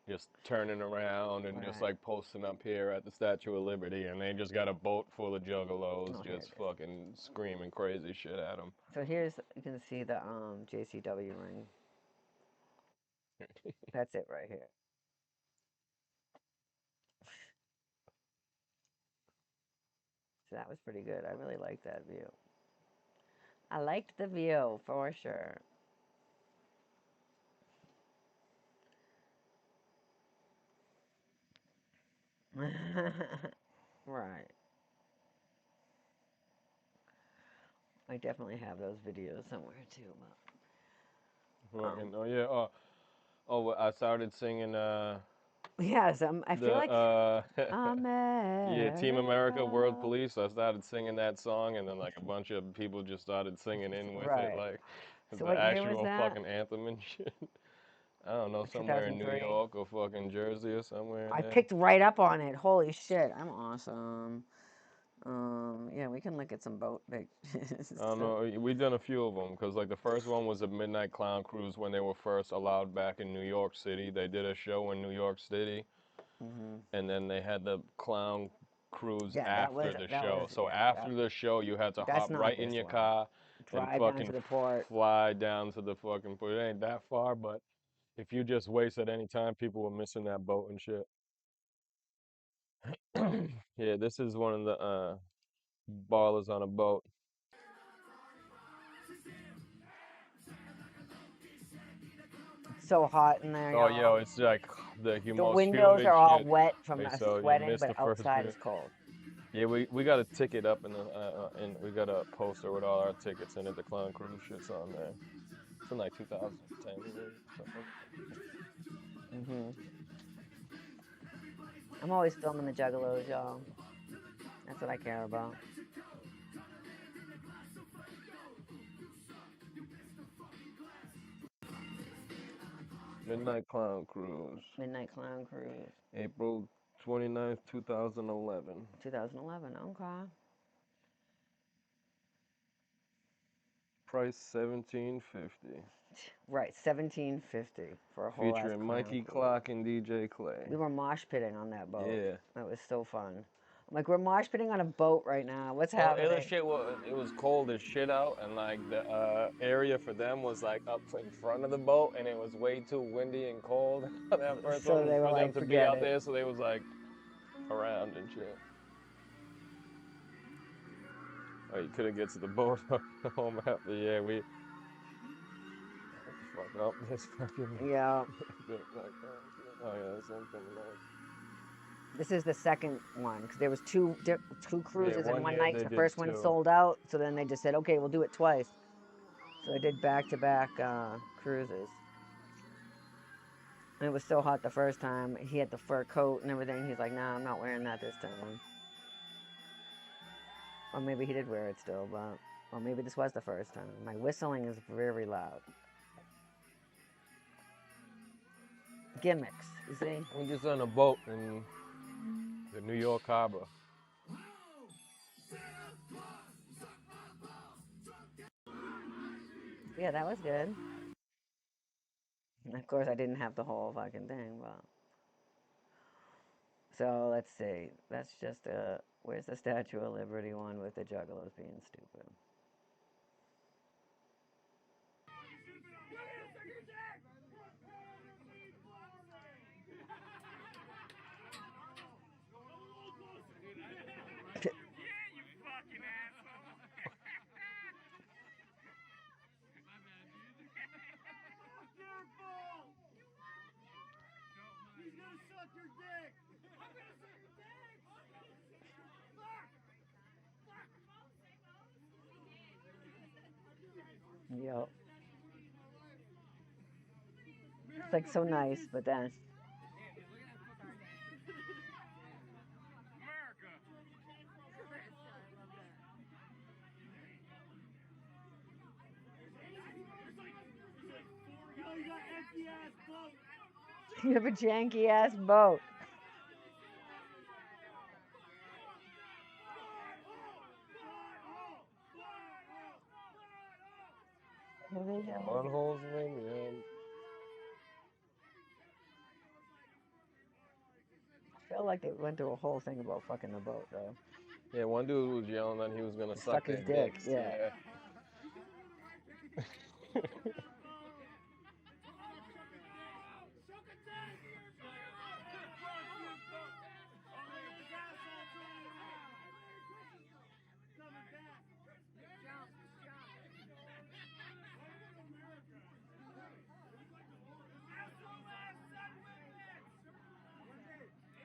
just turning around and just Right. like posting up here at the Statue of Liberty, and they just got a boat full of juggalos Oh, here just it is. fucking screaming crazy shit at them. So here's you can see the JCW ring. That's it right here. So that was pretty good. I really liked that view. I liked the view for sure. Right. I definitely have those videos somewhere too. Fucking, oh yeah, I started singing Yes, I feel the like yeah, Team America World America. Police. I started singing that song, and then like a bunch of people just started singing in with it, Right. like So the what year was actual that? fucking anthem and shit. I don't know, somewhere in New 2003. York or fucking Jersey or somewhere in I there. picked right up on it. Holy shit, I'm awesome. Yeah, we can look at some boat pictures. I don't know. We done a few of them because like the first one was a Midnight Clown Cruise when they were first allowed back in New York City. They did a show in New York City, and then they had the clown cruise Yeah, after the show. So yeah, after the show, you had to that's hop not right in this your one. car and Drive down fucking to the port. fly down to the fucking port. It ain't that far, but if you just waste at any time, people were missing that boat and shit. Yeah, this is one of the ballers on a boat. It's so hot in there, Oh, yo, y'all. it's like the The most windows humid are all shit. wet from Hey, us so you sweating, missed but the first outside bit. is cold. Yeah, we got a ticket up and we got a poster with all our tickets in it. The Clown Cruise shit's on there. It's in like 2010 or something. I'm always filming the Juggalos, y'all. That's what I care about. Midnight Clown Cruise, Midnight Clown Cruise. April 29th, 2011. 2011. Okay. Price $17.50. Right, 1750 for a whole ass Featuring clown Mikey pool. Clark and DJ Clay. We were mosh pitting on that boat. Yeah. That was so fun. I'm like, we're mosh pitting on a boat right now. What's Well, happening? other shit was, it was cold as shit out, and like the area for them was like up in front of the boat, and it was way too windy and cold. That first So one they were for like, them to be forget out it. there, so they was like around and shit. Oh, you couldn't get to the boat home after. Yeah, we fuck up this fucking. Yeah. Oh yeah, something like. This is the second one because there was two cruises in one one year night. they The did first one two. sold out, so then they just said, okay, we'll do it twice. So they did back-to-back cruises. And it was so hot the first time. He had the fur coat and everything. He's like, nah, I'm not wearing that this time. Or maybe he did wear it still, but... Or maybe this was the first time. My whistling is very loud. Gimmicks, you see? We're just on a boat in the New York Harbor. Yeah, that was good. And of course, I didn't have the whole fucking thing, but... So, let's see. That's just a... Where's the Statue of Liberty one with the Juggalos being stupid? Yep. It's like so nice, but then... You have a janky ass boat. Buttholes, maybe. Yeah. I feel like they went through a whole thing about fucking the boat, though. Yeah, one dude was yelling that he was gonna suck his their dick, dicks. yeah.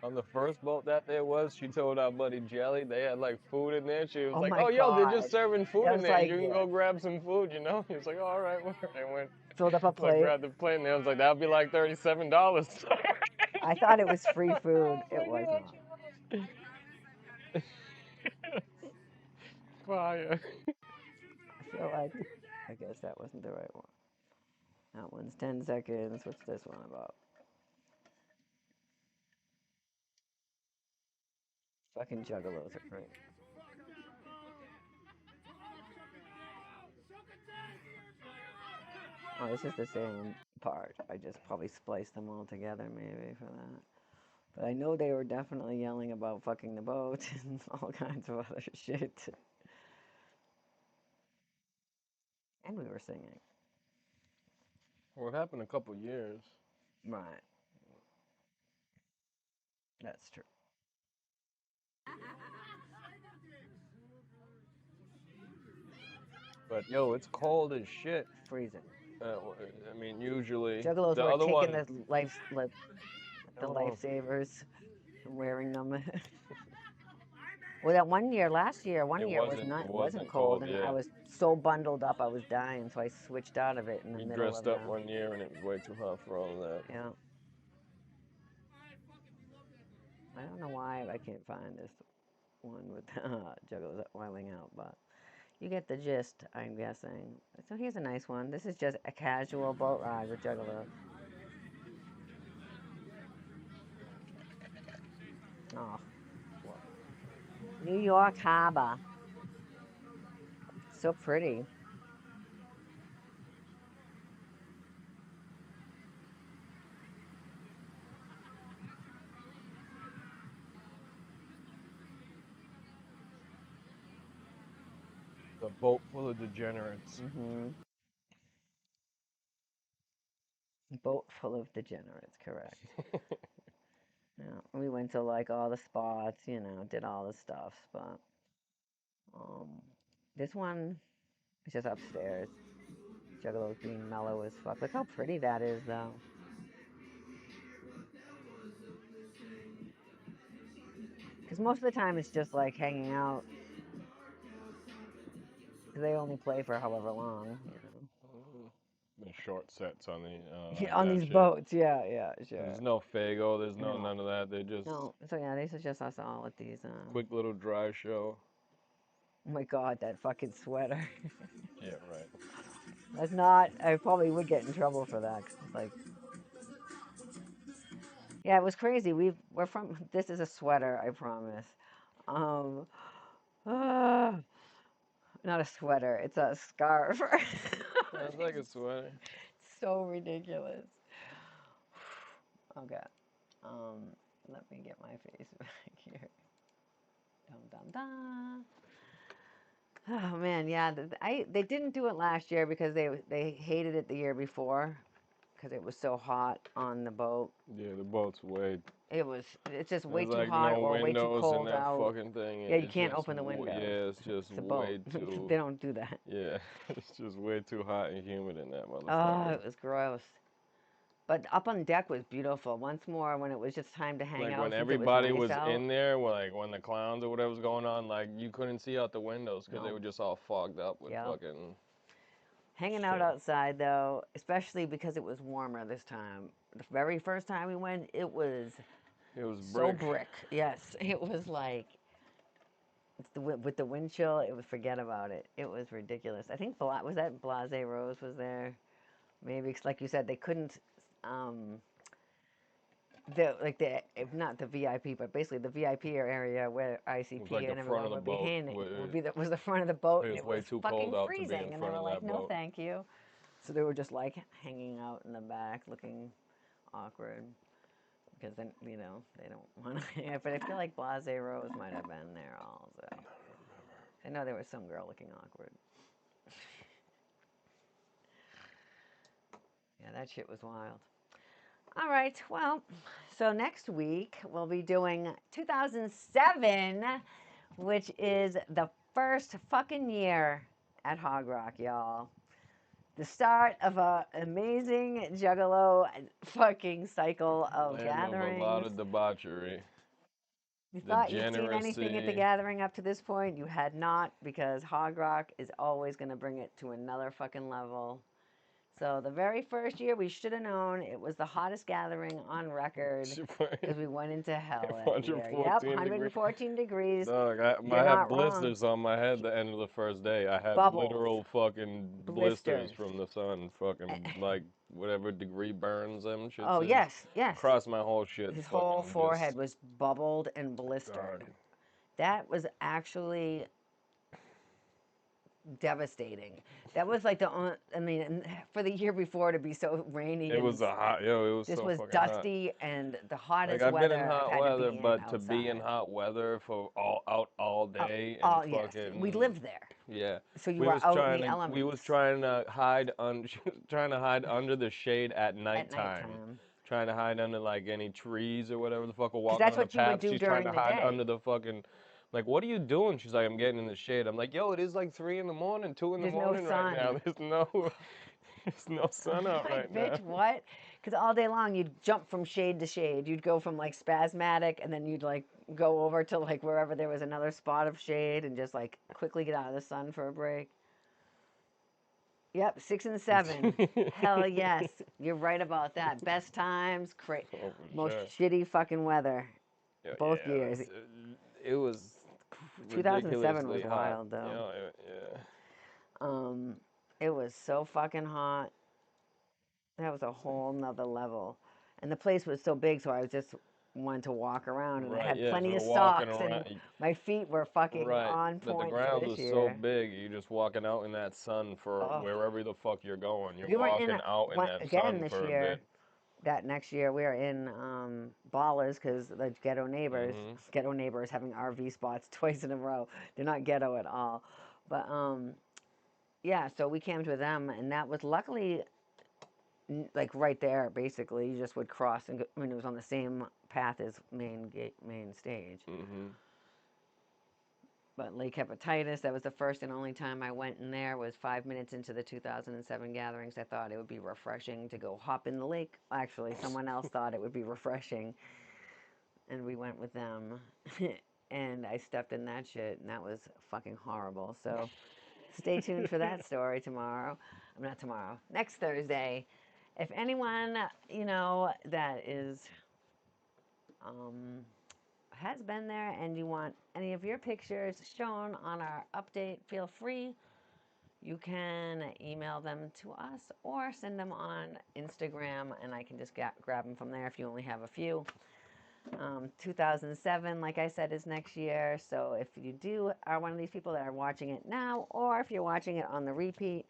On the first boat that there was, she told our buddy Jelly they had like food in there. She was Oh like, my "Oh, yo, they're God. just serving food It in was there. like, You can yeah. go grab some food, you know." He was like, "Oh, all right." And went Filled up a like plate. grabbed the plate, and they was like, "That'll be like $37." I thought it was free food. It was not. Fire. I feel like, I guess that wasn't the right one. That one's 10 seconds. What's this one about? Fucking Juggalos are great. Oh, this is the same part. I just probably spliced them all together maybe for that. But I know they were definitely yelling about fucking the boat and all kinds of other shit. And we were singing. Well, it happened a couple years. Right. That's true. But yo, it's cold as shit. Freezing. I mean, usually Juggalos the were other taking one. the lifesavers and wearing them. Well, that one year, last year, one year wasn't cold, and yeah. I was so bundled up, I was dying, so I switched out of it in the We middle dressed of up the... one year and it was way too hot for all of that. Yeah. I don't know why I can't find this one with Juggalos wilding out, but you get the gist, I'm guessing. So here's a nice one. This is just a casual boat ride with Juggalos. Oh, New York Harbor. So pretty. The boat full of degenerates. Hmm. Boat full of degenerates, correct. Yeah, we went to like all the spots, did all the stuff, but um, this one is just upstairs. Juggalos being mellow as fuck. Look how pretty that is, though. Because most of the time it's just like hanging out. Because they only play for however long. The short sets on the Yeah, like on that these shit. boats, yeah, sure. There's no Fago. There's no No, none of that. They just no. So yeah, this is just us all at these. quick little dry show. Oh my God, that fucking sweater. Yeah, right. That's not. I probably would get in trouble for that. 'Cause it's like, yeah, it was crazy. We're from. This is a sweater, I promise. Um, ah, not a sweater. It's a scarf. Sounds like a sweater. So ridiculous. Okay. Let me get my face back here. Dum dum dum. Oh man, yeah. They didn't do it last year because they hated it the year before because it was so hot on the boat. Yeah, the boat's way. It's just way There's too like hot no or way too windows in cold that out. fucking thing. Yeah, you It's can't just open the windows. yeah, it's just It's a boat. way too. They don't do that. Yeah, it's just way too hot and humid in that Oh, motherfucker. it was gross. But up on deck was beautiful. Once more, when it was just time to hang Like out, when since it was everybody nice was out. in there, like when the clowns or whatever was going on, like you couldn't see out the windows because they No. were just all fogged up with Yep. fucking Hanging out shit. outside though, especially because it was warmer this time. The very first time we went, it was It was so brick. brick. Yes, it was like with the wind chill. It was forget about it. It was ridiculous. I think was that Blase Rose was there. Maybe 'cause like you said, they couldn't. Um, if not the VIP, but basically the VIP area where It was ICP like the and front everyone of the would be boat. hanging was the front of the boat, It and was it way was too fucking cold out to be freezing, in and they front were of like, that "No, boat. thank you." So they were just like hanging out in the back, looking awkward because then they don't want to. But I feel like Blase Rose might have been there also. I know there was some girl looking awkward. Yeah, that shit was wild. All right, well, so next week we'll be doing 2007, which is the first fucking year at Hog Rock, y'all. The start of a amazing Juggalo fucking cycle of Land of a lot gatherings. of debauchery. You thought you'd seen anything at the Degeneracy. gathering up to this point? You had not, because Hog Rock is always going to bring it to another fucking level. So the very first year, we should have known it was the hottest gathering on record because we went into hell that year. Yep, 114 degrees. Dog, You're I had not wrong. blisters on my head the end of the first day. I had Bubbles, literal fucking blisters blisters. from the sun. Fucking like whatever degree burns them shit Oh is. yes, yes. Across my whole shit. His Fucking whole forehead just, was bubbled and blistered. dog. That was actually devastating. That was like the only, I mean, for the year before to be so rainy It and was a hot, yo, it was this so was fucking hot. dusty and the Like hottest I've been in weather I've hot had to weather, be in but to be in outside. hot weather for all day and Oh yes, we fucking lived there, yeah. so you were out in the We was elements trying to hide trying to hide under the shade at at nighttime. nighttime. Trying to hide under like any trees or whatever the fuck or Because walking that's on a what you would path. do She's trying during to the hide day. under the fucking like what are you doing? She's like, I'm getting in the shade. I'm like, yo, it is like 3 in the morning, 2 in the There's no morning right now. sun. There's no sun out Like, right now. bitch, what? Because all day long you'd jump from shade to shade. You'd go from like spasmatic, and then you'd like go over to like wherever there was another spot of shade, and just like quickly get out of the sun for a break. Yep, 6 and 7. Hell yes, you're right about that. Best times, Oh, for most sure. shitty fucking weather. Yeah, Both years. it was 2007 was ridiculously hot. wild though. You know, yeah. Um, it was so fucking hot. That was a whole nother level. And the place was so big, so I was just one to walk around, and I Right, had yeah, if plenty you're of walking socks, and around, my feet were fucking right, on but the point for ground this was so year. big, you're just walking out in that sun for Oh, wherever the fuck you're going. You're we were in walking out in one that again sun this for a year. bit. That next year we are in Ballers because the Hmm. ghetto neighbors having RV spots twice in a row. They're not ghetto at all, but yeah. So we camped with them, and that was luckily like right there. Basically, you just would cross and go, I mean, it was on the same path as main stage. Hmm. But Lake Hepatitis, that was the first and only time I went in there, was 5 minutes into the 2007 gatherings. I thought it would be refreshing to go hop in the lake. Actually, someone else thought it would be refreshing, and we went with them. And I stepped in that shit, and that was fucking horrible. So stay tuned for that story tomorrow. I'm not tomorrow, next Thursday. If anyone, that is um, has been there and you want any of your pictures shown on our update, feel free. You can email them to us or send them on Instagram, and I can just grab them from there if you only have a few. 2007, like I said, is next year. So if you are one of these people that are watching it now, or if you're watching it on the repeat,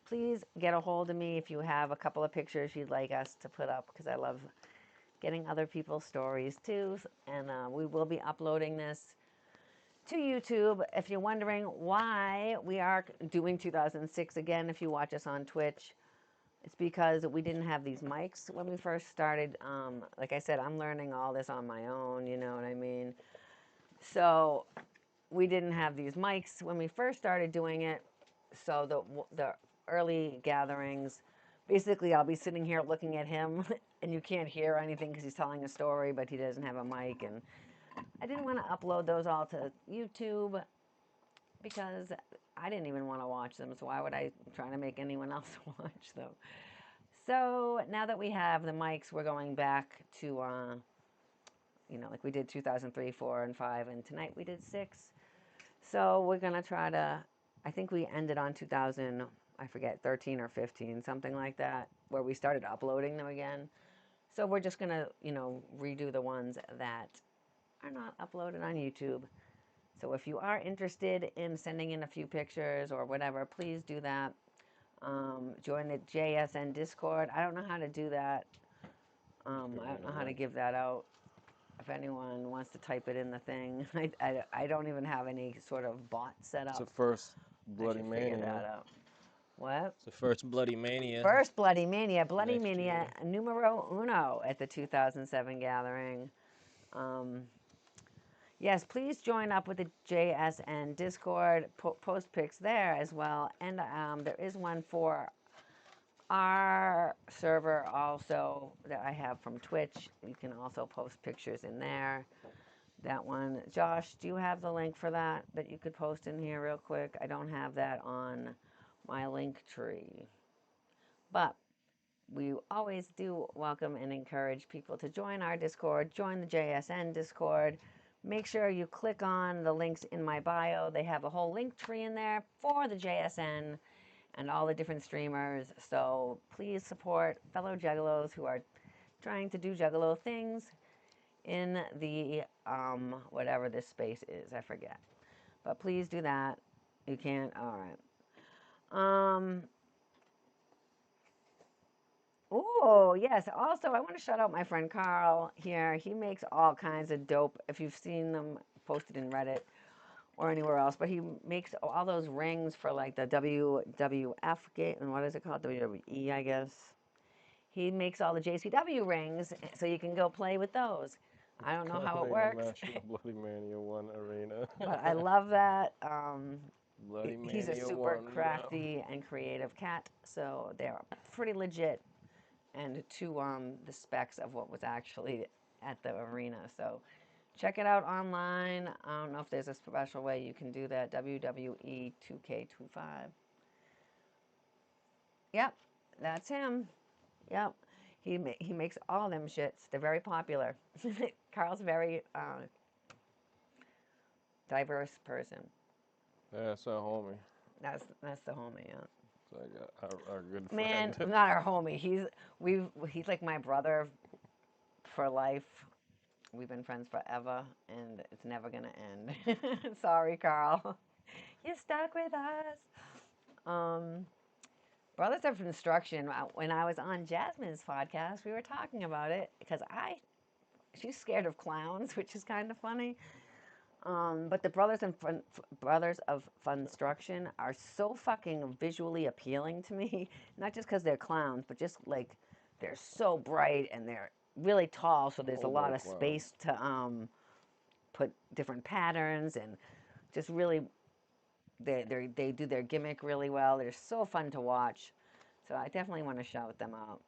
please get a hold of me if you have a couple of pictures you'd like us to put up, because I love getting other people's stories too. And we will be uploading this to YouTube. If you're wondering why we are doing 2006 again, if you watch us on Twitch, it's because we didn't have these mics when we first started. Like I said, I'm learning all this on my own, you know what I mean? So we didn't have these mics when we first started doing it. So the early gatherings, basically I'll be sitting here looking at him and you can't hear anything because he's telling a story, but he doesn't have a mic. And I didn't want to upload those all to YouTube because I didn't even want to watch them. So why would I try to make anyone else watch them? So now that we have the mics, we're going back to, like we did 2003, 4, and 5, and tonight we did 6. So we're going to try to, I think we ended on 2000, I forget, 13 or 15, something like that, where we started uploading them again. So we're just going to, redo the ones that are not uploaded on YouTube. So if you are interested in sending in a few pictures or whatever, please do that. Join the JSN Discord. I don't know how to do that. I don't know how to give that out. If anyone wants to type it in the thing, I don't even have any sort of bot set It's up. the first I Bloody should figure Mania. that out. What? It's the first Bloody Mania. First Bloody Mania. Bloody Next Mania year. numero uno at the 2007 gathering. Yes, please join up with the JSN Discord. Post pics there as well. And there is one for our server also that I have from Twitch. You can also post pictures in there. That one. Josh, do you have the link for that you could post in here real quick? I don't have that on my link tree. But we always do welcome and encourage people to join our Discord, join the JSN Discord. Make sure you click on the links in my bio. They have a whole link tree in there for the JSN and all the different streamers. So please support fellow Juggalos who are trying to do Juggalo things in the whatever this space is. I forget. But please do that. You can't. All right. Oh, yes. Also, I want to shout out my friend Carl here. He makes all kinds of dope, if you've seen them posted in Reddit or anywhere else, but he makes all those rings for like the WWF game, and what is it called? WWE, I guess. He makes all the JCW rings so you can go play with those. I don't know how it works, National Bloody Mania 1 arena. but I love that. Bloody He's a Mania super 1 now. crafty and creative cat, so they're pretty legit and to the specs of what was actually at the arena. So check it out online. I don't know if there's a special way you can do that. WWE 2K25. Yep, that's him. Yep. He makes all them shits. They're very popular. Carl's a very diverse person. Yeah, that's our homie. That's the homie. Yeah. It's like our good Man, friend. not our homie. He's like my brother for life. We've been friends forever, and it's never gonna end. Sorry, Carl. You're stuck with us. Um, Brothers of Instruction. When I was on Jasmine's podcast, we were talking about it because she's scared of clowns, which is kind of funny. But the Brothers of Funstruction are so fucking visually appealing to me. Not just because they're clowns, but just like they're so bright and they're really tall, so there's a lot Hobo of clown. space to put different patterns and just really they do their gimmick really well. They're so fun to watch. So I definitely want to shout them out.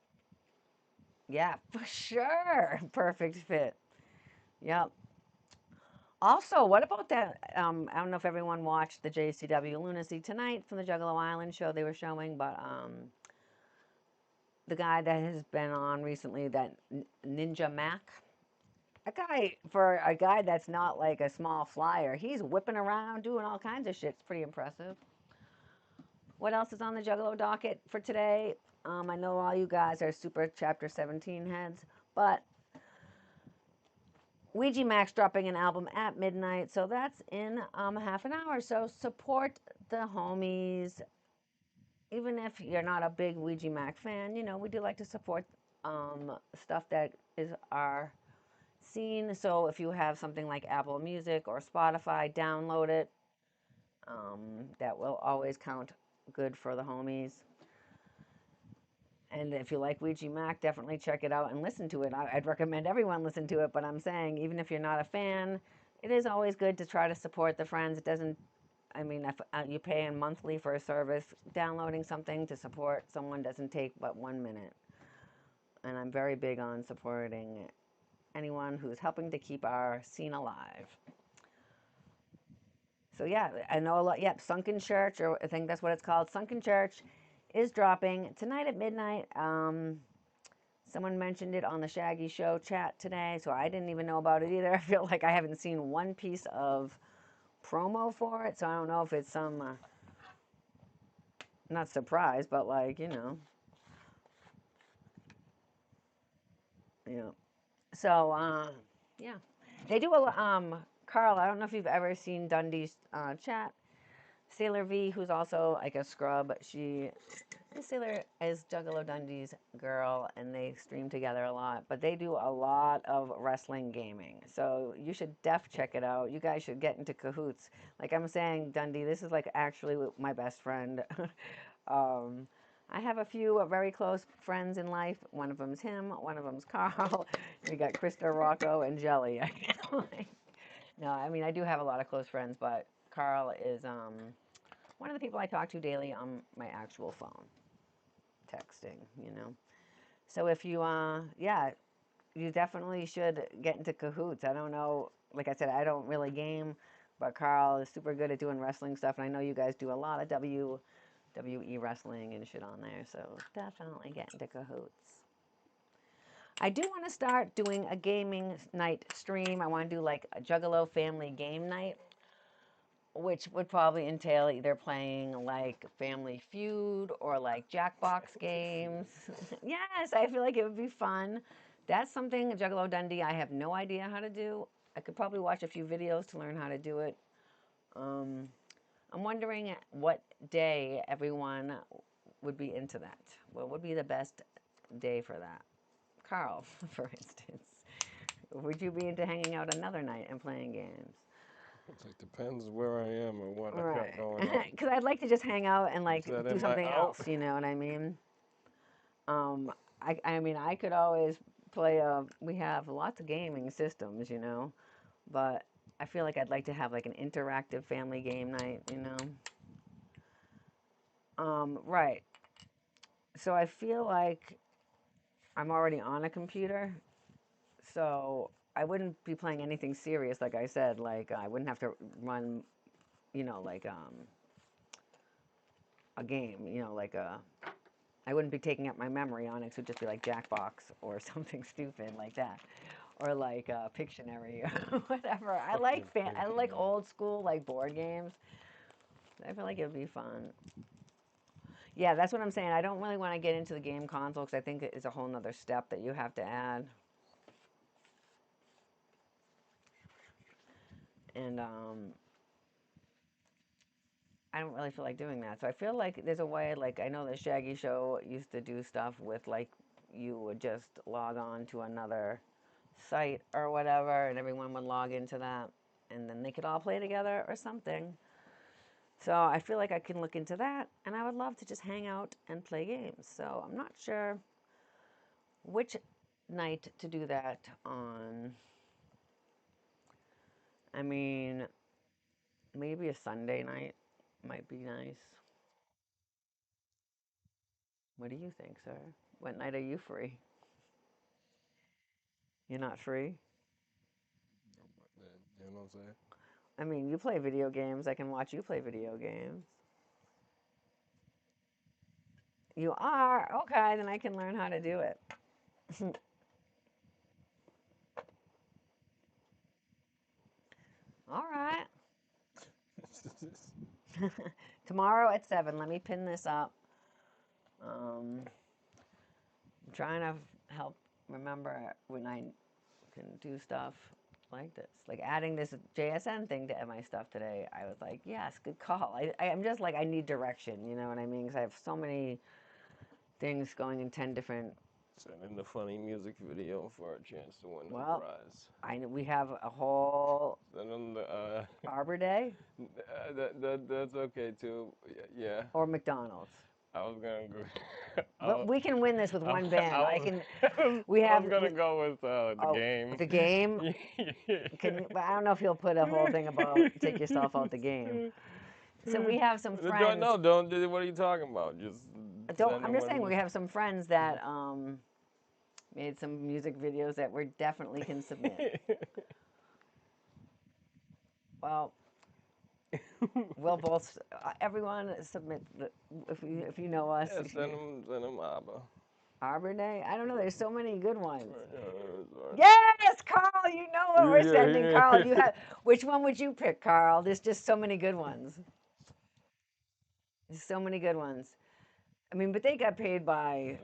Yeah, for sure. Perfect fit. Yep. Also, what about that? I don't know if everyone watched the JCW Lunacy tonight from the Juggalo Island show they were showing, but the guy that has been on recently, that Ninja Mac, for a guy that's not like a small flyer, he's whipping around doing all kinds of shit. It's pretty impressive. What else is on the Juggalo docket for today? I know all you guys are super Chapter 17 heads, but Ouija Mac's dropping an album at midnight, so that's in half an hour. So support the homies. Even if you're not a big Ouija Mac fan, we do like to support stuff that is our scene. So if you have something like Apple Music or Spotify, download it. That will always count good for the homies. And if you like Ouija Mac, definitely check it out and listen to it. I'd recommend everyone listen to it, but I'm saying even if you're not a fan, it is always good to try to support the friends. It doesn't, I mean, if you pay monthly for a service, downloading something to support someone doesn't take but 1 minute. And I'm very big on supporting anyone who's helping to keep our scene alive. So yeah, I know a lot. Yep, Sunken Church, or I think that's what it's called. Sunken Church is dropping tonight at midnight. Someone mentioned it on the Shaggy Show chat today, so I didn't even know about it either. I feel like I haven't seen one piece of promo for it, so I don't know if it's some, not surprise, but like, yeah. So, yeah. They do Carl, I don't know if you've ever seen Dundee's chat. Sailor V, who's also like a scrub, Sailor is Juggalo Dundee's girl, and they stream together a lot. But they do a lot of wrestling gaming, so you should check it out. You guys should get into cahoots. Like I'm saying, Dundee, this is like actually my best friend. I have a few very close friends in life. One of them's him. One of them's Carl. We got Krista, Rocco, and Jelly. No, I mean I do have a lot of close friends, but Carl is one of the people I talk to daily on my actual phone, texting. So if you, yeah, you definitely should get into cahoots. I don't know, like I said, I don't really game, but Carl is super good at doing wrestling stuff, and I know you guys do a lot of WWE wrestling and shit on there, so definitely get into cahoots. I do want to start doing a gaming night stream. I want to do like a Juggalo family game night, which would probably entail either playing like Family Feud or like Jackbox games. Yes, I feel like it would be fun. That's something, Juggalo Dundee, I have no idea how to do. I could probably watch a few videos to learn how to do it. I'm wondering what day everyone would be into that. What would be the best day for that? Carl, for instance. Would you be into hanging out another night and playing games? It depends where I am and what I Right. got going on. Because I'd like to just hang out and like Is that do in my something out? else, you know what I mean? I mean, I could always play, we have lots of gaming systems, but I feel like I'd like to have like an interactive family game night. Right. So I feel like I'm already on a computer, so I wouldn't be playing anything serious, like I said. Like I wouldn't have to run, like a game, I wouldn't be taking up my memory on it. So it'd just be like Jackbox or something stupid like that, or like Pictionary or whatever. I like old school like board games. I feel like it would be fun. Yeah, that's what I'm saying. I don't really want to get into the game console because I think it's a whole nother step that you have to add. and I don't really feel like doing that. So I feel like there's a way, like I know the Shaggy Show used to do stuff with like you would just log on to another site or whatever, and everyone would log into that, and then they could all play together or something. So I feel like I can look into that, and I would love to just hang out and play games. So I'm not sure which night to do that on. I mean, maybe a Sunday night might be nice. What do you think, sir? What night are you free? You're not free? You know what I'm saying? I mean, you play video games. I can watch you play video games. You are? Okay, then I can learn how to do it. All right. Tomorrow at 7. Let me pin this up. I'm trying to help remember when I can do stuff like this. Like adding this JSN thing to my stuff today. I was like, yes, good call. I'm just like, I need direction. You know what I mean? Because I have so many things going in 10 different. Send in the funny music video for a chance to win Well, a prize. we have a whole Send them the. Arbor Day That's okay too. Yeah. or McDonald's. I was gonna go. But we can win this with one band. I can. We I have. was gonna go with the game. The game. But I don't know if he'll put a whole thing about take yourself out the game. So we have some friends. No, don't. What are you talking about? Just. I'm just saying we have some friends that made some music videos that we definitely can submit. Well, we'll both. Everyone submit if you know us. Yeah, send them Abba. Arbor Day? I don't know. There's so many good ones. Yes, Carl. You know what we're sending, Carl. Which one would you pick, Carl? There's just so many good ones. There's so many good ones. I mean, but they got paid by,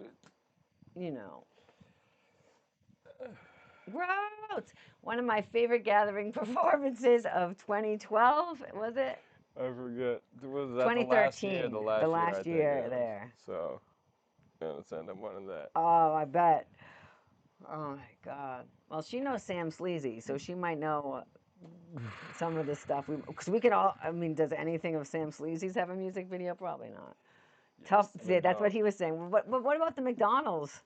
Gross. One of my favorite gathering performances of 2012, was it? I forget. Was that 2013. The last year, there. So, gonna send them one of that. Oh, I bet. Oh my God. Well, she knows Sam Sleazy, so she might know some of the stuff. Because we can all. I mean, does anything of Sam Sleazy's have a music video? Probably not. Tough. That's what he was saying. What about the McDonald's?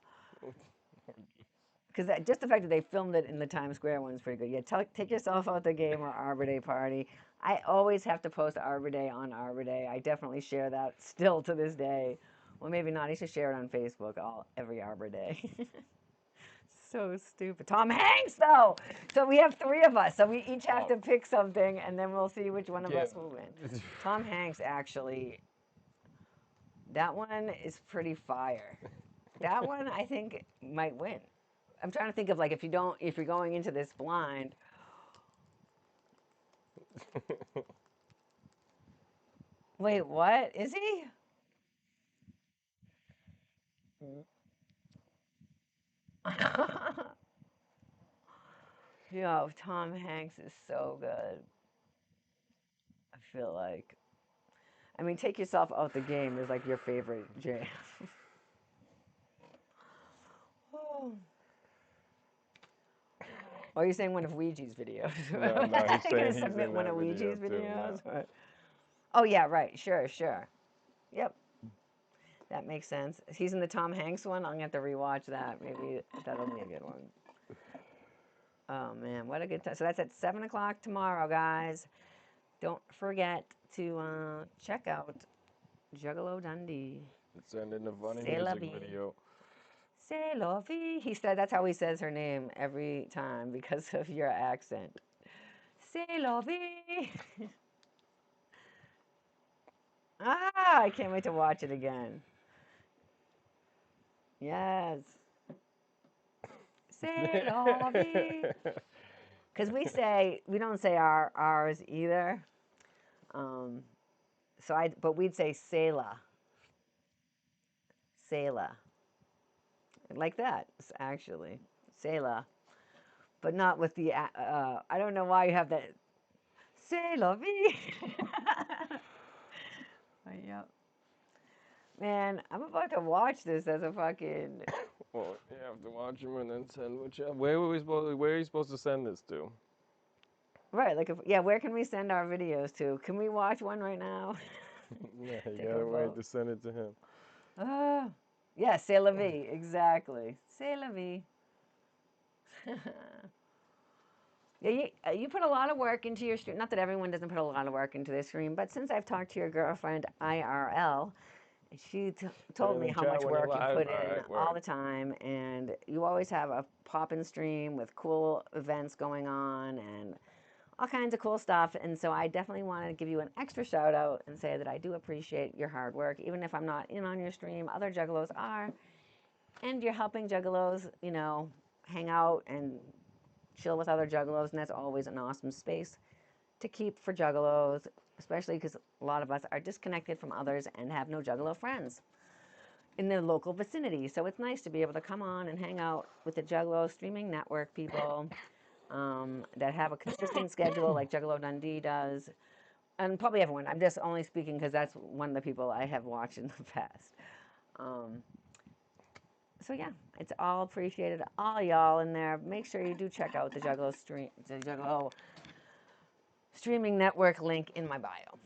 Because just the fact that they filmed it in the Times Square one's pretty good. Yeah, take yourself out the game or Arbor Day party. I always have to post Arbor Day on Arbor Day. I definitely share that still to this day. Well, maybe not. I should share it on Facebook every Arbor Day. So stupid. Tom Hanks, though. So we have 3 of us. So we each have to pick something, and then we'll see which one of us will win. Tom Hanks, actually, that one is pretty fire. That one, I think, might win. I'm trying to think of, like, if you're going into this blind. Wait, what? Is he? Yo, Tom Hanks is so good. I feel like. I mean, take yourself out the game is like your favorite jam. Oh. Or are you saying one of Ouija's videos? No, he's saying he's submit in one that of video Ouija's too, videos. yeah. Oh yeah, right. Sure. Yep. That makes sense. He's in the Tom Hanks one. I'm gonna have to rewatch that. Maybe that'll be a good one. Oh man, what a good time! So that's at 7 o'clock tomorrow, guys. Don't forget to check out Juggalo Dundee. Send in the funny C'est la music vie. video. C'est la vie. He said that's how he says her name every time because of your accent. C'est la vie. I can't wait to watch it again. Yes. C'est la vie. Because we don't say our R's either. But we'd say Selah. Selah. Like that, actually. Selah. But not with the, I don't know why you have that. C'est la vie. Yep. Man, I'm about to watch this as a fucking. Well, you have to watch him and then send whichever. Where were we supposed? Where are you supposed to send this to? Right, like if yeah, where can we send our videos to? Can we watch one right now? Yeah, you Take a gotta wait vote. to send it to him. Yeah, c'est la vie, exactly. C'est la vie. Yeah, you put a lot of work into your stream. Not that everyone doesn't put a lot of work into their stream, but since I've talked to your girlfriend IRL, she Put it told in me the how chat much when you're work you live. put All in right, all word. the time, and you always have a pop-in stream with cool events going on and all kinds of cool stuff. And so I definitely want to give you an extra shout out and say that I do appreciate your hard work, even if I'm not in on your stream. Other juggalos are, and you're helping juggalos, hang out and chill with other juggalos, and that's always an awesome space to keep for juggalos, especially because a lot of us are disconnected from others and have no juggalo friends in the local vicinity. So it's nice to be able to come on and hang out with the Juggalo streaming network people that have a consistent schedule like Juggalo Dundee does. And probably everyone. I'm just only speaking because that's one of the people I have watched in the past. Um, so yeah, it's all appreciated. All y'all in there. Make sure you do check out the Juggalo streaming network link in my bio.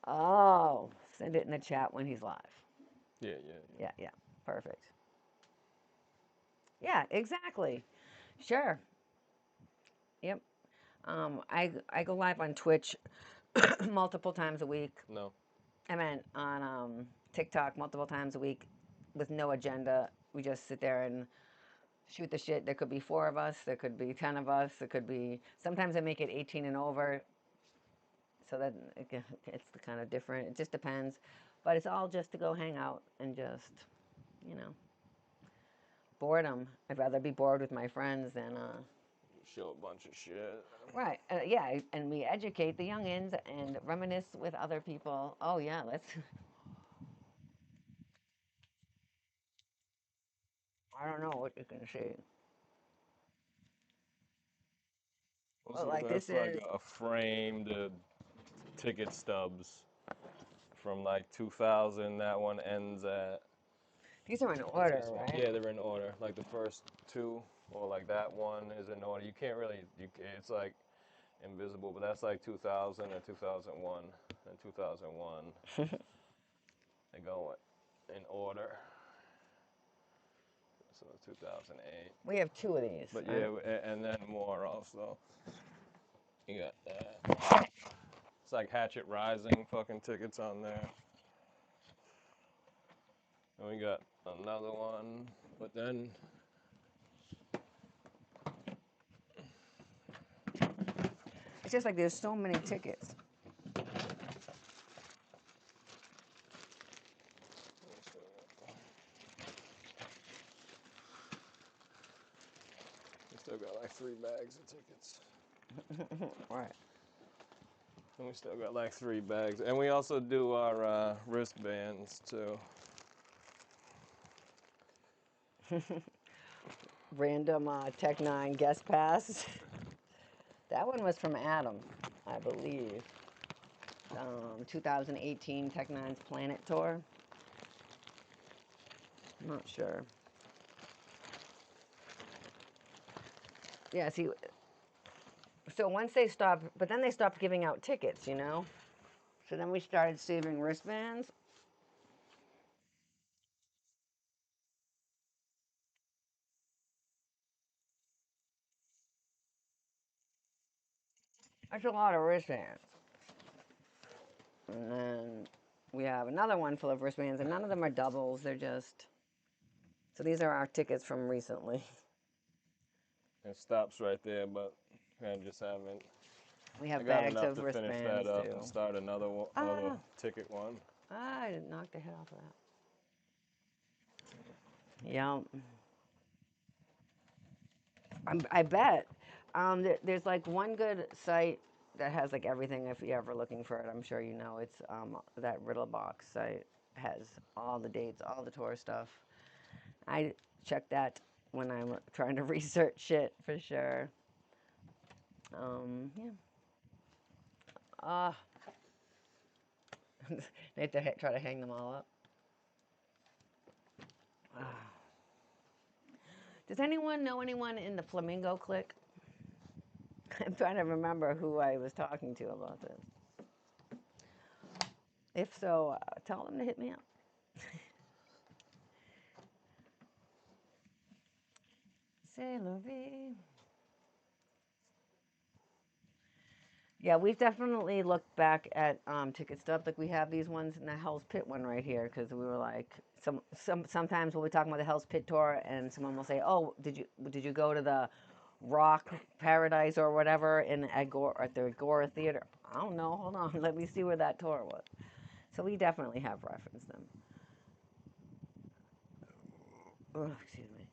Oh, send it in the chat when he's live. Yeah. Yeah, perfect. Yeah, exactly. Sure. Yep. I go live on Twitch multiple times a week. No. I meant on TikTok multiple times a week with no agenda. We just sit there and shoot the shit. There could be 4 of us. There could be 10 of us. There could be. Sometimes I make it 18 and over, so that it's the kind of different. It just depends, but it's all just to go hang out and just, you know, boredom. I'd rather be bored with my friends than Show a bunch of shit. right. Yeah, and we educate the youngins and reminisce with other people. Oh yeah, let's. I don't know what you can see. Well, Also, like this that's like is. a framed ticket stubs from like 2000. That one ends at. These are in order, right? Yeah, they're in order. Like the first 2, or like that one is in order. You can't really. It's like invisible, but that's like 2000 and 2001 and 2001. They go in order. So 2008. We have 2 of these. But Right? yeah, and then more also. You got that. It's like Hatchet Rising fucking tickets on there. And we got another one, but then It's just like there's so many tickets. we still got like 3 bags of tickets. Right. And we still got like 3 bags. And we also do our wristbands too. Random Tech 9 guest pass. That one was from Adam, I believe. 2018 Tech 9's Planet Tour. I'm not sure. Yeah, see, so once they stopped, but then they stopped giving out tickets, you know? So then we started saving wristbands. That's a lot of wristbands. And then we have another one full of wristbands, and none of them are doubles. They're just. So these are our tickets from recently. It stops right there, but I just haven't. We I have got bags enough of to finish wristbands that up too. and start another one, other Ah, ticket one. I knocked the head off of that. Yeah. I bet. There's like one good site that has like everything. If you're ever looking for it, I'm sure you know. It's that Riddle Box site has all the dates, all the tour stuff. I check that when I'm trying to research shit for sure. Yeah. Uh, Need to try to hang them all up. Does anyone know anyone in the Flamingo clique? I'm trying to remember who I was talking to about this. If so, tell them to hit me up. C'est la vie. Yeah, we've definitely looked back at ticket stubs. Like we have these ones in the Hell's Pit one right here because we were like, sometimes we'll be talking about the Hell's Pit tour and someone will say, "Oh, did you go to the Rock Paradise or whatever in at the Agora Theater?" I don't know. Hold on, let me see where that tour was. So we definitely have referenced them. Oh, excuse me.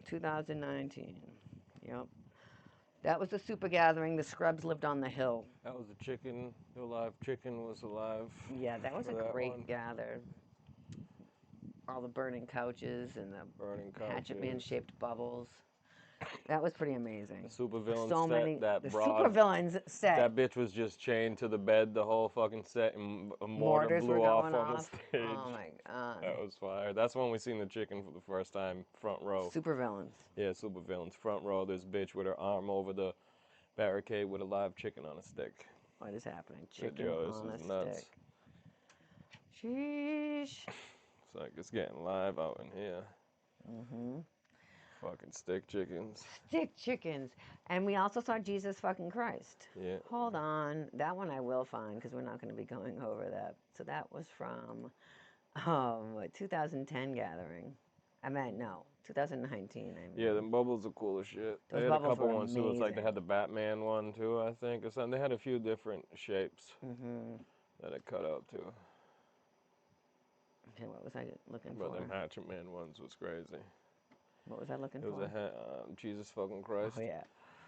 2019. Yep. That was the super gathering. The scrubs lived on the hill. That was the chicken. The live chicken was alive. Yeah, that was a that great one. gather. All the burning couches and the Burning Hatchet Man couches. shaped bubbles. That was pretty amazing. The super villain So set. many. That The broad. super villains set. That bitch was just chained to the bed the whole fucking set, and a mortar Mortars blew were off going on the off. stage. Oh my god. That was fire. That's when we seen the chicken for the first time, front row. Super villains. Yeah, super villains, front row. This bitch with her arm over the barricade with a live chicken on a stick. What is happening? Said, Chicken yo, this on a is nuts. stick. Sheesh. It's like it's getting live out in here. Mm-hmm. Fucking stick chickens. Stick chickens. And we also saw Jesus fucking Christ. Yeah. Hold on. That one I will find because we're not going to be going over that. So that was from 2010 gathering. I meant, no, 2019. I mean. Yeah, them bubbles are cool as shit. Those They had a bubbles couple were ones too. It's like they amazing. had the Batman one too, I think, or something. They had a few different shapes that it cut out too. Okay, what was I looking But for? them Hatchet Man ones was crazy. What was I looking It was for? a Jesus fucking Christ. Oh, yeah.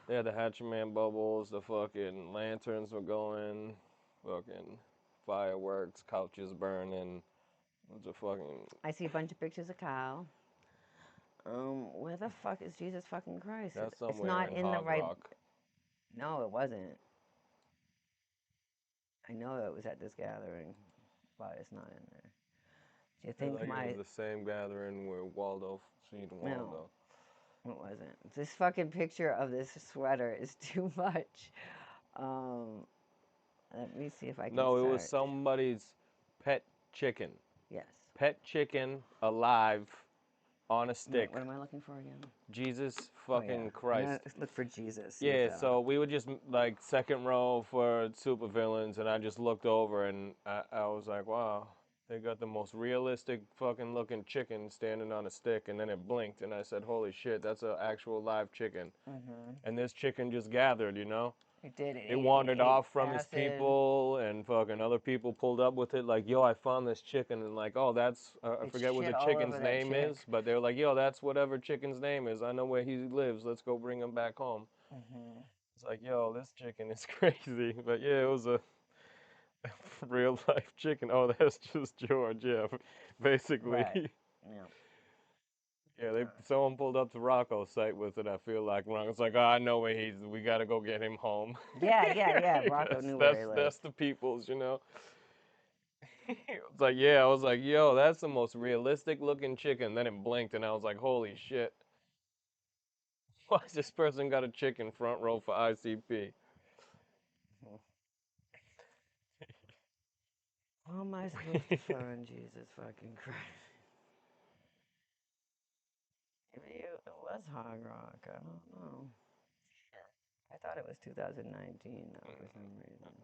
They had the Hatchet Man bubbles, the fucking lanterns were going, fucking fireworks, couches burning. It was a fucking. I see a bunch of pictures of Kyle. Where the fuck is Jesus fucking Christ? That's It's somewhere not in in the Hog right. Rock. No, it wasn't. I know it was at this gathering, but it's not in there. Do you think Like it was the same gathering where Waldo seen Waldo. No, it wasn't. This fucking picture of this sweater is too much. Let me see if I can. No, it was search. somebody's pet chicken. Yes. Pet chicken alive on a stick. What am I looking for again? Jesus fucking Christ. Look for Jesus. Yeah, so we were just like second row for super villains, and I just looked over and I was like, wow, they got the most realistic fucking looking chicken standing on a stick, and then it blinked, and I said, holy shit, that's an actual live chicken. And this chicken just gathered, you know? It did. It wandered off from his acid. people, and fucking other people pulled up with it, like, yo, I found this chicken, and like, oh, that's, I It forget what shit the all chicken's over that name chick. is, but they were like, yo, that's whatever chicken's name is. I know where he lives. Let's go bring him back home. It's like, yo, this chicken is crazy. But yeah, it was a real life chicken. Oh, that's just George, yeah, basically. Right. Yeah. Yeah, someone pulled up to Rocco's site with it. I feel like Rocco's like, oh, I know where he's. We gotta go get him home. Yeah. Rocco knew where he lived. That's the people's, you know. It's like, yeah, I was like, yo, that's the most realistic looking chicken. Then it blinked, and I was like, holy shit. Why has this person got a chicken front row for ICP? How am I supposed to find Jesus fucking Christ? Maybe it was Hog Rock. I don't know. I thought it was 2019 though, for some reason.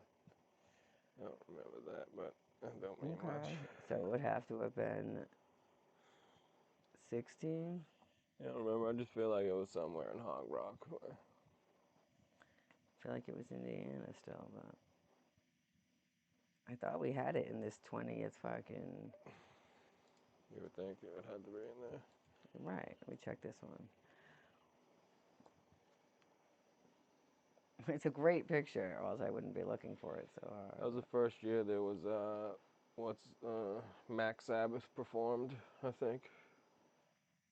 I don't remember that, but that don't mean much. So it would have to have been 16. I don't remember. I just feel like it was somewhere in Hog Rock. I feel like it was Indiana still, but I thought we had it in this 20th fucking. You would think it would have to be in there. Right. Let me check this one. It's a great picture, or else I wouldn't be looking for it so hard. That was the first year there was Max Sabbath performed, I think.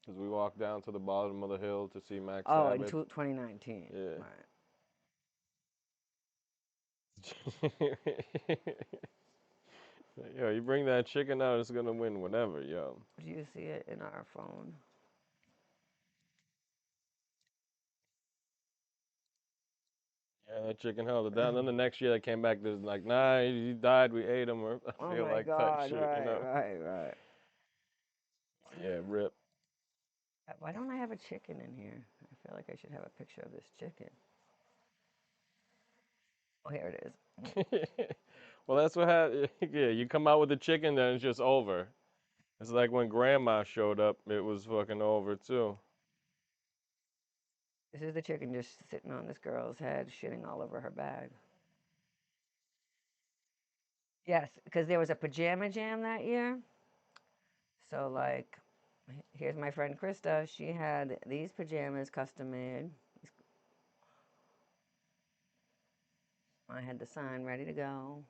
Because we walked down to the bottom of the hill to see Max Oh, in Sabbath. 2019. Yeah. Right. Yo, you bring that chicken out, it's gonna win whatever, yo. Do you see it in our phone? Yeah, that chicken held it down. Then the next year they came back, there's like, nah, he died, we ate him, or I Oh feel my like type God! shit, you Right, know? right, right. Yeah, rip. Why don't I have a chicken in here? I feel like I should have a picture of this chicken. Oh, here it is. Well, that's what happened. Yeah, you come out with the chicken, then it's just over. It's like when grandma showed up, it was fucking over too. This is the chicken just sitting on this girl's head, shitting all over her bag. Yes, because there was a pajama jam that year. So, like, here's my friend Krista. She had these pajamas custom made. I had the sign ready to go.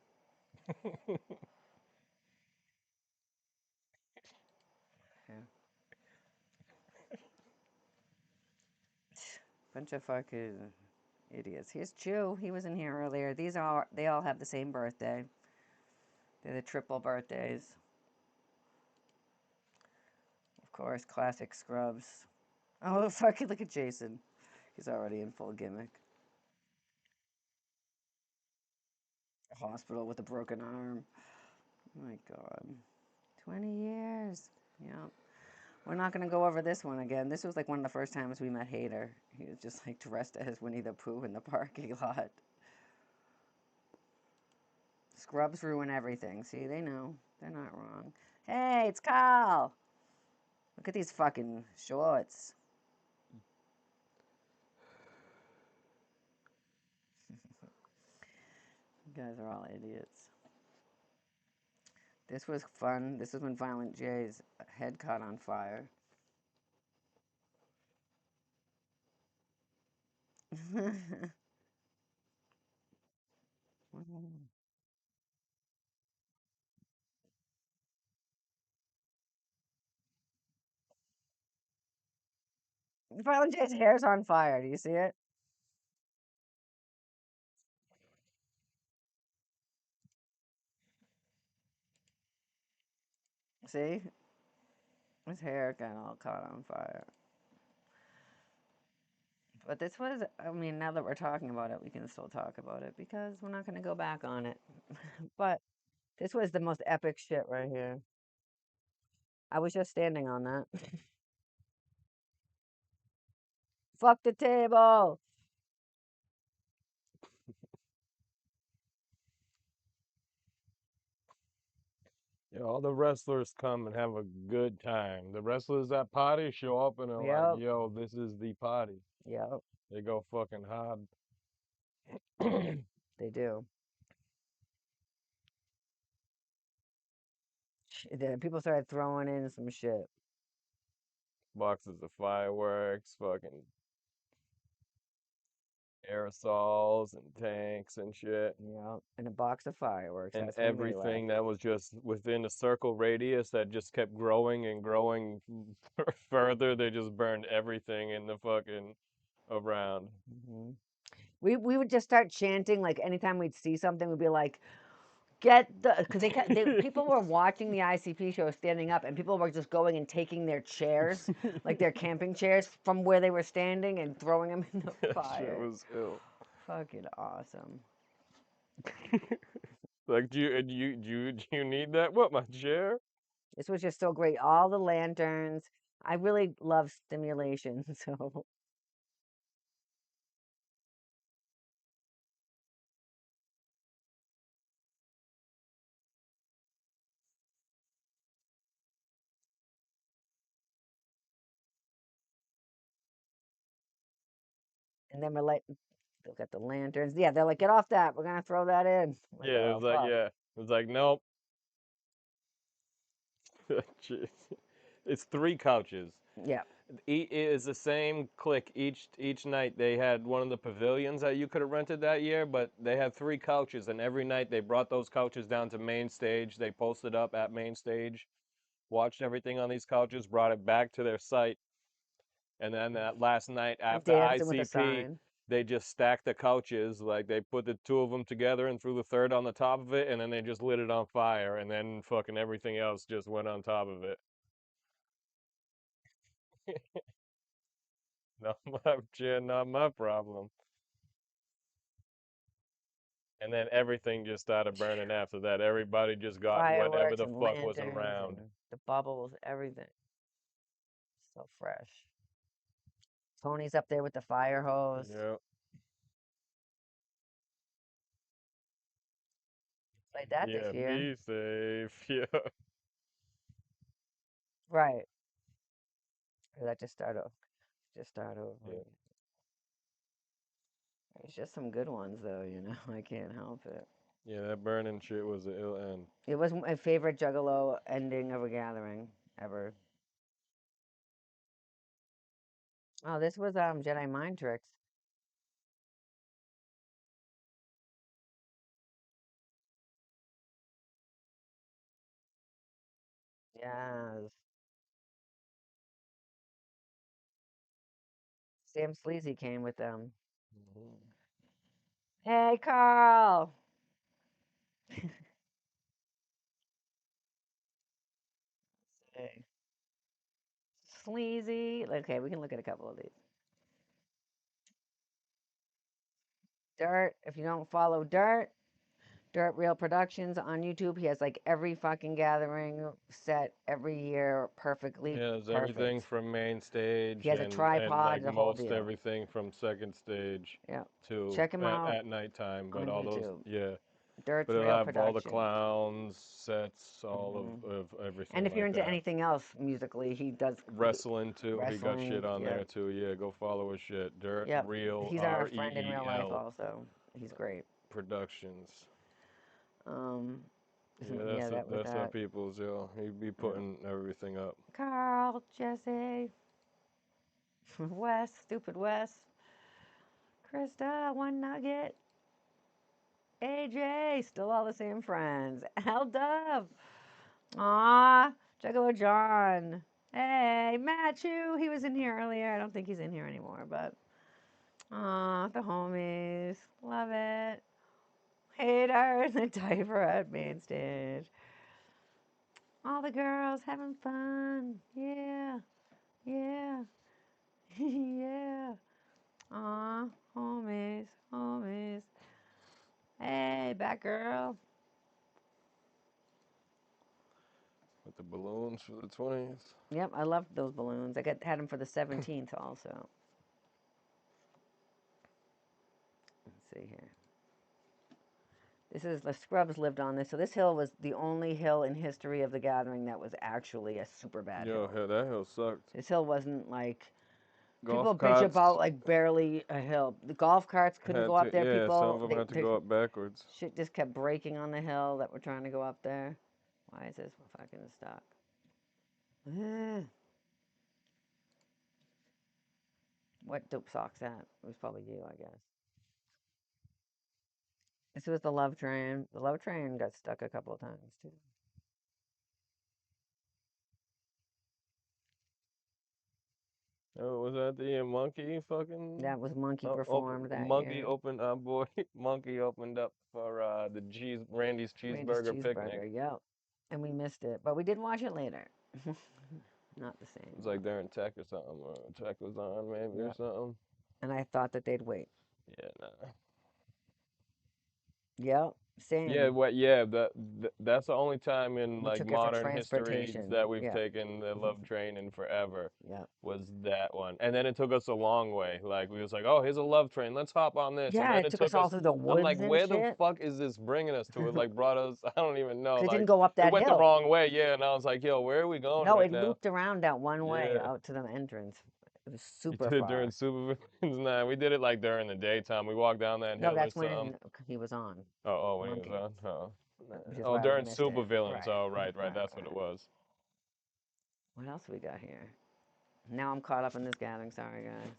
Yeah. Bunch of fucking idiots. Here's Chew. He was in here earlier. They all have the same birthday. They're the triple birthdays. Of course, classic Scrubs. Oh, fucking look at Jason. He's already in full gimmick. Hospital with a broken arm. Oh my God. 20 years. Yeah. We're not going to go over this one again. This was like one of the first times we met Hader. He was just like dressed as Winnie the Pooh in the parking lot. Scrubs ruin everything. See, they know. They're not wrong. Hey, it's Carl. Look at these fucking shorts. You guys are all idiots. This was fun. This is when Violent J's head caught on fire. Violent J's hair's on fire. Do you see it? See? His hair got all caught on fire. But this was, I mean, now that we're talking about it, we can still talk about it because we're not going to go back on it. But this was the most epic shit right here. I was just standing on that. Fuck the table. Yeah, all the wrestlers come and have a good time. The wrestlers that party show up and are like, Yep. yo, this is the party. Yep. They go fucking hard. They do. Then people started throwing in some shit. Boxes of fireworks, fucking aerosols and tanks and shit. Yep. And a box of fireworks. And That's when they left. everything that was just within a circle radius that just kept growing and growing further. They just burned everything in the fucking around. Hmm. We would just start chanting like anytime we'd see something, we'd be like, get the because they people were watching the ICP show standing up, and people were just going and taking their chairs, like their camping chairs, from where they were standing and throwing them in the That shit fire. was ill. Fucking awesome. Like, do you need that? What, my chair? This was just so great. All the lanterns. I really love stimulation, so and then we're like, they've got the lanterns. Yeah, they're like, get off that. We're gonna throw that in. I'm like, Yeah, it oh was like, fuck. yeah, it was like, nope. Jeez. It's three couches. Yeah. It is the same clique each night. They had one of the pavilions that you could have rented that year, but they had three couches, and every night they brought those couches down to main stage. They posted up at main stage watched everything on these couches, brought it back to their site, and then that last night I'm after dancing with a ICP, sign. they just stacked the couches. Like they put the two of them together and threw the third on the top of it, and then they just lit it on fire, and then fucking everything else just went on top of it. Not my shit, not my problem. And then everything just started burning after that. Everybody just got whatever Fireworks the and fuck was lanterns around. and the bubbles, everything. So fresh. Tony's up there with the fire hose. Yeah. Played that this Yeah, year. be safe. Yeah. Right. Or that just start over. Just start over. Yeah. It's just some good ones though, you know. I can't help it. Yeah, that burning shit was an ill end. It was my favorite Juggalo ending of a gathering ever. Oh, this was Jedi Mind Tricks. Yes. Sam Sleazy came with them. Mhm. Hey, Carl. Hey. Sleazy. Okay, we can look at a couple of these. Dirt. If you don't follow Dirt Real Productions on YouTube, he has like every fucking gathering set every year perfectly Yeah, it's everything perfect. from main He stage has a and tripod, like the whole most deal. everything from second stage Yeah. to Check him out at nighttime. But on all those, YouTube. yeah. Dirt's But it'll Real have all the Productions. clowns, sets, all Hmm. of And everything if you're like into that. anything else musically, he does Wrestling too. He got wrestling. shit on Yep. there too. Yeah, go follow his shit. Dirt Yep. Real He's our friend in real life REEL also. He's great. Productions. Um, Yeah, yeah, that was that's our that. people's, yo. He be Yeah. putting everything up. Carl, Jesse, Wes, stupid Wes, Krista, One Nugget, AJ, still all the same friends. Al Dove. Aw, Juggalo John. Hey, Matthew, he was in here earlier. I don't think he's in here anymore, but aw, the homies. Love it. Hater in the diaper at main stage. All the girls having fun. Yeah, yeah, yeah. Aw, homies, homies. Hey, Batgirl. With the balloons for the 20th. Yep, I loved those balloons. Had them for the 17th also. Let's see here. This is the Scrubs lived on this. So this hill was the only hill in history of the gathering that was actually a super bad Yo, hill. hell, that hill sucked. This hill wasn't like people Golf bitch carts about like barely a hill. The golf carts couldn't had go up to, there. yeah, some People of them had to go up backwards. shit just kept breaking on the hill that were trying to go up there. Why is this fucking stuck? Eh. What dope socks that? It was probably you, I guess. This was the love train. The love train got stuck a couple of times too. Oh, was that the monkey fucking That was Monkey open performed that monkey year. opened boy monkey opened up for the cheese Randy's Randy's cheeseburger picnic. cheeseburger, yep. And we missed it, but we did watch it later. Not the same, It was like but during tech or something. Tech was on maybe or yep. something. And I thought that they'd wait. Yeah, nah. Yep, Yeah, same. what? Yeah, that's the only time in We like took it for modern history transportation. that we've Yeah. taken the love train in forever. Yep. Was that one, and then it took us a long way. Like we was like, oh, here's a love train, let's hop on this, and Yeah, then it it took us took all us. through the I'm like, woods and where the shit. fuck is this bringing us to? It like brought us. I don't even know. Because it Like didn't go up it that went the hill. wrong way. Yeah, and I was like, yo, where are we going No, right it now? looped around that one way Yeah. out to the entrance. It was You super did it during far. Super Villains? Nah, we did it like during the daytime. We walked down that No, hill or that's something. when he was on Oh, when he was Monkey, on. Oh, which is oh, why we during missed Super it. Villains. Right, Oh, right, right. right, That's what it right. was. What else we got here? Now I'm caught up in this gathering. Sorry, guys.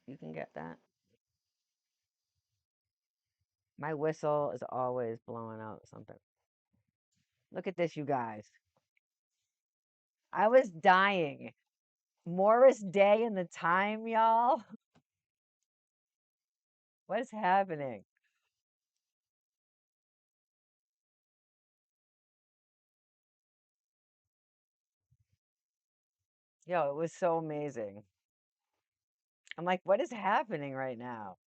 You can get that. My whistle is always blowing out something. Look at this, you guys. I was dying. Morris Day and the time, y'all. What's happening? Yo, it was so amazing. I'm like, what is happening right now?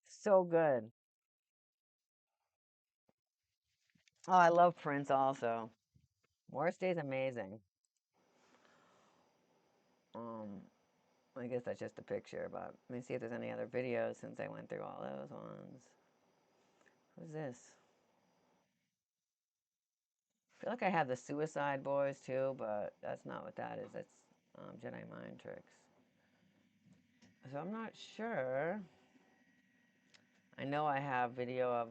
So good. Oh, I love Prince also. Morris Day's amazing. Um, I guess that's just a picture, but let me see if there's any other videos since I went through all those ones. Who's this? I feel like I have the Suicide Boys too, but that's not what that is. That's Jedi Mind Tricks. So I'm not sure. I know I have video of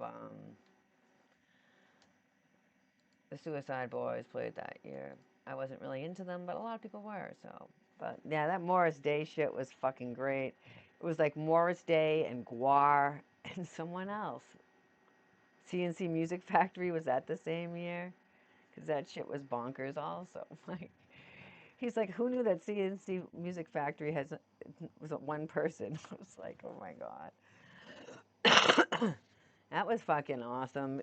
the Suicide Boys played that year. I wasn't really into them, but a lot of people were. So, but yeah, that Morris Day shit was fucking great. It was like Morris Day and Guar and someone else. CNC Music Factory was that the same year? Because that shit was bonkers. Also, like he's like, who knew that CNC Music Factory was one person? I was like, oh my god, that was fucking awesome.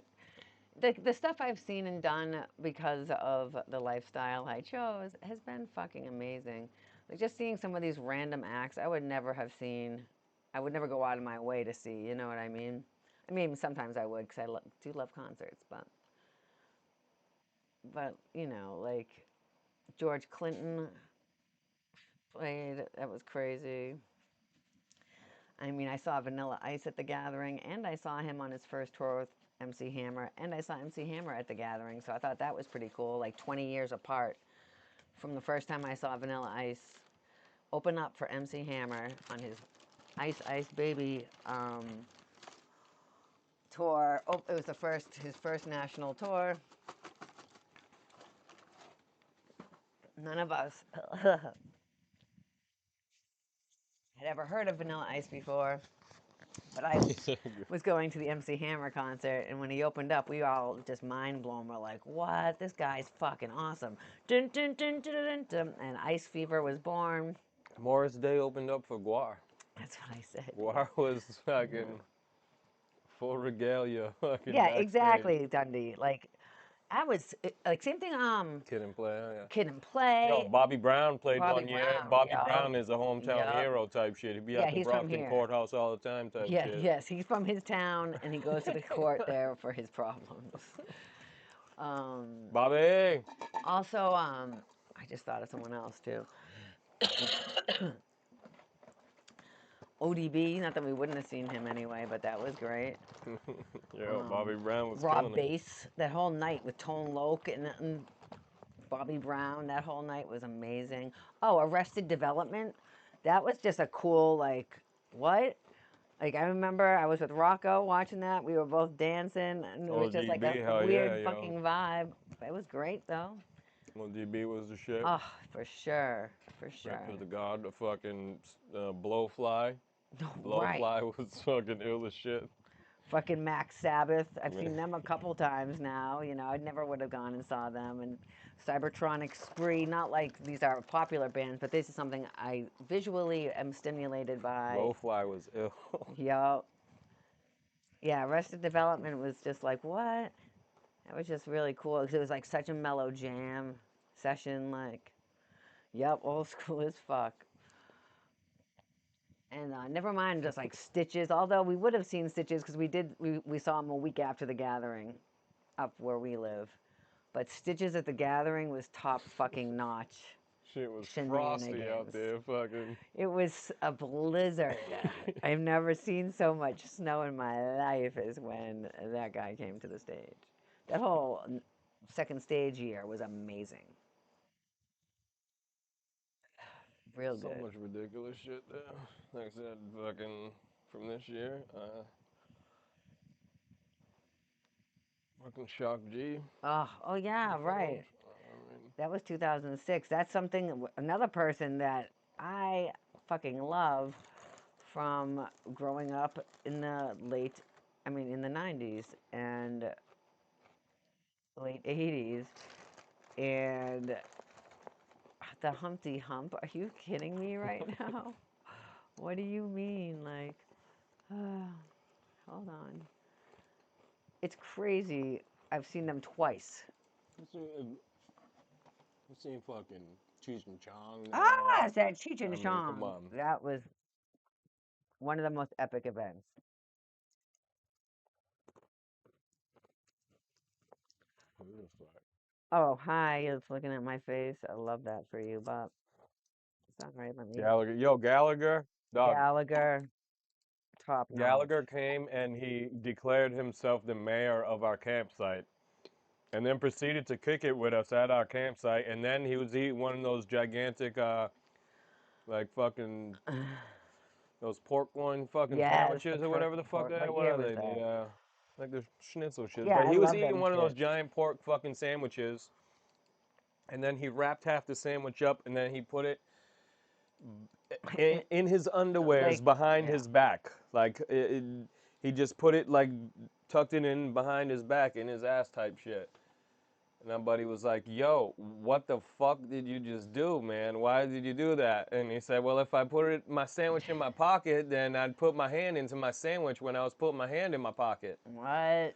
The stuff I've seen and done because of the lifestyle I chose has been fucking amazing. Like just seeing some of these random acts I would never have seen. I would never go out of my way to see. You know what I mean? I mean, sometimes I would because do love concerts, but you know, like George Clinton played. That was crazy. I mean, I saw Vanilla Ice at the Gathering, and I saw him on his first tour with MC Hammer, and I saw MC Hammer at the Gathering, so I thought that was pretty cool, like 20 years apart from the first time I saw Vanilla Ice open up for MC Hammer on his Ice Ice Baby tour. Oh, it was his first national tour. None of us had ever heard of Vanilla Ice before, but I was going to the MC Hammer concert, and when he opened up, we all just mind blown. We're like, "What? This guy's fucking awesome!" Dun, dun, dun, dun, dun, dun. And Ice Fever was born. Morris Day opened up for Guar. That's what I said. Guar was fucking full regalia, fucking Yeah, backstage. exactly, Dundee. Like, like same thing. Kid and Play, yeah. Kid and Play. Yo, Bobby Brown played Bobby one year. Brown, Bobby yup. Brown is a hometown Yup. hero type shit. He'd be Yeah, at the he's from Brockton here. courthouse all the time type Yeah, shit. yes, he's from his town, and he goes to the court there for his problems. Bobby! Also, I just thought of someone else too. ODB, not that we wouldn't have seen him anyway, but that was great. Yo, Bobby Brown was Rob killing it. Bass, that whole night with Tone Loc and Bobby Brown, that whole night was amazing. Oh, Arrested Development, that was just a cool, like, what? Like, I remember I was with Rocco watching that. We were both dancing, and it was just like ODB, a hell weird yeah, yo. fucking vibe. It was great, though. ODB was the shit. Oh, for sure, for sure. Breakfast of the God, the fucking Blowfly. Right. Blowfly was fucking ill as shit. Fucking Max Sabbath. I've seen them a couple times now. You know, I never would have gone and saw them. And Cybertronic Spree. Not like these are popular bands, but this is something I visually am stimulated by. Blowfly was ill. Yo. Yeah, Arrested Development was just like, what? That was just really cool because it was like such a mellow jam session. Like, yep, old school as fuck. And never mind just like Stitches, although we would have seen Stitches because we saw him a week after the Gathering up where we live. But Stitches at the Gathering was top fucking notch. Shit was frosty out shenanigans. there, fucking. It was a blizzard. I've never seen so much snow in my life as when that guy came to the stage. That whole second stage year was amazing. Real So good. much ridiculous shit there. Like I said, fucking from this year. Fucking Shock G. Oh yeah, right. I mean, That was 2006. That's something, another person that I fucking love from growing up in the late, I mean, in the 90s and late 80s. And the Humpty Hump. Are you kidding me right now? What do you mean? Like, hold on. It's crazy. I've seen them twice. I've seen fucking Cheech and Chong. Ah, it's that Cheech I and mean, come Chong. on. That was one of the most epic events. Oh, hi. It's looking at my face. I love that for you, but it's all right. Let me. Gallagher, yo, Gallagher, dog. Gallagher, top notch. Gallagher came and he declared himself the mayor of our campsite, and then proceeded to kick it with us at our campsite. And then he was eating one of those gigantic, like fucking those pork loin fucking Yes, the sandwiches or whatever the fuck pork. they are. What What year are was they? that? Like the schnitzel shit. Yeah, But I he was love eating them one of those shits. giant pork fucking sandwiches, and then he wrapped half the sandwich up, and then he put it in his underwears Like, behind yeah. his back. Like he just put it like tucked it in behind his back in his ass type shit. And my buddy was like, "Yo, what the fuck did you just do, man? Why did you do that?" And he said, "Well, if I put my sandwich in my pocket, then I'd put my hand into my sandwich when I was putting my hand in my pocket." What? It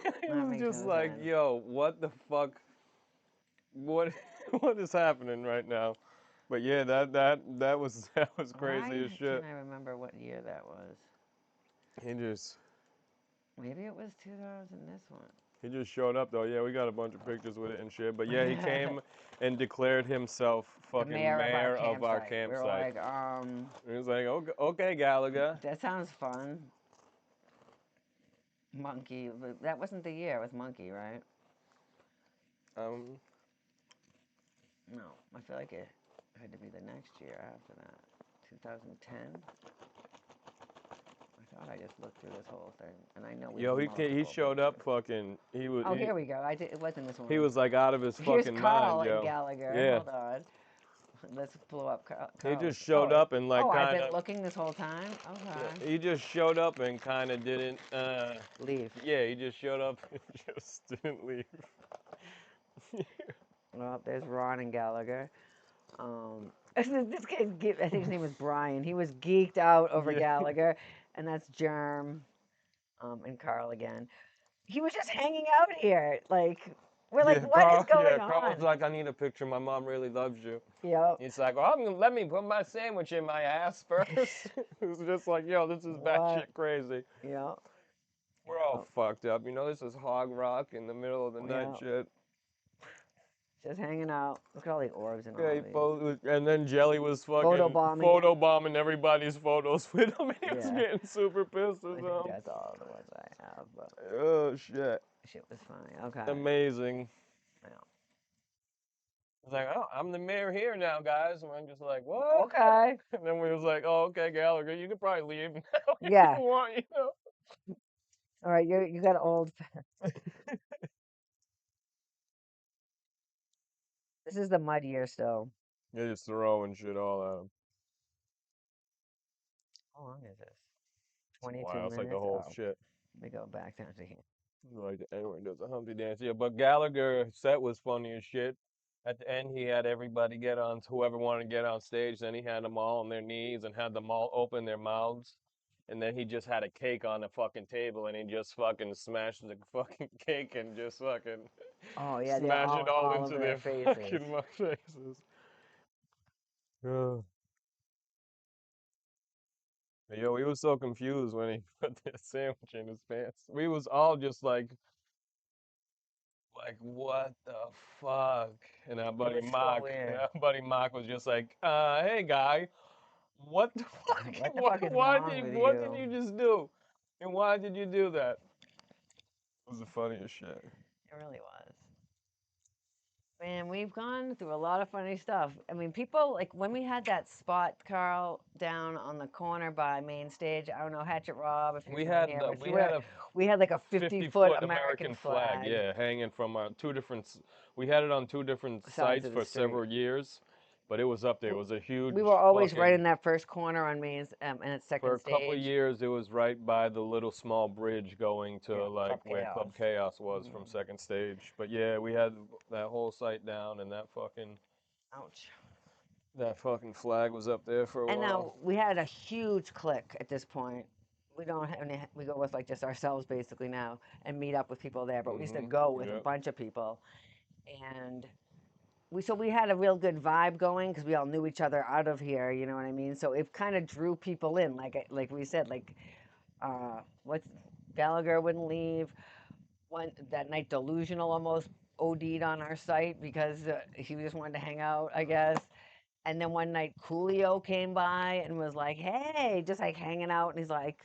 That was makes just no like, sense. "Yo, what the fuck? What what is happening right now?" But yeah, that was that was crazy Why as can't shit. I remember what year that was? He just Maybe it was 2000, this one. he just showed up though. Yeah, we got a bunch of pictures with it and shit. But yeah, he came and declared himself The fucking mayor mayor of our We were campsite. like, He was like, "Okay, okay, Gallagher." that sounds fun. Monkey, but that wasn't the year. It was Monkey, right? Um, No, I feel like it had to be the next year after that. 2010. I thought I just looked through this whole thing, and I know we yo, have he multiple showed up pictures. fucking. Oh, here we go. It wasn't this one. He was like out of his Here's fucking Carl mind, and yo. Gallagher. Yeah, Hold on. Let's blow up he Carl's. just showed up and like Oh, I've kind been of. looking this whole time. Okay. He just showed up and kind of didn't. Leave. Yeah, he just showed up and just didn't leave. Well, there's Ron and Gallagher. This kid, I think his name was Brian. He was geeked out over Yeah. Gallagher, and that's Germ, and Carl again. He was just hanging out here, like we're like, what is going Carl on? was like, "I need a picture. My mom really loves you." Yep. He's like, "Well, let me put my sandwich in my ass first." It was just like, yo, this is What? batshit crazy. Yep. We're all fucked up. You know, this is hog rock in the middle of the night Yep. shit. Just hanging out. Look at all the orbs and all Yeah, these. and then Jelly was fucking Photobombing. photobombing everybody's photos with him, and he was Yeah. getting super pissed I at think them. that's all the ones I have, but Oh shit, shit was funny. Okay. amazing. Yeah. It's like, "Oh, I'm the mayor here now, guys," and I'm just like, "What?" Okay. And then we was like, "Oh, okay, Gallagher, you could probably leave now if Yeah. you want, you know." All right. You got old. This is the mud year still. You're just throwing shit all at him. How long is this? It's 22 wild. It's like the minutes. whole Oh, shit. let me go back down to here. Like everyone does a Humpty dance. Yeah, but Gallagher set was funny as shit. At the end, he had everybody get on, whoever wanted to get on stage. Then he had them all on their knees and had them all open their mouths. And then he just had a cake on the fucking table, and he just fucking smashed the fucking cake and just fucking Oh yeah, they're smash it all all into over their their faces. fucking faces. Ugh. Yo, he was so confused when he put that sandwich in his pants. We was all just like what the fuck? And our buddy was so Mark, and weird. our buddy Mark was just like, hey guy, what the fuck? What the fuck is wrong with What did you? you just do? And why did you do that? It was the funniest shit. It really was. Man, we've gone through a lot of funny stuff. I mean, people like when we had that spot, Carl, down on the corner by main stage. I don't know, Hatchet Rob, if you're We down had here, the but we had a we had like a 50-foot 50-foot American flag, flag yeah, hanging from two different. We had it on two different sides sites of the for street. several years, but it was up there. It was a huge. We were always right fucking- in that first corner on Main's and its For second a couple of stage. years, it was right by the little small bridge going to Yeah, like Club where Chaos. Club Chaos was from second stage. But yeah, we had that whole site down, and Ouch. that fucking flag was up there for a And now while. we had a huge clique at this point. We don't have any, we go with like just ourselves basically now and meet up with people there, but we used to go with a Yep. bunch of people. And we had a real good vibe going because we all knew each other out of here, you know what I mean? So it kind of drew people in, like we said, like what's Gallagher wouldn't leave. One that night, Delusional almost OD'd on our site because he just wanted to hang out, I guess. And then one night, Coolio came by and was like, "Hey," just like hanging out, and he's like,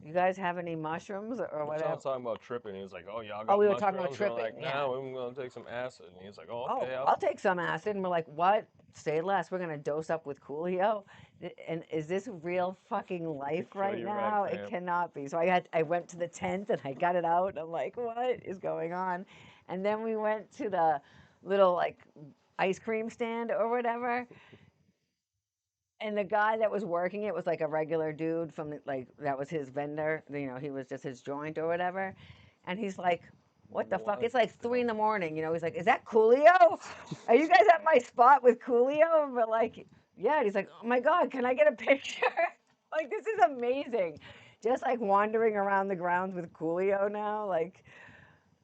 "You guys have any mushrooms or Someone whatever?" talking about tripping. He was like, "Oh, y'all Oh, got we were mushrooms?" talking about And we're like, tripping, yeah. "No, we're gonna take some acid." And he's like, "Oh, Oh, okay." I'll take some acid. And we're like, "What? Say less. We're gonna dose up with Coolio." And is this real fucking life So right you're right, now? It fam. cannot be. So I went to the tent and I got it out. And I'm like, what is going on? And then we went to the little like ice cream stand or whatever. And the guy that was working it was like a regular dude from like that was his vendor. You know, he was just his joint or whatever. And he's like, "What the fuck?" It's like 3 in the morning. You know, he's like, "Is that Coolio? Are you guys at my spot with Coolio?" And we're like, "Yeah." And he's like, "Oh my god, can I get a picture?" Like this is amazing. Just like wandering around the grounds with Coolio now, like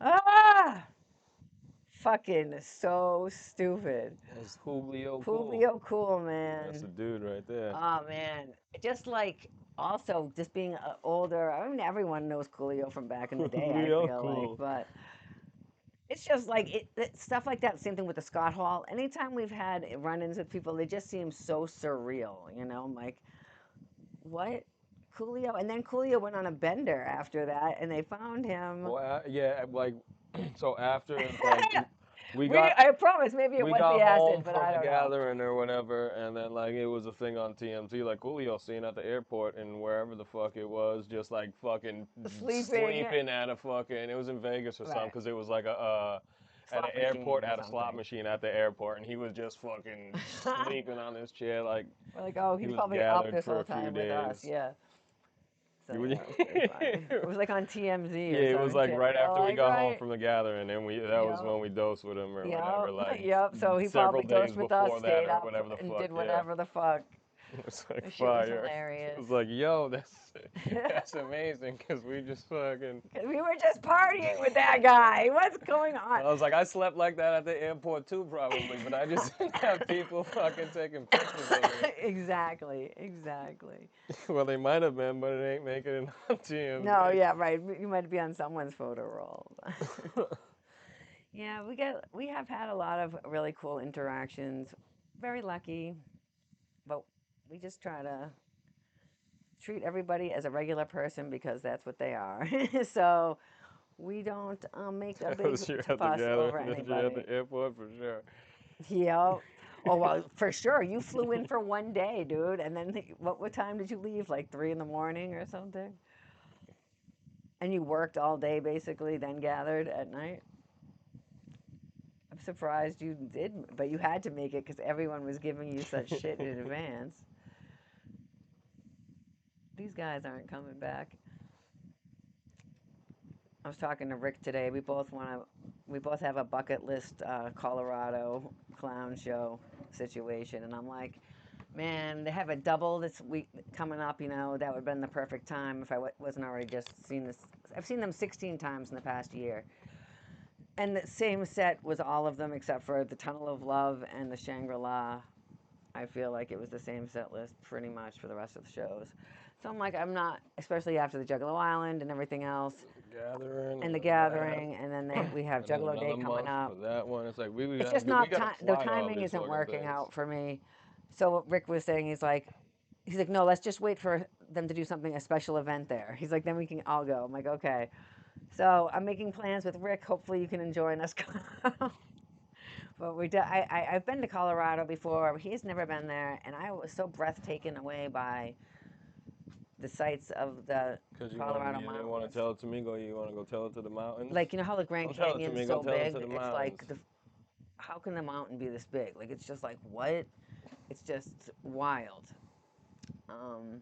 ah, fucking so stupid. That's Julio Cool. Coolio cool, man. That's the dude right there. Oh man, just like also just being older. I mean, everyone knows Coolio from back in the day. I Coolio feel cool. like, but it's just like stuff like that. Same thing with the Scott Hall. Anytime we've had run-ins with people, they just seem so surreal. You know, I'm like, what? Coolio, and then Coolio went on a bender after that, and they found him. Well, yeah, like so after like we got I promise, maybe it we was got the home acid, but from I the don't know. gathering or whatever, and then like it was a thing on TMZ, like Julio seen at the airport and wherever the fuck it was, just like fucking Sleeping. at a fucking. It was in Vegas or something Right. because it was like a at Slot an airport machine or at a slot something. machine at the airport, and he was just fucking sleeping on his chair like We're like, oh, he he's was probably up gathered this for whole a few time with us. days. Yeah. So You- yeah, it was pretty funny. It was like on TMZ or Yeah, it some was like shit. right They're after we like, got home right. from the gathering, and that was Yep. when we dosed with him or Yep. whatever, like Yep. So he several probably days dosed with us, before that stayed or up, whatever the and fuck. did Yeah, whatever the fuck. it's like The shit was fire. hilarious. It was like, yo, that's amazing because we just fucking. 'Cause we were just partying with that guy. What's going I on? was like, I slept like that at the airport too, probably, but I just didn't have people fucking taking pictures of me. Exactly. Well, they might have been, but it ain't making it on TMZ. No, yeah, right. You might be on someone's photo roll. Yeah, we have had a lot of really cool interactions. Very lucky, but we just try to treat everybody as a regular person because that's what they are. So we don't make a big Was you at the fuss over gathering? Was you at anybody. the airport for sure? Yeah. Oh well, for sure. You flew in for one day, dude, and then what time did you leave? Like 3 in the morning or something? And you worked all day basically, then gathered at night. I'm surprised you did, but you had to make it because everyone was giving you such shit in advance. These guys aren't coming back. I was talking to Rick today. We both have a bucket list Colorado clown show situation, and I'm like, man, they have a double this week coming up. You know, that would have been the perfect time if I wasn't already just seen this. I've seen them 16 times in the past year. And the same set was all of them except for the Tunnel of Love and the Shangri-La. I feel like it was the same set list pretty much for the rest of the shows. So I'm like, I'm not, especially after the Juggalo Island and everything else, Gathering. and the gathering, and then we have And then Juggalo Day another coming month up. for that one. It's like we It's gotta just not we gotta time. The fly all timing these isn't fucking working things. out for me. So what Rick was saying, he's like, no, let's just wait for them to do something, a special event there. He's like, then we can all go. I'm like, okay. So I'm making plans with Rick. Hopefully you can join us. But I've been to Colorado before. He's never been there, and I was so breathtaken away by the sights of the Colorado you mountains. didn't want to tell it to me. You want to go tell it to the mountains? Like, you know how the Grand Don't tell it to Canyon's me, so go tell it big? to the It's like, mountains. how can the mountain be this big? Like, it's just like, what? It's just wild. Um,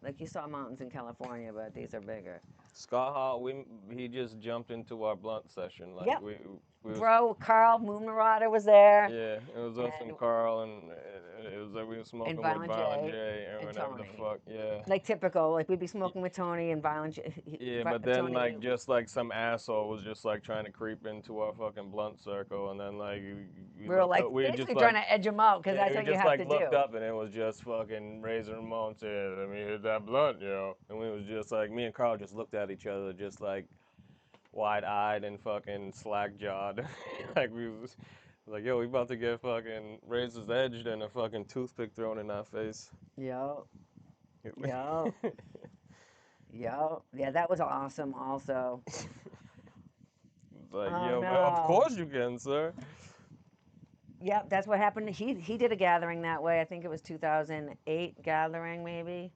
like you saw mountains in California, but these are bigger. Scott Hall, he just jumped into our blunt session. Like Yep. we was Bro, Carl Moon Marauder was there, yeah, it was us and and Carl, and it was like we were smoking with Violent Violent J J and and whatever the Tony. fuck. Yeah. Like typical, like we'd be smoking with Tony and Violent J. Yeah, but then Tony, like just like some asshole was just like trying to creep into our fucking blunt circle, and then like we we were looked like up, we just basically trying like to edge him out because yeah, that's we what you just have like to looked do. up and it was just fucking Razor Ramon said, "Let me hit that blunt, yo," and we was just like me and Carl just looked at each other just like wide-eyed and fucking slack-jawed, like we was like, yo, we about to get fucking razor's edged and a fucking toothpick thrown in our face. Yo, yo, yo. Yeah, that was awesome. Also, Like, oh yo, but of no. course you can, sir. Yep, that's what happened. He did a gathering that way. I think it was 2008 gathering, maybe.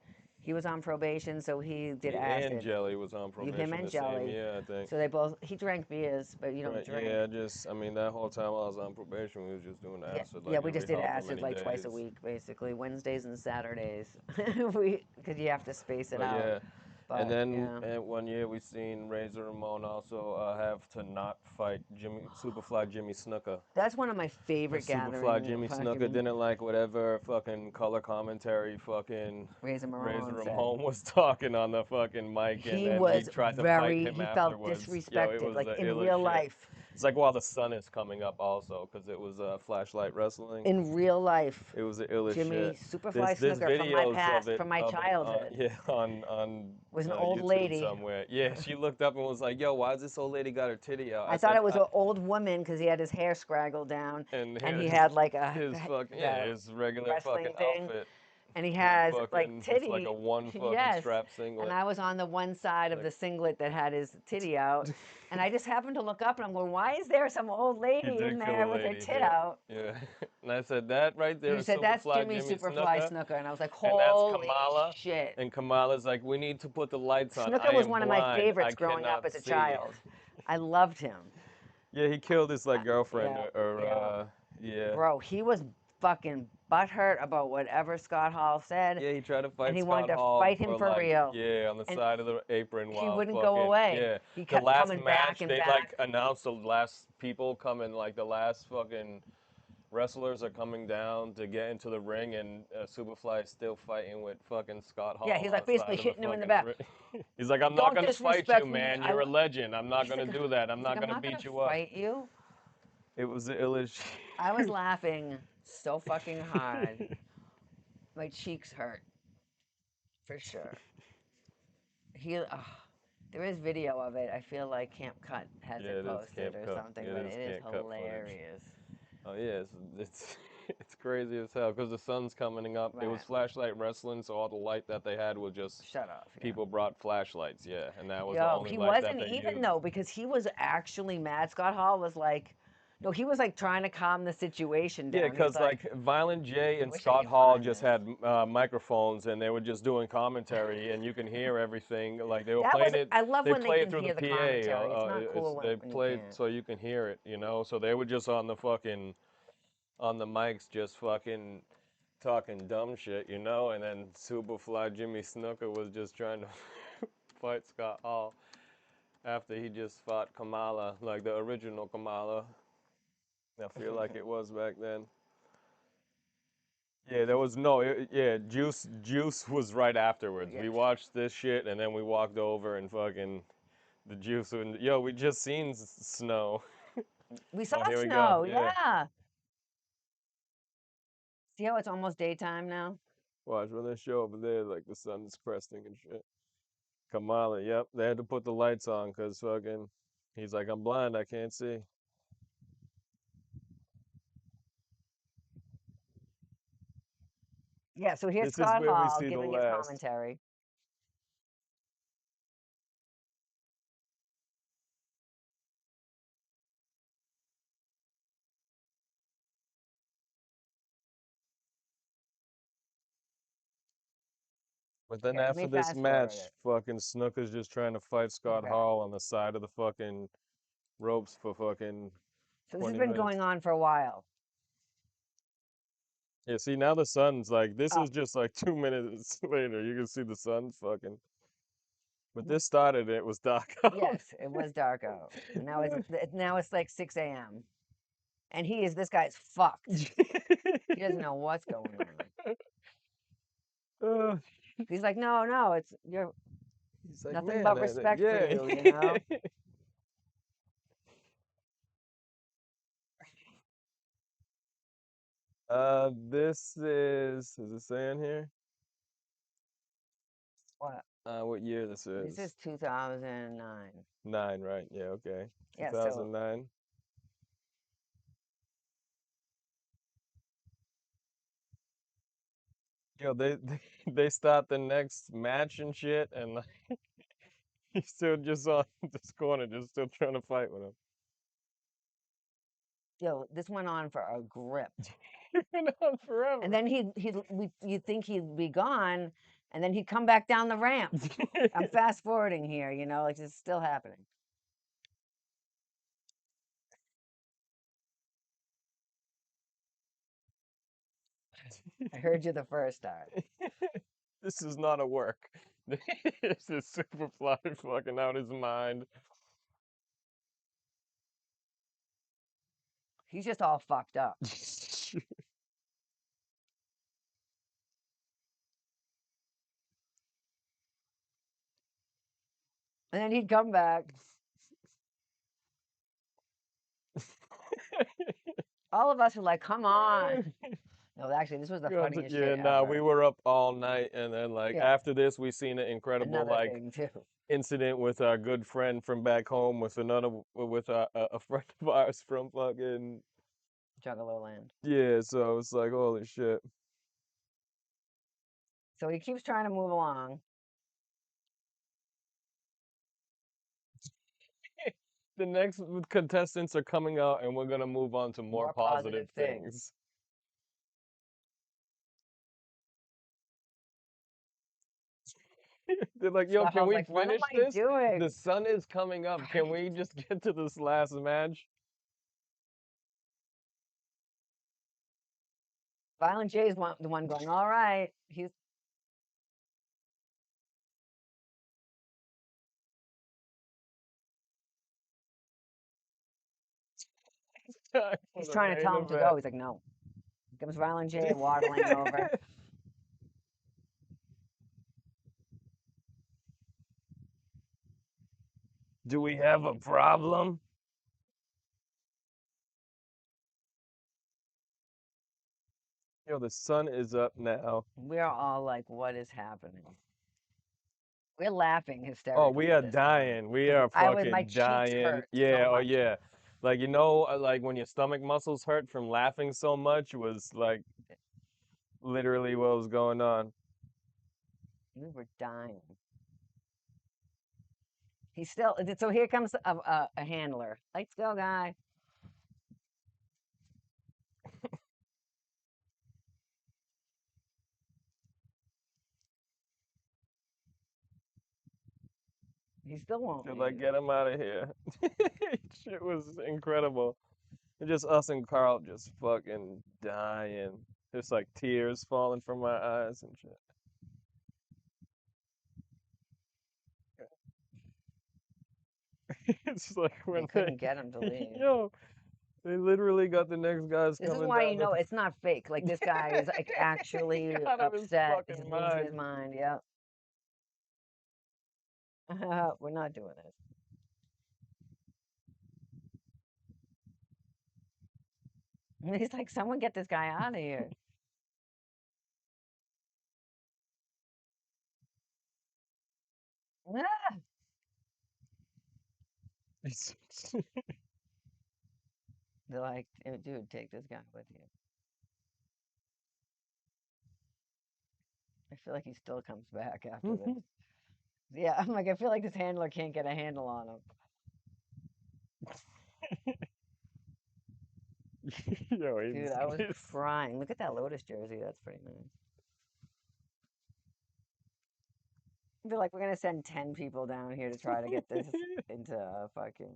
He was on probation, so he did Me and acid. Jelly was on You, him, probation and the same Jelly. year, I think. So they both. He drank beers, but you don't Right, drink. yeah, I mean, that whole time I was on probation, we was just doing Yeah, acid yeah. like We every just did however acid many like twice a days. week, basically Wednesdays and Saturdays. Because you have to space it But out. yeah, and But then yeah, one year we seen Razor Ramon also have to not fight Superfly Jimmy Snuka. that's one of my Because favorite Superfly gathering Jimmy Snuka fucking didn't like whatever fucking color commentary fucking Razor Razor Ramon said. Ramon was talking on the fucking mic, and He then he was tried to fight very. him He felt afterwards. Yo, it disrespected, was like the in illest real shit. life. It's like while the sun is coming up also, because it was Flashlight Wrestling. In real life. It was the illest Jimmy shit. Superfly There's Snooker from my videos of past, it from my of it childhood. yeah on Was an old YouTube lady. somewhere. Yeah, she looked up and was like, "Yo, why is this old lady got her titty out?" I I thought said, it was an old woman because he had his hair scraggled down, and and he his had like a his fucking yeah the his regular wrestling fucking thing, outfit and he with has like fucking it's like a titty. one fucking Yes, strap and singlet. I was on the one side of Like the singlet that had his titty out, and I just happened to look up, and I'm going, "Why is there some old he lady in did kill there a with her lady. tit Yeah, out?" yeah. And I said that right there You is said that's Superfly Jimmy Jimmy Superfly Snuka, Snooker, and I was like, and that's "Holy Kamala. shit!" And Kamala's like, we need to put the lights on. Snooker I was am one of my blind. I favorites growing up cannot as a see. child. I loved him. Yeah, he killed his like girlfriend Yeah, or yeah. yeah. Bro, he was fucking butthurt about whatever Scott Hall said, Yeah, he tried to and fight he wanted Scott to Hall fight him for for like real. yeah on the And side of the apron he while wouldn't go fucking away. yeah. He The kept last coming back match and they back. like announced the last people coming like the last fucking wrestlers are coming down to get into the ring, and Superfly is still fighting with fucking Scott Hall Yeah, he's like outside basically of the hitting him in the fucking back. ring. He's like, I'm not Don't gonna fight you, disrespect me. man. You're a legend. I'm not He's gonna like, do that. I'm he's like, not I'm gonna not gonna beat you up. fight you. It was the illest. I was laughing so fucking hard. My cheeks hurt for sure. There is video of it. I feel like Camp Cut has Yeah, it it is posted Camp or Cut. something, Yeah, but it is it is Camp Cut footage. hilarious. Oh yeah, it's it's crazy as hell because the sun's coming up. It was Right. flashlight wrestling, so all the light that they had was just Shut up. Yeah. people brought flashlights. Yeah, and that was the Yo, only he light that wasn't they even used. though because he was actually mad. Scott Hall was like, no, he was like trying to calm the situation Yeah, down. He was because like, like Violent J I and wish I Scott could Hall find just this. had microphones and they were just doing commentary and you can hear everything. Like they were That was. playing it. I love They when they play it can through the hear the PA. commentary. It's not cool They when you play it can't. so you can hear it. You know, so they were just on the fucking on the mics, just fucking talking dumb shit. You know, and then Superfly Jimmy Snuka was just trying to fight Scott Hall after he just fought Kamala, like the original Kamala. I feel like it was back then. Yeah, there was no. Yeah, Juice was right afterwards. Yeah. We watched this shit and then we walked over and fucking the Juice and yo, we just seen snow. We saw Oh, here we go. snow. Yeah, Yeah. See how it's almost daytime now? watch when they show over there, like the sun's cresting and shit. Kamala, yep, they had to put the lights on because fucking, he's like, I'm blind, I can't see. Yeah. So here's This is Scott where we Hall see the giving his last. commentary. But then Here, let me after this fast forward match, it. fucking Snooker's just trying to fight Scott Okay. Hall on the side of the fucking ropes for fucking So this has 20 been minutes. going on for a while. Yeah, see now the sun's like this Oh. is just like 2 minutes later. You can see the sun fucking. But this started. It was dark out. Yes, it was dark out. And now it's like 6 a.m. And this guy's fucked. He doesn't know what's going on. Uh, He's like, no, you're He's like, nothing man, but respect for yeah. you, you know? This is it saying here? What? What year this This is is? 2009. 9, right? Yeah, okay. Yeah, so 2009. Yo, they start the next match and shit, and like, he's still just on this corner, just still trying to fight with him. this went on for a grip. It's been on forever. And then you'd think he'd be gone, and then he'd come back down the ramp. I'm fast forwarding here, like it's still happening. I heard you the first time. This is not a work. This is Superfly fucking out his mind. He's just all fucked up. And then he'd come back. All of us were like, come on. No, actually, this was the funniest Yeah, shit nah, ever. we were up all night, and then like Yeah. after this, we seen an incredible Another like thing, too. incident with our good friend from back home with a friend of ours from fucking Juggalo land. yeah. So it's like holy shit. So he keeps trying to move along. The next contestants are coming out, and we're gonna move on to more positive things. things. They're like, yo, Stuff I can was we like, what am finish I this? doing? The sun is coming up. Can we just get to this last match? Violent J is the one going, all right. He's Time for he's the trying to main tell him to event. go. He's like, no. Here comes Violent J waddling over. Do we have a problem? Yo, the sun is up now. We're all like, what is happening? We're laughing hysterically. Oh, we are at this dying. point. We are My fucking cheeks dying. hurt Yeah, so oh much. yeah. Like like when your stomach muscles hurt from laughing so much was like literally what was going on. We were dying. He's still so here comes a handler. Let's go, guy. He still won't They're leave. like, get him out of here. Shit was incredible. And just us and Carl just fucking dying. Just like tears falling from my eyes and shit. It's like They when couldn't get him to leave. yo, they literally got the next guys This is coming why down you know it's not fake. Like this guy is like actually out of his upset. He's fucking losing his mind. mind. Yep. We're not doing this. He's like, someone get this guy out of here. Ah! They're like, dude, take this guy with you. I feel like he still comes back after this. Yeah, I'm like, I feel like this handler can't get a handle on him. Yo, Dude, I was crying. Look at that Lotus jersey. That's pretty nice. They're like, we're gonna send 10 people down here to try to get this into fucking.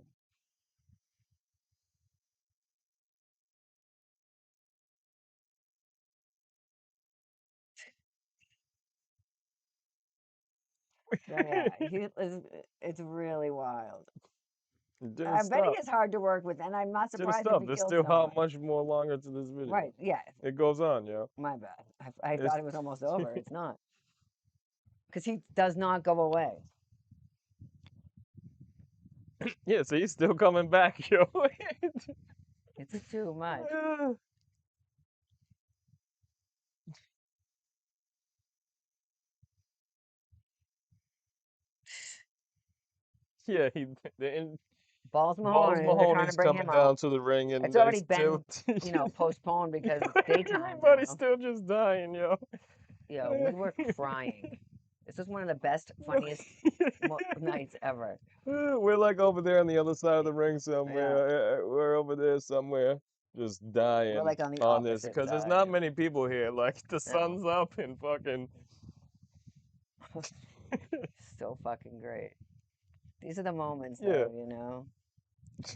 Yeah, it's really wild. Didn't I bet he stop. is hard to work with, and I'm not Didn't surprised if stop. he There's kills still how someone. much more longer to this video. Right, yeah, It goes on, yo. my bad. I It's thought it was almost over. It's not. Because he does not go away. yeah, so he's still coming back, yo. It's too much. yeah, the Balls Balls Mahoney, they're trying to Mahoney's bring coming him down out. to the ring, and It's they already still. been, postponed because it's daytime Everybody's now. still just dying, yo. Yo, we were crying. This was one of the best, funniest nights ever. We're like over there on the other side of the ring somewhere. We're over there somewhere, just dying We're like on the this opposite because there's side. not many people here. Like the No. sun's up and fucking. So fucking great. These are the moments, Yeah. though,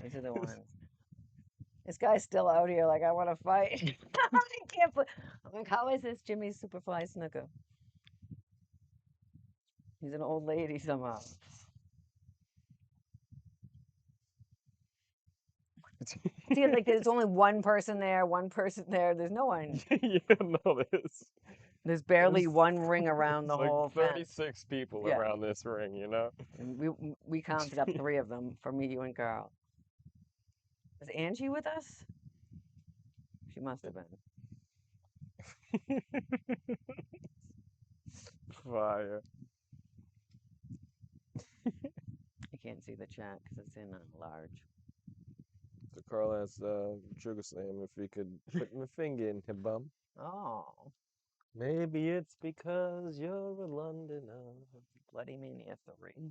These are the ones. This guy's still out here like, I want to fight. I can't put. I'm like, how is this Jimmy's Superfly Snooker? He's an old lady somehow. See, like there's only one person there, There's no one. yeah, no, There's barely there's- one ring around the like whole fence. 36 people Yeah. around this ring, And we counted up 3 of them for me, you, and Carl. Is Angie with us? She must have been. Fire. I can't see the chat because it's in large. So Carl asked Sugar Slam if he could put my finger in her bum. Oh, Maybe it's because you're a Londoner. Bloody Mania 3.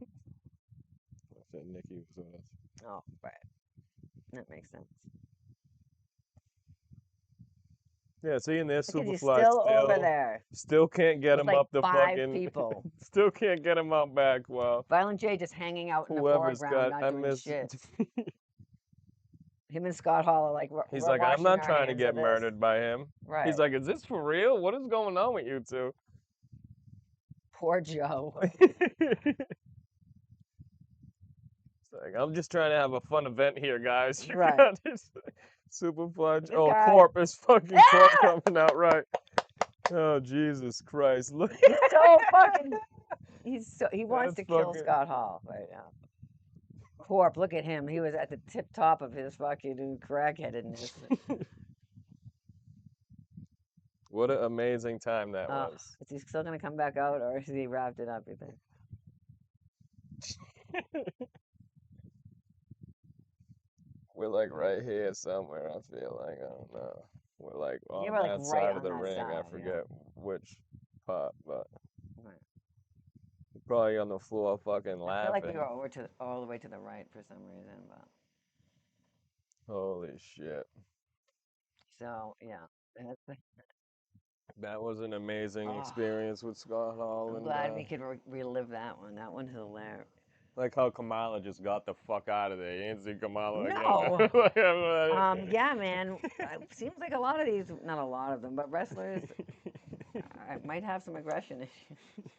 I said Nikki was with us. Oh, right. That makes sense. Yeah, see, and there's Look at you Superfly still over there. Still can't get There's him like up the 5 fucking. people. Still can't get him out back. Well, Violent J just hanging out in the whoever's foreground, got. not I doing miss. shit. Him and Scott Hall are like, He's we're like, I'm washing not our trying to hands get of this." murdered by him. Right. He's like, is this for real? What is going on with you two? Poor Joe. It's like, I'm just trying to have a fun event here, guys. You Right. got this Superfly. This Oh, guy- Corp is fucking Corp Ah! coming out right. Oh, Jesus Christ. Look. So fucking. He wants That's to kill fucking- Scott Hall right now. Corp, look at him. He was at the tip top of his fucking crackheadedness. What an amazing time that Oh, was. is he still gonna come back out, or has he wrapped it up? You think? We're like right here somewhere, I feel like. I don't know. We're like on Yeah, we're, like, that right side on of the that ring. side, I yeah. forget which part, but Right. we're probably on the floor fucking I feel laughing. like we were all the way to the right for some reason, but Holy shit. so yeah. That was an amazing Oh, experience with Scott Hall. I'm And glad we could relive that one. That one's hilarious. like how Kamala just got the fuck out of there. You didn't see Kamala No. again. Like, I'm like- Yeah, man. It seems like a lot of these, not a lot of them, but wrestlers might have some aggression issues.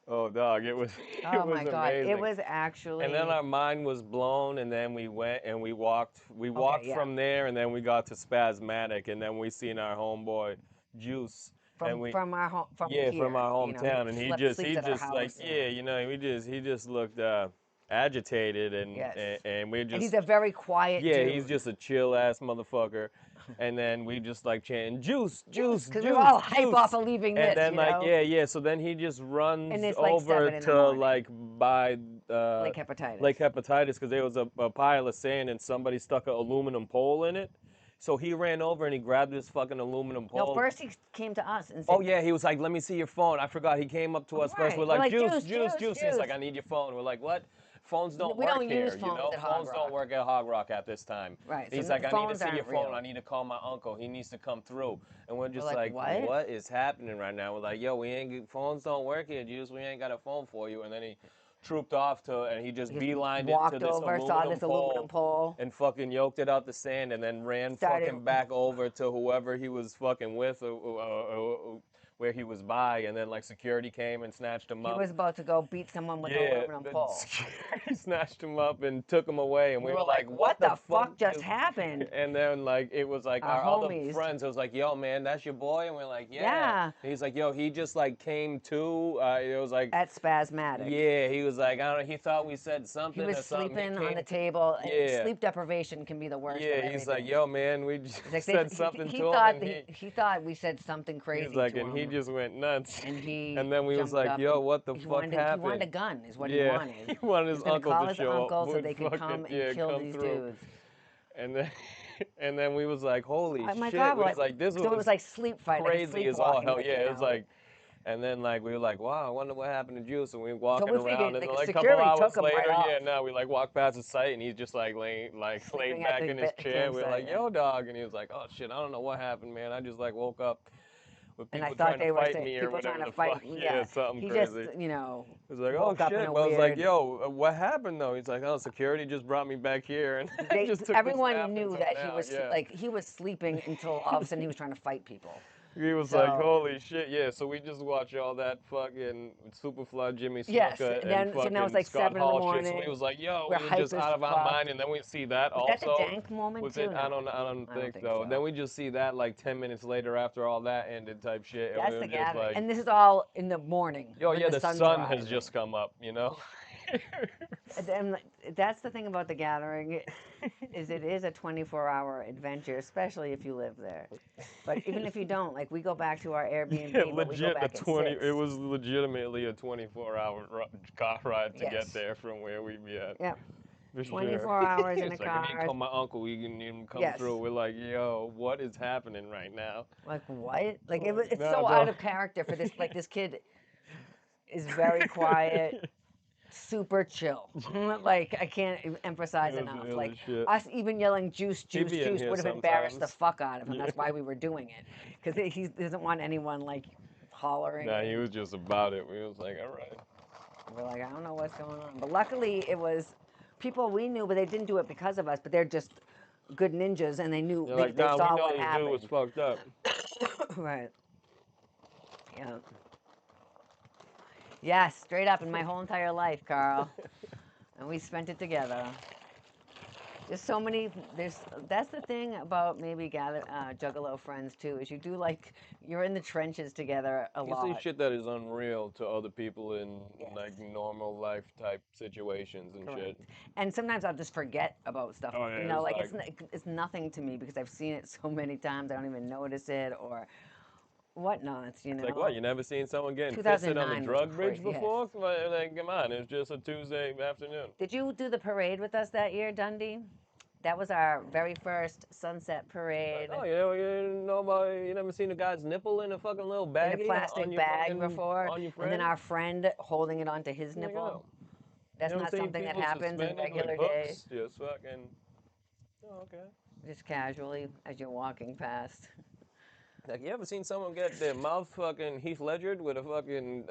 Oh, dog, it was. Oh it was my God, amazing. it was actually. And then our mind was blown, and then we went and we walked. We walked yeah. from there, and then we got to Spasmatic, and then we seen our homeboy Juice, and we from our home, from yeah here, from our hometown, and he sleeps just at our like house, he just looked agitated, and Yes. and we just And he's a very quiet dude. he's just a chill ass motherfucker. And then we just like chanting juice, juice, because juice, we were all hype juice. off of leaving this, And then you like know? so then he just runs And it's, like, over 7 in the to morning. like by Lake Hepatitis. Lake Hepatitis because there was a pile of sand and somebody stuck an aluminum pole in it. So he ran over and he grabbed this fucking aluminum pole. No, first he came to us and said, Oh yeah, he was like, "Let me see your phone." I forgot. He came up to us first. Right. We're We're like, like, "Juice, "Juice, juice, juice, juice." He's juice. like, "I need your phone." We're like, "What? Phones don't We work don't here. use phones at Hog Phones don't Rock." work at Hog Rock at this time." Right, He's so like, "I need to phones see your aren't phone. real. I need to call my uncle. He needs to come through." And we're just like, like, "What?" "What is happening right now?" We're like, "Yo, phones don't work here, Juice. We ain't got a phone for you." And then he trooped off to, and he just He beelined it to walked this over, saw aluminum this aluminum pole. and fucking yoked it out the sand, and then ran Started- fucking back over to whoever he was fucking with, or where he was by, and then like security came and snatched him He up. was about to go beat someone with an aluminum the pole. security snatched him up and took him away, and We we were were like, what the fuck just is-" happened? And then like it was like Our our other homies. friends. It was like, yo, man, that's your boy, and we're like, yeah. Yeah. And he's like, yo, he just like came to. It was like. At Spasmatic. Yeah, he was like, I don't know, he thought we said He something was or something. sleeping He on the came- table. And Yeah. sleep deprivation can be the worst. Yeah, of he's everything. like, yo, man, we just He's like, said something he to him, thought and he thought we said something crazy he's like, to and him. he just went nuts. And he and then we was jumped like, up yo, and what the he fuck wanted, happened? He wanted a gun, is what Yeah, he wanted. he wanted He his was gonna uncle call to his show uncle up. so would they could fucking- come and yeah, kill come these through. dudes. And then, and then we was like, holy Oh my shit! God, We was like, this so it was like sleep fight, like a crazy as all sleepwalking, hell. like, Yeah, you it was know, like, and then like we were like, wow, I wonder what happened to Juice. And we were walking we around, figured, and like, then like a security couple hours took him right later, off. yeah, no, we like walked past his site, and he's just like laid Sleeping back at the in his chair. We were campsite, like, yeah. yo, dog, and he was like, oh shit, I don't know what happened, man. I just like woke up with And people I thought trying they to were fight saying me or people whatever trying to the fight. fuck. Yeah, something he crazy. just, you know, It was like, woke oh up shit. in a But I was like, weird- yo, what happened though? He's like, oh, security just brought me back here, and They, just took this everyone nap knew until that now. he was Yeah. like he was sleeping until all of a sudden he was trying to fight people. He was So- like, holy shit, yeah. So we just watched all that fucking Superfly Jimmy Snuka Yes, and then- so fucking now it's like Scott 7 in the Hall shit. So morning. we was like, yo, We're we were hype just as out of our fuck. mind, and then we see that Was also. that the dank moment Was too? it? I No. don't think think so. so. Then we just see that like 10 minutes later after all that ended type shit. And That's we the were just gathering, like, and this is all in the morning. yo, when yeah, the sun's sun has rising. just come up, you know? And that's the thing about the gathering, is it is a 24-hour adventure, especially if you live there. But even if you don't, like we go back to our Airbnb, Yeah, but we go legit back a at 20. 6. It was legitimately a 24-hour car ride to Yes. get there from where we be at. Yeah, For 24 sure. hours in It's a like, I need to car. call my uncle. We can even come Yes. through. We're like, yo, what is happening right now? Like what? Like it's No, so no. out of character for this. Like this kid is very quiet, super chill. Like I can't emphasize It was enough. ill Like as shit. us even yelling juice, juice, be in juice here would have embarrassed the sometimes. fuck out of him. Yeah. That's why we were doing it, because he doesn't want anyone like hollering. Nah, he was just about it. We was like, all right. We're like, I don't know what's going on. But luckily, it was people we knew, but they didn't do it because of us. But they're just good ninjas, and they knew They're they, like, they nah, saw we know what this happened. dude was fucked up. Right. Yeah. Yes, straight up in my whole entire life, Carl. And we spent it together. There's so many. That's the thing about maybe Juggalo friends too, is you do like you're in the trenches together a You lot. see shit that is unreal to other people in Yes. like normal life type situations and Correct. shit. And sometimes I'll just forget about stuff. Oh, yeah, you know, it's like it's nothing to me because I've seen it so many times. I don't even notice it or whatnots. You know. It's like, what, you never seen someone getting fisted on the 2009 was drug bridge crazy, yes. before? Like, come on, it's just a Tuesday afternoon. Did you do the parade with us that year, Dundee? That was our very first sunset parade. Oh, you know about, you never seen a guy's nipple in a fucking little bag? In a plastic bag before, on your and friend? then our friend holding it onto his There you nipple. go. That's You ever not seen something that people happens in suspended with regular hooks? days. Just fucking, oh, okay. Just casually as you're walking past. Like, you ever seen someone get their mouth fucking Heath Ledgered with a fucking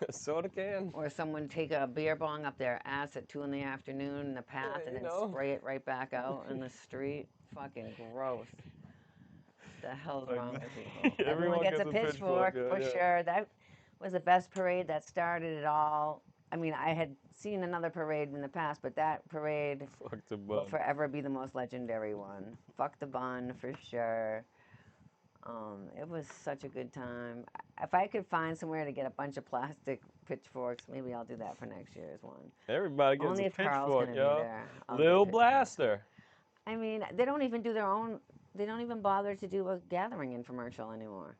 soda can? Or someone take a beer bong up their ass at 2 in the afternoon in the path Yeah, and you then know. spray it right back out in the street. Fucking gross. The hell's Like, wrong with people? everyone gets a gets a pitchfork pitchfork, for yeah. sure. That was the best parade that started it all. I mean, I had seen another parade in the past, but that parade Fuck the will bun. forever be the most legendary one. Fuck the bun for sure. It was such a good time. If I could find somewhere to get a bunch of plastic pitchforks, maybe I'll do that for next year's one. Everybody gets Only a if Carl's pitchfork, gonna be yo. there. I'll get Lil pitchforks. Blaster. I mean, they don't even do their own. They don't even bother to do a gathering infomercial anymore.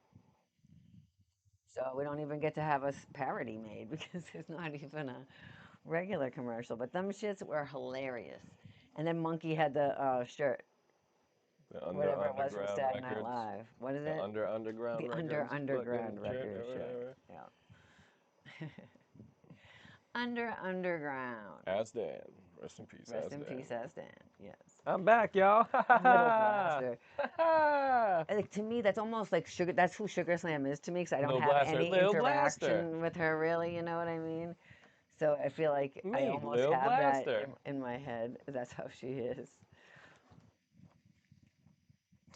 So we don't even get to have a parody made because there's not even a regular commercial. But them shits were hilarious. And then Monkey had the shirt, The whatever it was from Underground Saturday Night Records. Live. What is The it? underground The records. underground fucking record shit, shirt. whatever. Yeah. Underground. As Dan. Rest in peace. Rest as in Dan. peace, as Dan. Yes. I'm back, y'all. Little Blaster. Like, to me, that's almost like Sugar. That's who Sugar Slam is to me, because I don't Lil have Blaster, any Lil interaction Blaster. with her, really. You know what I mean? So I feel like I Me, almost Lil have that Blaster. in my head. That's how she is.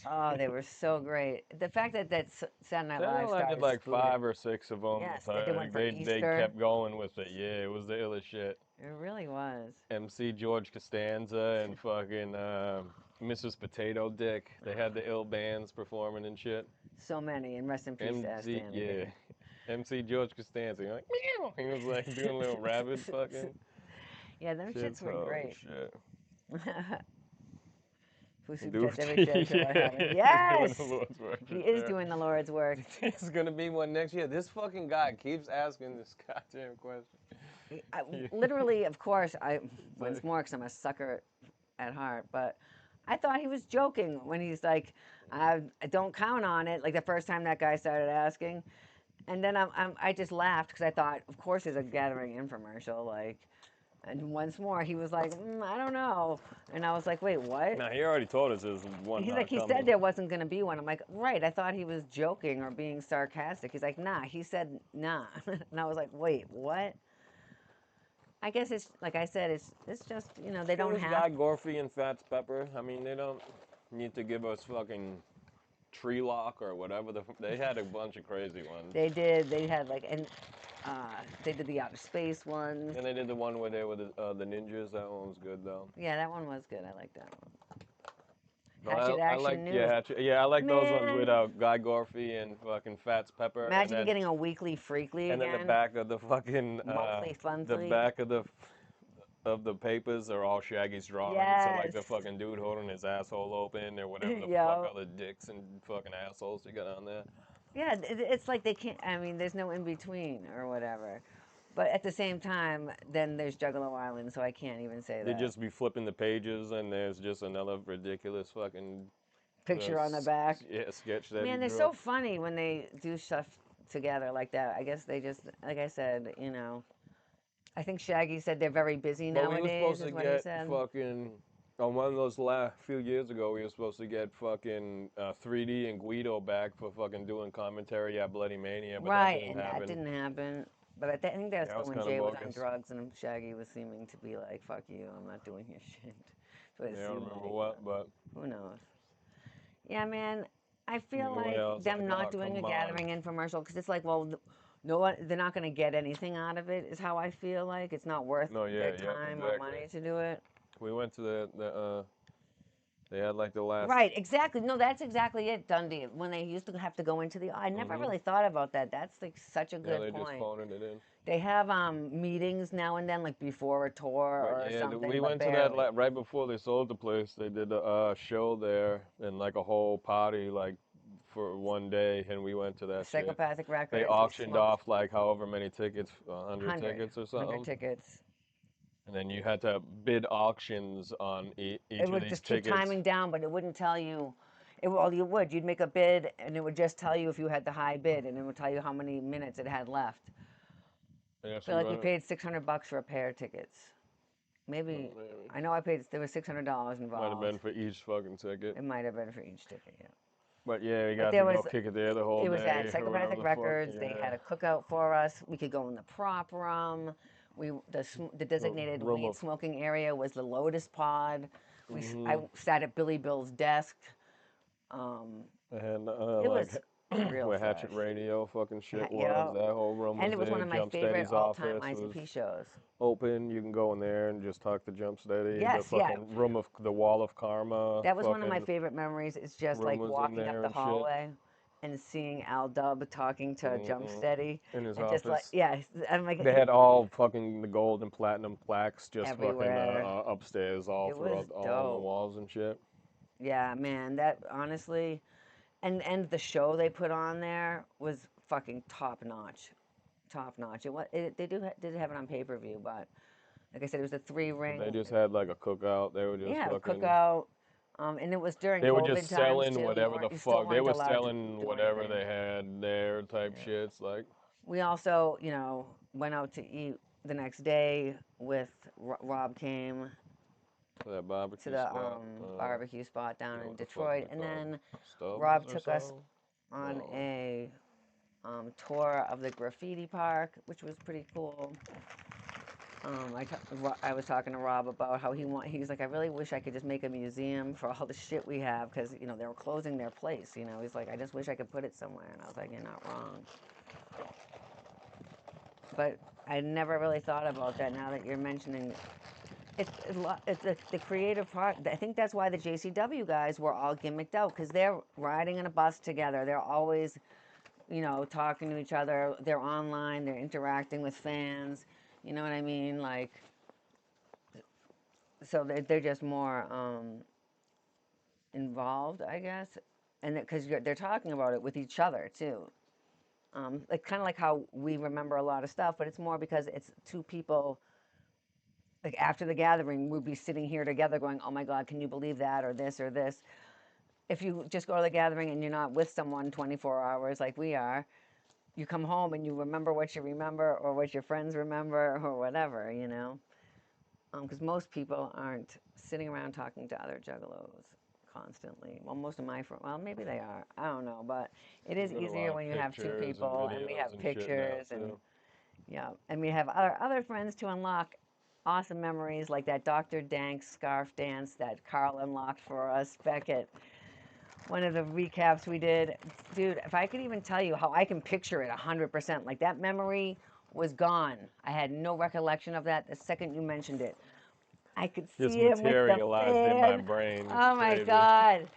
Oh, they were so great. The fact that Saturday Night Saturday Live Night Live did started like spoofing. 5 or 6 of them. Yes, they did one for They Easter. kept going with it. Yeah, it was the illest shit. It really was. MC George Costanza and fucking Mrs. Potato Dick. They had the ill bands performing and shit. So many, and rest in peace to Ask MC, Danny. yeah. MC George Costanza, like, meow. He was like doing a little rabbit fucking Yeah, them shits shit. were Holy great. shit. Who super Dude, chats every show till I have it. he's doing Yes! the Lord's work. He for is sure. doing the Lord's work. There's gonna be one next year. This fucking guy keeps asking this goddamn question. Literally, of course, once like- more, because I'm a sucker at heart, but I thought he was joking when he's like, I don't count on it. Like the first time that guy started asking. And then I just laughed because I thought, of course, there's a Gathering infomercial. Like, and once more, he was like, I don't know. And I was like, wait, what? Nah, he already told us there's one. He's not like, he coming. said there wasn't going to be one. I'm like, right. I thought he was joking or being sarcastic. He's like, nah. He said, nah. And I was like, wait, what? I guess it's like I said, it's just they don't There's have. Guy Gorfy and Fats Pepper. I mean, they don't need to give us fucking Tree Lock or whatever. They had a bunch of crazy ones. They did. They had like they did the outer space ones. And they did the one where they were the ninjas. That one was good though. Yeah, that one was good. I like that one. No, Hatchet I Action like News. I like those ones with Man. Guy Gorfy and fucking Fats Pepper. Imagine and then, getting a weekly freakly and again. then the back of the fucking Monthly, the funthly. back of the papers are all Shaggy's drawings. So like the Yes. fucking dude holding his asshole open or whatever the Yo. fuck other dicks and fucking assholes you got on there. Yeah, it's like they can't. I mean, there's no in between or whatever. But at the same time, then there's Juggalo Island, so I can't even say They that. just be flipping the pages and there's just another ridiculous fucking Picture on the back. Yeah, sketch that. Man, he they're drew. so funny when they do stuff together like that. I guess they just, like I said, I think Shaggy said they're very busy But we were nowadays, supposed is to what he get said. fucking on one of those last few years ago. We were supposed to get fucking 3D and Guido back for fucking doing commentary at Bloody Mania, but Right, that and didn't happen. that didn't happen. But I think that's Yeah, it was when kinda Jay was on bogus. drugs and Shaggy was seeming to be like, fuck you, I'm not doing your shit. So it Yeah, I don't seemed remember like, what, but who knows? Yeah, man, I feel Anyway, like I was them like, not "Oh, doing a come on." Gathering infomercial, because it's like, well, no one, they're not going to get anything out of it, is how I feel like. It's not worth No, yeah, their yeah, time or exactly. money to do it. we went to they had like the last Right, exactly. No, that's exactly it, Dundee. When they used to have to go into the, I never really thought about that. That's like such a Yeah, good they point. just phoning it in. They have meetings now and then, like before a tour or But yeah, something. we but went to barely. that right before they sold the place. They did a show there and like a whole party like for one day, and we went to that shit. Psychopathic Records. They auctioned smoked off like however many tickets, 100 tickets or 100 something. tickets. And then you had to bid auctions on each It of would these just keep tickets. timing down, but it wouldn't tell you. Well, you would. You'd make a bid, and it would just tell you if you had the high bid, and it would tell you how many minutes it had left. Yeah, I so feel like we went- paid $600 for a pair of tickets. Maybe. I know I paid. There was $600 involved. Might have been for each fucking ticket. It might have been for each ticket. Yeah. But yeah, we got there to go was- kick it there the whole day. It was at or Psychopathic whatever the fuck. Records. They had a cookout for us. We could go in the prop room. The designated room weed of- smoking area was the Lotus Pod. Mm-hmm. I sat at Billy Bill's desk. And It like was real where Hatchet fresh. Radio fucking shit was. Yeah. That whole room was And it was there. one of my Jump favorite Steady's all-time office was ICP shows. open. You can go in there and just talk to Jump Steady. Yes, the fucking room of the Wall of Karma. That was one of my fucking favorite memories. It's just room like was in walking there up the and shit. hallway and seeing Al Dub talking to Jump Steady. in his and office. just like, yeah, I'm like, They had all fucking the gold and platinum plaques just Everywhere. fucking upstairs all It throughout was all on the dope. walls and shit. yeah, man, that honestly, and the show they put on there was fucking top notch. Did have it on pay per view, but like I said, it was a 3-ring. They just had like a cookout. They were just yeah, fucking. cookout. And it was during They were COVID just times, selling too. whatever the You still fuck. They weren't were allowed to selling do whatever anything. they had there type shits. Like, We also, went out to eat the next day with Rob came that barbecue to the spot. barbecue spot down what in the fuck Detroit, they and call then it? Stubbs Rob or took us something? on No. a tour of the graffiti park, which was pretty cool. I was talking to Rob about how he's like, I really wish I could just make a museum for all the shit we have because, you know, they were closing their place, you know. He's like, I just wish I could put it somewhere. And I was like, you're not wrong. But I never really thought about that now that you're mentioning it's the creative part. I think that's why the JCW guys were all gimmicked out because they're riding in a bus together. They're always, you know, talking to each other. They're online. They're interacting with fans. You know what I mean? Like, so they're just more involved, I guess, and because they're talking about it with each other too. Like kind of like how we remember a lot of stuff, but it's more because it's two people. Like after the gathering, we'd be sitting here together, going, "Oh my God, can you believe that?" or this or this. If you just go to the gathering and you're not with someone 24 hours like we are, you come home and you remember what you remember or what your friends remember or whatever, you know. Because most people aren't sitting around talking to other juggalos constantly. Well, most of my friends, well, maybe they are. I don't know, but it is We've got a lot easier of when you have two pictures and people and we videos have and shit now pictures and too. yeah, and we have other friends to unlock awesome memories like that Dr. Dank scarf dance that Carl unlocked for us back at one of the recaps we did. Dude, if I could even tell you how I can picture it 100%, like that memory was gone. I had no recollection of that the second you mentioned it. I could Just see him with the materialized in my fan. brain. It's Oh my crazy. God.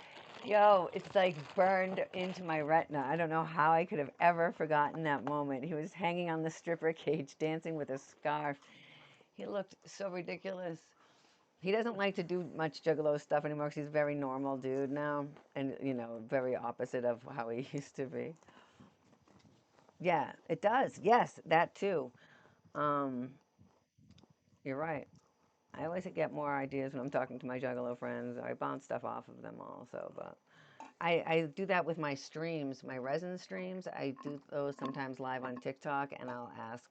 Yo, it's like burned into my retina. I don't know how I could have ever forgotten that moment. He was hanging on the stripper cage dancing with a scarf. He looked so ridiculous. He doesn't like to do much Juggalo stuff anymore because he's a very normal dude now, and you know, very opposite of how he used to be. Yeah, it does. Yes, that too. Um, you're right. I always get more ideas when I'm talking to my Juggalo friends. I bounce stuff off of them also, but I do that with my streams, my resin streams. I do those sometimes live on TikTok, and I'll ask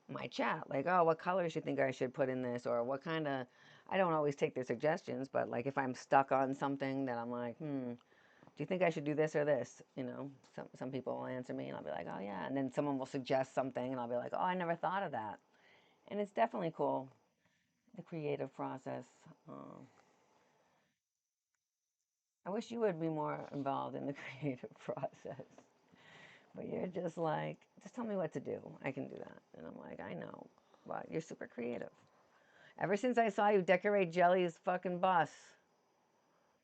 my chat, like, oh, what colors you think I should put in this, or what kind of. I don't always take their suggestions, but like if I'm stuck on something that I'm like, do you think I should do this or this? You know, some people will answer me, and I'll be like, oh yeah, and then someone will suggest something, and I'll be like, oh, I never thought of that, and it's definitely cool, the creative process. Um, I wish you would be more involved in the creative process, but you're just like, just tell me what to do. I can do that, and I'm like, I know, but you're super creative. Ever since I saw you decorate Jelly's fucking bus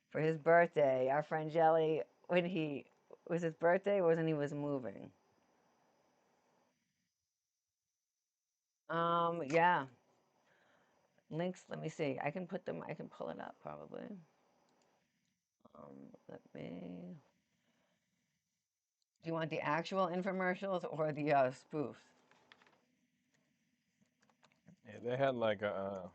for his birthday, our friend Jelly, when he was his birthday, wasn't he was moving? Yeah. Links. Let me see. I can put them. I can pull it up probably. Let me. Do you want the actual infomercials or the spoofs? Yeah, they had like a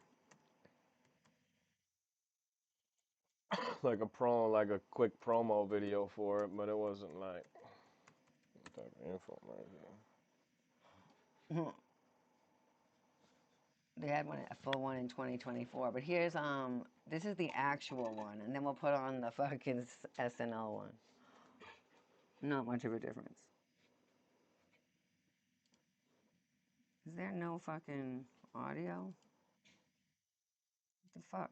like a promo, like a quick promo video for it, but it wasn't like type of infomercial. They had one, a full one in 2024, but here's this is the actual one, and then we'll put on the fucking SNL one. Not much of a difference. Is there no fucking audio? What the fuck?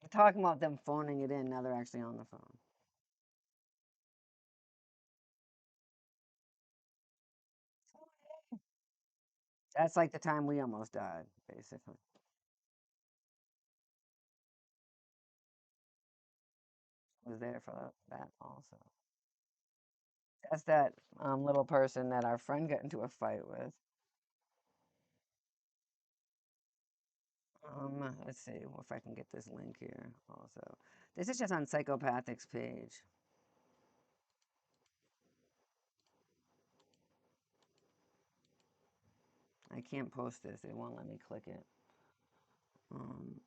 We're talking about them phoning it in. Now they're actually on the phone. That's like the time we almost died, basically. Was there for that also. That's that little person that our friend got into a fight with. Let's see if I can get this link here also. This is just on Psychopathic's page. I can't post this. It won't let me click it.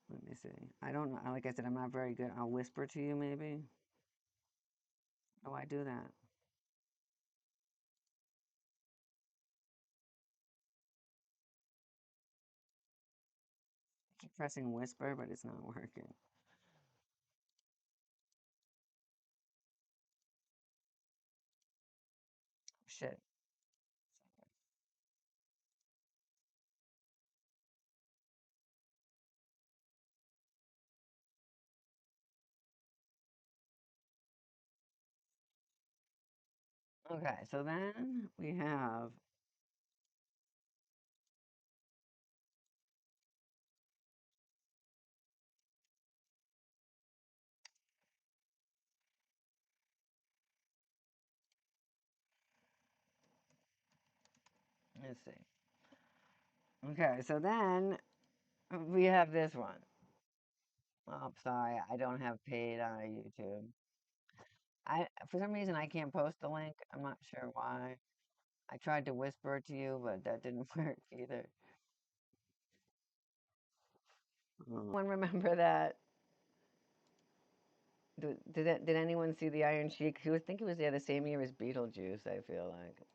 Let me see. I don't know. Like I said, I'm not very good. I'll whisper to you maybe. Oh, I do that. pressing whisper, but it's not working. Shit. Okay, so then we have, let's see. Okay, so then we have this one. Oh, sorry, I don't have paid on YouTube. For some reason, I can't post the link. I'm not sure why. I tried to whisper it to you, but that didn't work either. Anyone remember that? Did anyone see the Iron Sheik? I think he was there the same year as Beetlejuice, I feel like.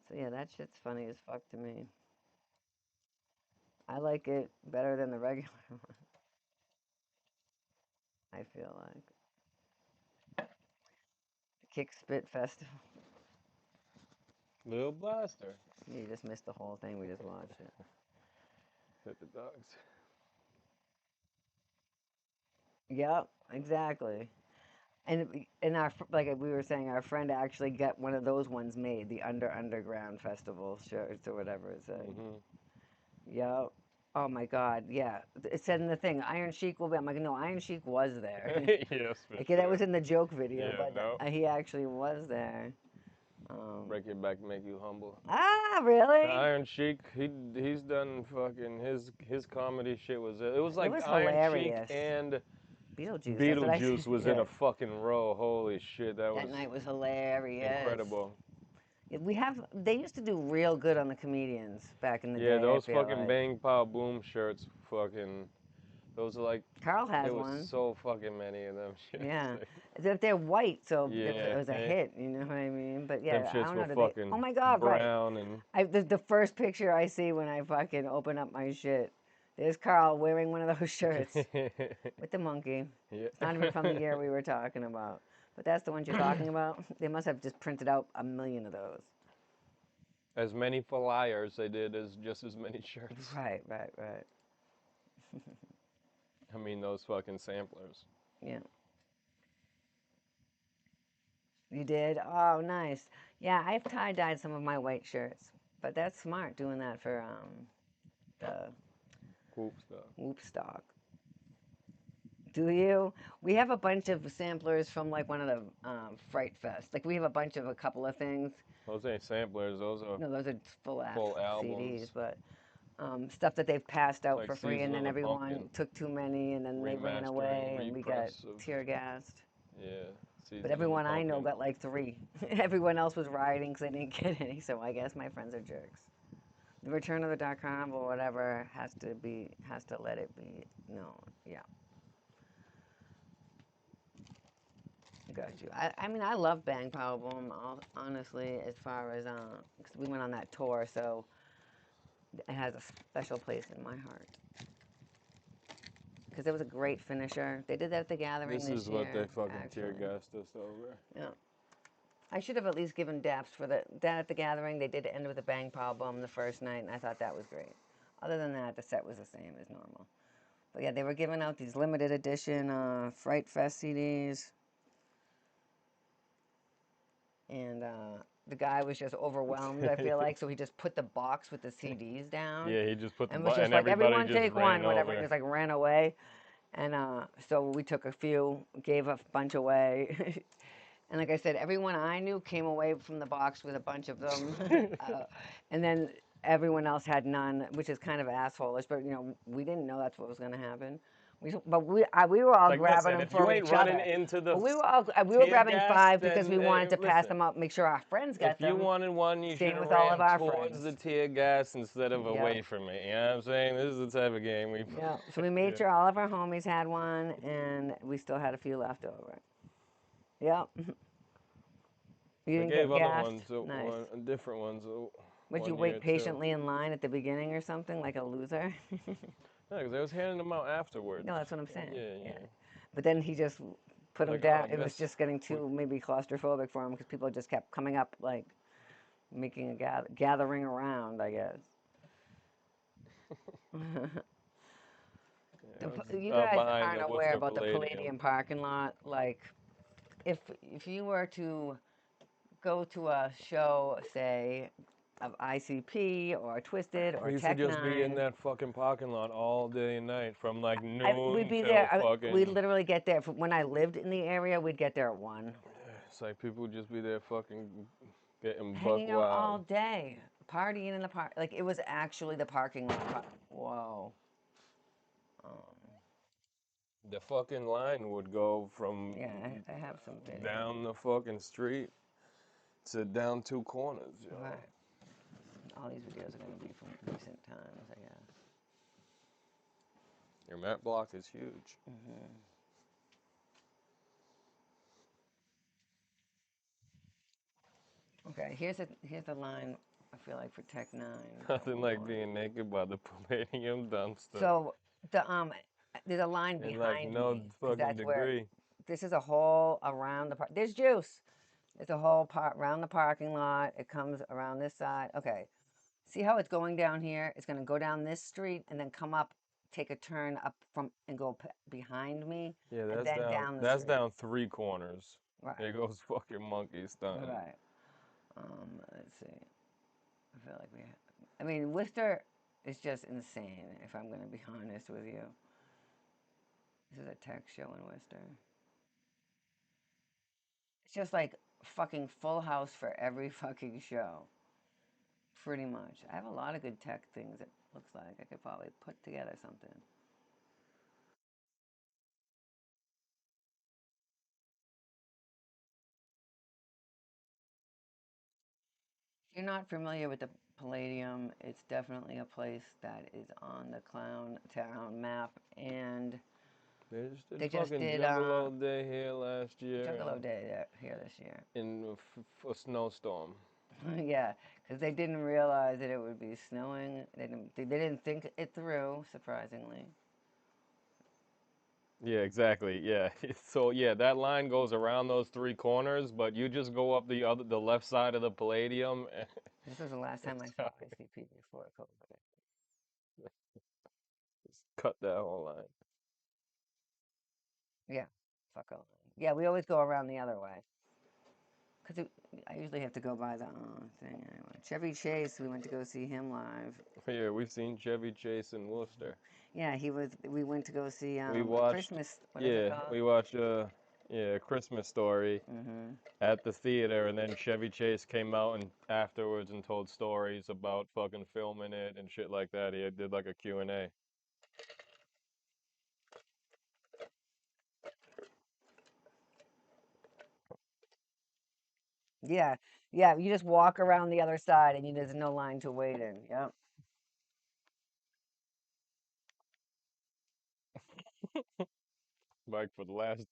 So yeah, that shit's funny as fuck to me. I like it better than the regular one, I feel like. Kick Spit Festival. Little blaster. You just missed the whole thing. We just watched it. Hit the dogs. Yep, exactly. And our like we were saying, our friend actually got one of those ones made, the Underground Festival shirts or whatever it said. Yep. Oh my God, yeah. It said in the thing, Iron Sheik will be. I'm like, no, Iron Sheik was there. Yes, for Like, sure. that was in the joke video, Yeah, but no. he actually was there. Break your back, make you humble. Ah, really? The Iron Sheik, he's done fucking his comedy shit was it was It like was Iron Sheik hilarious. and Beetlejuice. That's what I said. Beetlejuice was in Yeah. a fucking row. Holy shit, that That was night was hilarious. incredible. They used to do real good on the comedians back in the Yeah, day, I those feel fucking like. Bang Pow Boom shirts, fucking, those are like, Carl has there was one. so fucking many of them shits. Yeah. Like, They're white, so yeah, it was a hit, you know what I mean? But them yeah, I shits don't were know, oh fucking my God, right. brown and. The first picture I see when I fucking open up my shit, there's Carl wearing one of those shirts with the monkey. Yeah. It's not even from the year we were talking about. But that's the ones you're talking about? They must have just printed out a million of those. As many flyers they did as just as many shirts. Right. I mean, those fucking samplers. Yeah. You did? Oh, nice. Yeah, I've tie-dyed some of my white shirts. But that's smart doing that for the Whoop stuff. whoop stock. Do you? We have a bunch of samplers from like one of the Fright Fest. Like we have a bunch of a couple of things. Those ain't samplers. Those are No, those are full albums. CDs, but stuff that they've passed out Like for free, and Season then of the everyone Pumpkin. took too many, and then they ran Remastering, away, and we got repress of. tear gassed. Yeah. Season But of the everyone I know Pumpkin. got like 3. Everyone else was rioting because they didn't get any. So I guess my friends are jerks. The Return of the Dark Carnival, whatever, has to let it be. No, yeah. Got you. I mean, I love Bang Power Boom, honestly, as far as, because we went on that tour, so it has a special place in my heart. Because it was a great finisher. They did that at the Gathering This this is year. what they fucking tear actually. gassed us over. Yeah. I should have at least given daps for that at the Gathering. They did end with a Bang Power Boom the first night, and I thought that was great. Other than that, the set was the same as normal. But yeah, they were giving out these limited edition Fright Fest CDs. And the guy was just overwhelmed, I feel like, so he just put the box with the CDs down. Yeah, he just put the and was button just and like, everybody everyone just take ran one, whatever, over. and just like ran away. And so we took a few, gave a bunch away. And like I said, everyone I knew came away from the box with a bunch of them. And then everyone else had none, which is kind of assholeish, but you know, we didn't know that's what was going to happen. But we were all Like, grabbing listen, them if you for ain't each running other. into the But we were tear grabbing gas, 5 because then we wanted to pass listen. them up, make sure our friends got If you them. wanted one, you should Staying have with all of ran our towards the friends. tear gas instead of Yep. away from it. You know what I'm saying? This is the type of game we play. Yeah. So we made Yeah. sure all of our homies had one, and we still had a few left over. Yep. You They didn't gave get other gassed? ones, Nice. different ones, Would you one wait year too. patiently in line at the beginning or something, like a loser? No, because I was handing them out afterwards. No, that's what I'm saying. Yeah, Yeah. yeah. But then he just put them Like, oh, down. I It was guess. just getting too maybe claustrophobic for him because people just kept coming up, like making a gathering around, I guess. Yeah, I was You out guys behind aren't the aware Worcester about the Palladium. Palladium parking lot. Like, if you were to go to a show, say, of ICP or Twisted or We used to Tech just be in Nine, that fucking parking lot all day and night from like we'd noon be till there. We'd fucking. literally get there. When I lived in the area, we'd get there at 1. It's like people would just be there fucking getting buck Hanging out all wild. day, partying in the park. Like, it was actually the parking lot. Whoa. Um, The fucking line would go from yeah, I have some video. down the fucking street to down 2 corners, yo. Right. All these videos are going to be from recent times, I guess. Your map block is huge. Okay, here's the line. I feel like for Tech Nine. Nothing like being naked by the Palladium dumpster. So there's a line In like behind no me because fucking that's where degree. this is a hole around the park. There's juice. There's a whole part around the parking lot. It comes around this side. Okay, see how it's going down here? It's gonna go down this street and then come up, take a turn up from and go behind me. Yeah, And that's then down. down the That's street. down 3 corners. Right. There goes fucking monkey stunting. Right. Let's see. I feel like I mean, Worcester is just insane, if I'm going to be honest with you. This is a tech show in Worcester. It's just like fucking Full House for every fucking show. Pretty much. I have a lot of good tech things, it looks like. I could probably put together something. If you're not familiar with the Palladium, it's definitely a place that is on the Clown Town map, and They just did Juggalo Day here last year. Juggalo Day here this year. In a snowstorm. Yeah, because they didn't realize that it would be snowing. They didn't think it through, surprisingly. Yeah, exactly. Yeah. So yeah, that line goes around those 3 corners, but you just go up the left side of the Palladium. This was the last time I saw ICP before COVID. Just cut that whole line. Yeah, fuck all. Yeah, we always go around the other way. Because I usually have to go by the thing anyway. Chevy Chase, we went to go see him live. Yeah, we've seen Chevy Chase in Worcester. Yeah, we went to go see We watched, Christmas, what is it called? we watched A Christmas Story at the theater, and then Chevy Chase came out and afterwards and told stories about fucking filming it and shit like that. He did like a Q&A. Yeah, yeah, you just walk around the other side and there's no line to wait in. Yep. Like for the last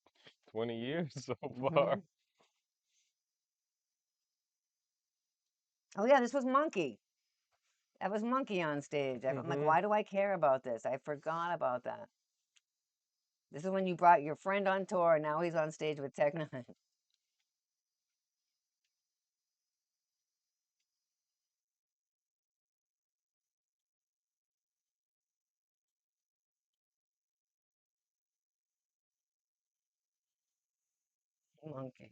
20 years so far. Oh yeah, this was Monkey. That was Monkey on stage. I'm like, why do I care about this? I forgot about that. This is when you brought your friend on tour, and now he's on stage with Tech Nine. Monkey.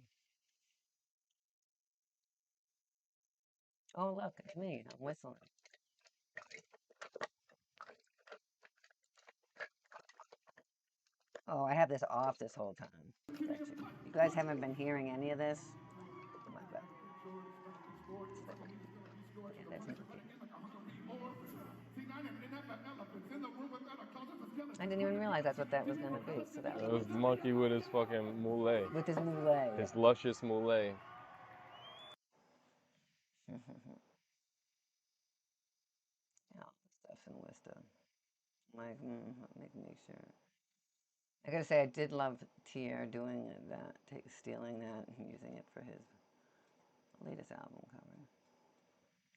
Oh look, it's me. I'm whistling. Oh, I have this off this whole time. You guys haven't been hearing any of this? Oh my God. Yeah, that's Monkey. I didn't even realize that's what that was gonna be. So that It was monkey with his fucking moulet. with his moulet. His luscious moulet. Yeah, stuff in Worcester. Like, make sure. I gotta say, I did love Tier doing that, stealing that and using it for his latest album cover.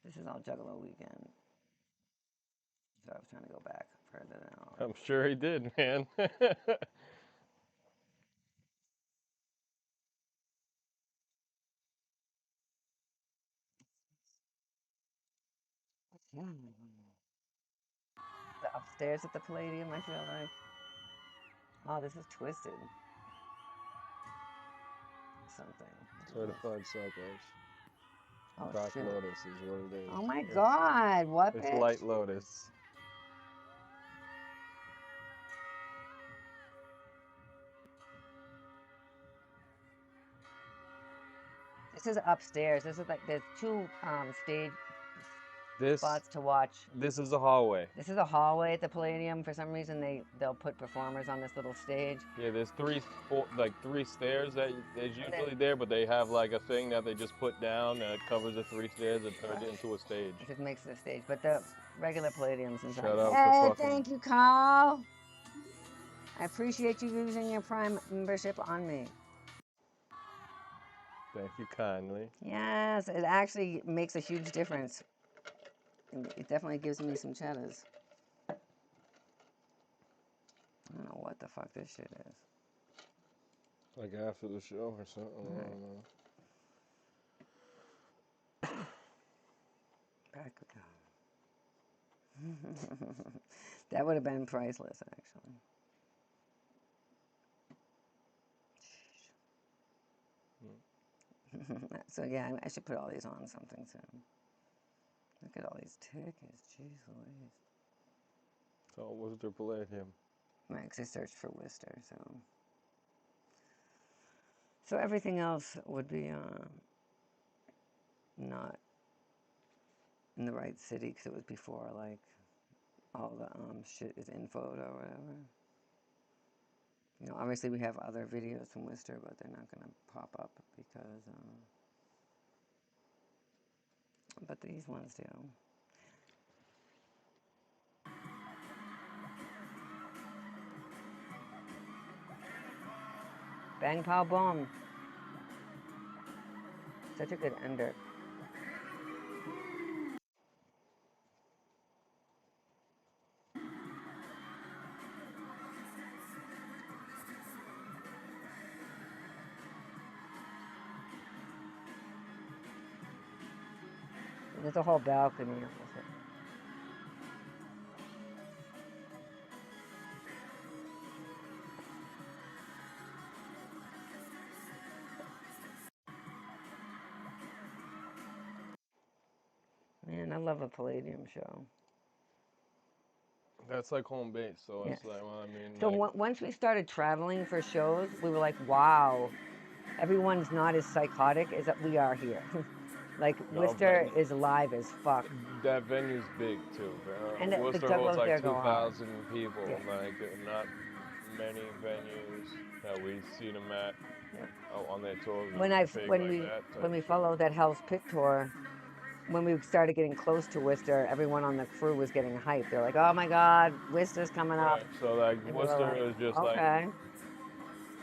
This is all Juggalo weekend. So I was trying to go back further than all. I'm sure he did, man. The upstairs at the Palladium, I feel like. Oh, this is Twisted. Something. Certified suckers. Oh, Dark shit. Lotus is what it is. Oh my God, what, It's bitch? Light Lotus. This is upstairs. This is like, there's two stage This spots to watch. this is a hallway. This is a hallway at the Palladium. For some reason, they'll put performers on this little stage. Yeah, there's three stairs that is usually there, but they have like a thing that they just put down that covers the 3 stairs and turns it into a stage. It just makes it a stage. But the regular Palladium's inside. Shout out to Hey, fucking- thank you, Carl. I appreciate you using your Prime membership on me. Thank you kindly. Yes, it actually makes a huge difference. It definitely gives me some cheddars. I don't know what the fuck this shit is. Like after the show or something. I don't know. Back we go. That would have been priceless, actually. So yeah, I should put all these on something soon. Look at all these tickets, jeez Louise. So Worcester Palladium. Right, 'cause I searched for Worcester, so everything else would be not in the right city because it was before like all the shit is infoed or whatever. You know, obviously we have other videos from Worcester, but they're not gonna pop up because. But these ones do. Bang, pow, boom. Such a good ender. There's a whole balcony. Man, I love a Palladium show. That's like home base, so Yeah. it's like, well, I mean, So like, once we started traveling for shows, we were like, wow, everyone's not as psychotic as we are here. Like, No, Worcester but- is live as fuck. that venue's big too. And the Worcester Juggalos holds there like go hard. 2,000 people. Yeah. Like not many venues that we've seen them at on their tours. When we followed that Hell's Pit tour, when we started getting close to Worcester, everyone on the crew was getting hyped. They're like, "Oh my God, Worcester's coming up!" Right. So like And we were Worcester like, is just okay.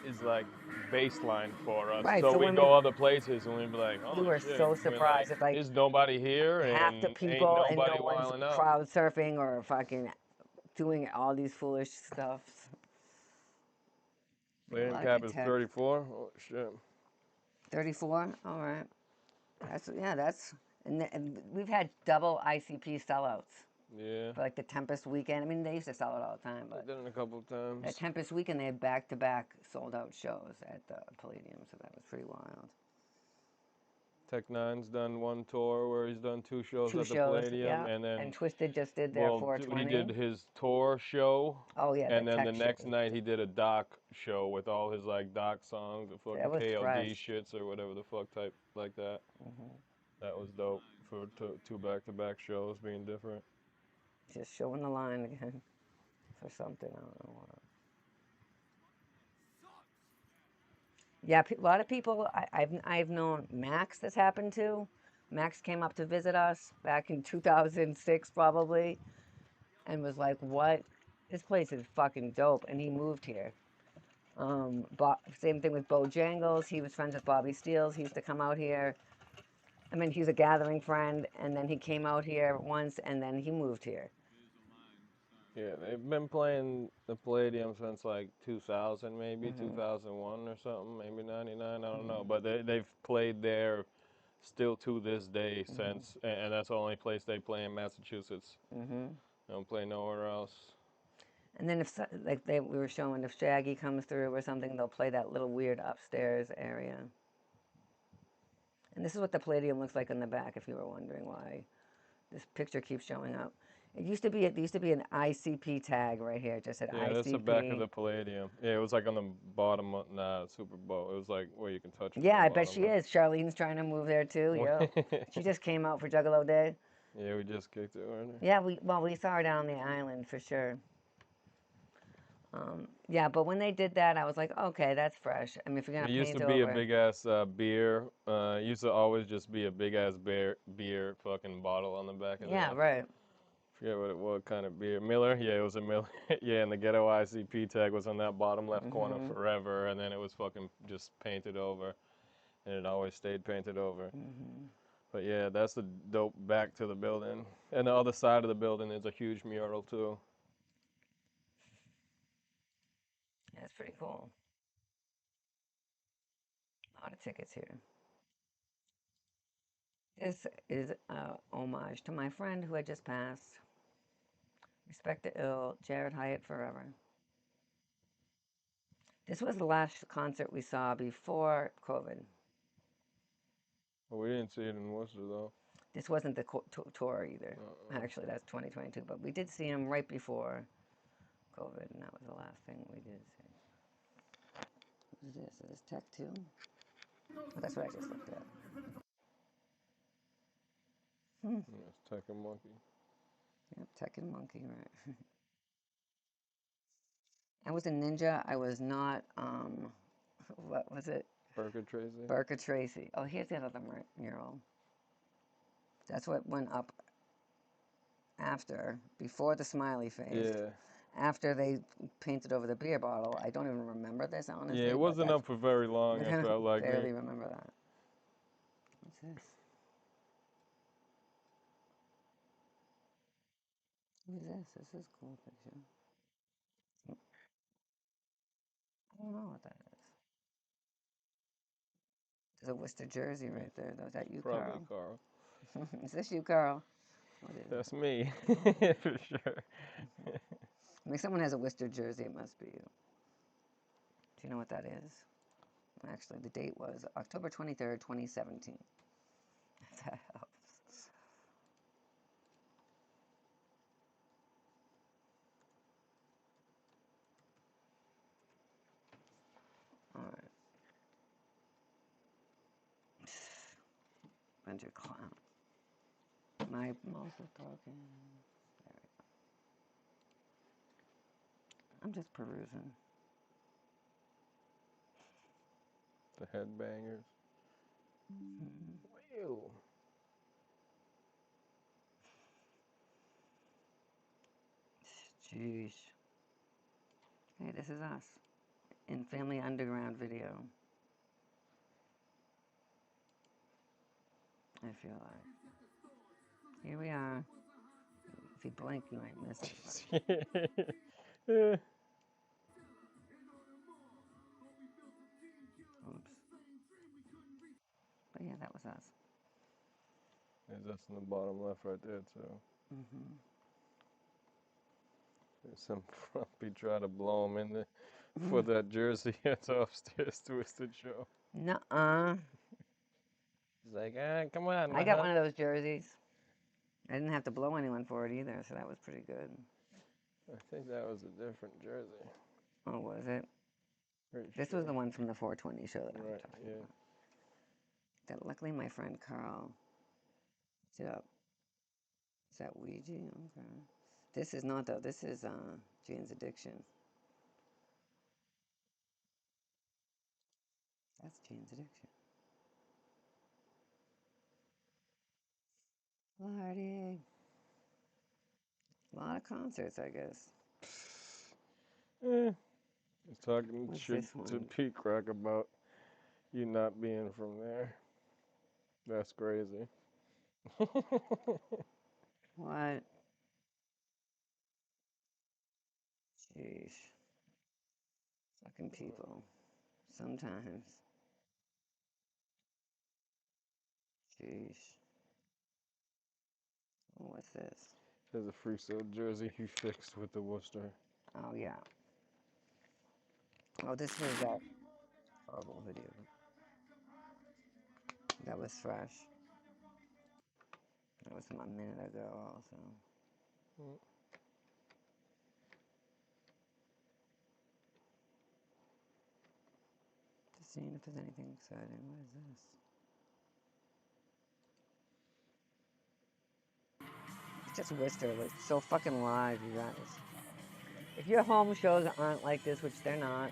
is like baseline for us. Right, So, so we when go we- other places and we'd be like, oh We were shit. so We're surprised if, like, there's nobody here half and the people ain't and nobody no one's wilding out. crowd surfing or fucking doing all these foolish stuff. Palladium Like cap a is tech. 34. Oh shit. 34. All right. And we've had double ICP sellouts Yeah. for like the Tempest weekend. I mean, they used to sell it all the time, but Done it a couple of times. at Tempest weekend they had back-to-back sold-out shows at the Palladium, so that was pretty wild. Tech Nine's done one tour where he's done 2 shows Two at the shows, Palladium, yeah. and then Twisted just did their well, 420. he did his tour show, Oh yeah, and then tech the next shows. night he did a doc show with all his like doc songs, the fucking was KLD fresh. shits or whatever the fuck type like that. Mm-hmm. That was dope for 2 back-to-back shows being different. Just showing the line again. for something. I don't know what. Yeah, a lot of people. I've known Max this happened to. Max came up to visit us back in 2006 probably, and was like, "What? This place is fucking dope." And he moved here. Same thing with Bojangles. He was friends with Bobby Steels. He used to come out here. I mean, he's a gathering friend, and then he came out here once, and then he moved here. Yeah, they've been playing the Palladium since like 2000, maybe 2001 or something, maybe 99. I don't know, but they've played there still to this day since, and that's the only place they play in Massachusetts. Mm-hmm. They don't play nowhere else. And then we were showing, if Shaggy comes through or something, they'll play that little weird upstairs area. And this is what the Palladium looks like in the back, if you were wondering why this picture keeps showing up. It used to be an ICP tag right here. It just said Yeah, ICP. that's the back of the Palladium. Yeah, it was like on the bottom of Super Bowl. It was like where you can touch it. Yeah, I bet she is. Charlene's trying to move there too. Yeah, she just came out for Juggalo Day. Yeah, we just kicked it right there. Yeah, we saw her down the island for sure. Yeah, but when they did that, I was like, okay, that's fresh. I mean, if you're gonna It used paint to be over a big ass beer. It used to always just be a big ass beer fucking bottle on the back of yeah, that. right. Forget what kind of beer. Miller? Yeah, it was a Miller. Yeah, and the ghetto ICP tag was on that bottom left corner forever, and then it was fucking just painted over, and it always stayed painted over. But yeah, that's the dope back to the building. And the other side of the building is a huge mural too. Yeah, it's pretty cool. A lot of tickets here. This is a homage to my friend who had just passed. Respect the ill, Jared Hyatt forever. This was the last concert we saw before COVID. Well, we didn't see it in Worcester though. This wasn't the tour either. Actually, that's 2022. But we did see him right before COVID, and that was the last thing we did see. What is this? Is this Tech 2? Oh, that's what I just looked at. Yes, Tech and Monkey. Yep, Tech and Monkey, right. I was a ninja. I was not, what was it? Burger Tracy. Burka Tracy. Oh, here's the other mural. That's what went up before the smiley face. Yeah. After they painted over the beer bottle. I don't even remember this, honestly. Yeah, it wasn't up for very long, I felt like. I barely remember that. What's this? What is this? This is a cool picture. I don't know what that is. There's a Worcester jersey right there. Is that you, Probably Carl? Carl. Is this you, Carl? What is That's it? me, for sure. I mean, someone has a Worcester jersey. It must be you. Do you know what that is? Actually, the date was October 23rd, 2017. If that helps. All right. Bunch of clown. My mouse is broken. There we go. I'm just perusing. The headbangers. Ew. Jeez. Hey, this is us in Family Underground video. I feel like. Here we are. If you blink, you might miss it. Yeah. Oops. But yeah, that was us. That's in the bottom left right there too. There's some frumpy try to blow him in the for that jersey at the upstairs Twisted show. Nuh-uh. He's like, come on. I got one of those jerseys. I didn't have to blow anyone for it either, so that was pretty good. I think that was a different jersey. Oh, was it? This was the one from the 420 show that I was talking about. That luckily my friend Carl. What's up? Is that Ouija? Okay. This is not though. This is Jane's Addiction. That's Jane's Addiction. Lordy. A lot of concerts, I guess. He's talking What's shit this to one? Pete Crack about you not being from there. That's crazy. What? Jeez. Fucking people. Sometimes. Jeez. Oh, what's this? There's a free sale jersey he fixed with the Worcester. Oh, yeah. Oh, this was that horrible video. That was fresh. That was from a minute ago, also. Just seeing if there's anything exciting. What is this? It's just Worcester. It's so fucking live, you guys. If your home shows aren't like this, which they're not,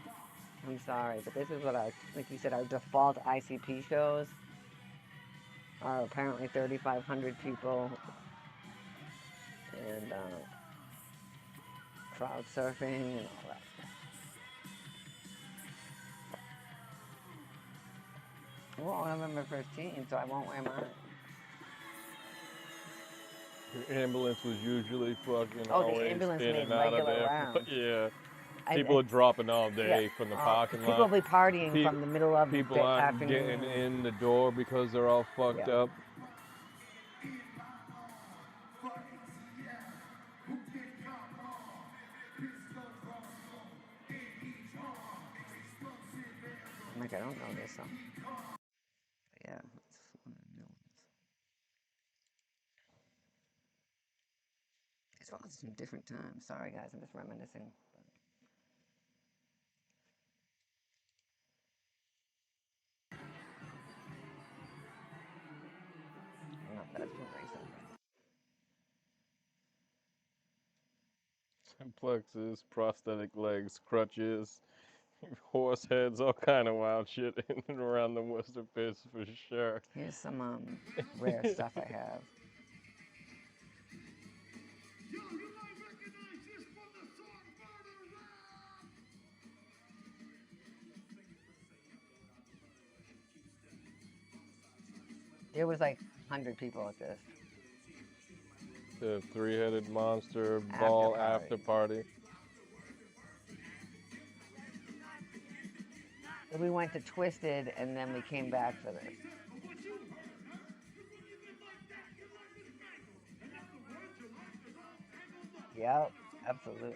I'm sorry, but this is what like you said, our default ICP shows are apparently 3,500 people and crowd surfing and all that. Well, November 15th, so I won't wear mine. Your ambulance was usually fucking Oh, the always ambulance in made and out of regular there. rounds. Yeah. People are dropping all day from the parking People lot. will be partying from the middle of the People aren't afternoon. getting in the door because they're all fucked Yeah. up. I'm like, I don't know this song. But yeah, it's one of the new ones. It's all some different times. Sorry, guys, I'm just reminiscing. Not that's from recent. Simplexes, prosthetic legs, crutches, horse heads, all kind of wild shit in and around the Worcester Pits for sure. Here's some rare stuff I have. There was like 100 people at this. The three-headed monster ball after party. We went to Twisted and then we came back for this. Yep, absolutely.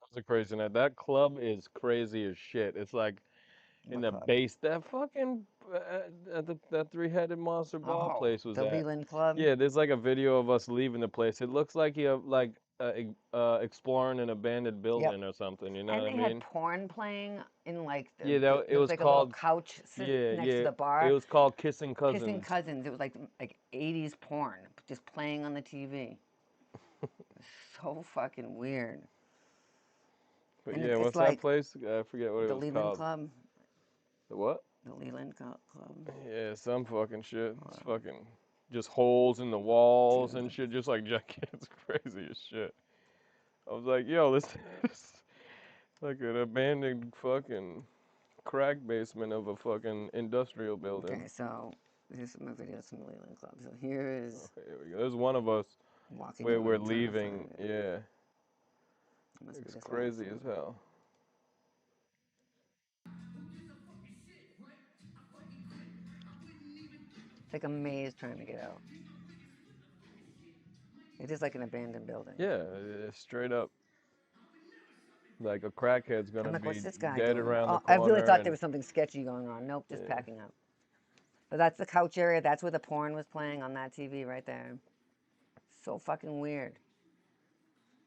That's a crazy night. That club is crazy as shit. It's like in the base, that fucking that three-headed monster ball place was the at. Leland Club? Yeah, there's like a video of us leaving the place. It looks like you're like exploring an abandoned building or something. You know and what I they mean? had porn playing in like Yeah, it was like called, a little couch next to the bar. It was called Kissing Cousins. Kissing Cousins. It was like 80s porn just playing on the TV. So fucking weird. But and yeah, it's what's like that place? I forget what it the was Leland called. Club. The what? The Leland Club. Yeah, some fucking shit. It's fucking just holes in the walls Dude. and shit, just like it's crazy as shit. I was like, yo, this is like an abandoned fucking crack basement of a fucking industrial building. Okay, so here's some videos from the Leland Club. So here is. Okay, here we go. There's one of us where we're leaving. Yeah. It's crazy as hell. It's like a maze trying to get out. It is like an abandoned building. Yeah, straight up. Like a crackhead's gonna like, be what's this guy dead doing? around the I corner. really thought there was something sketchy going on. Nope, just packing up. But that's the couch area. That's where the porn was playing on that TV right there. So fucking weird.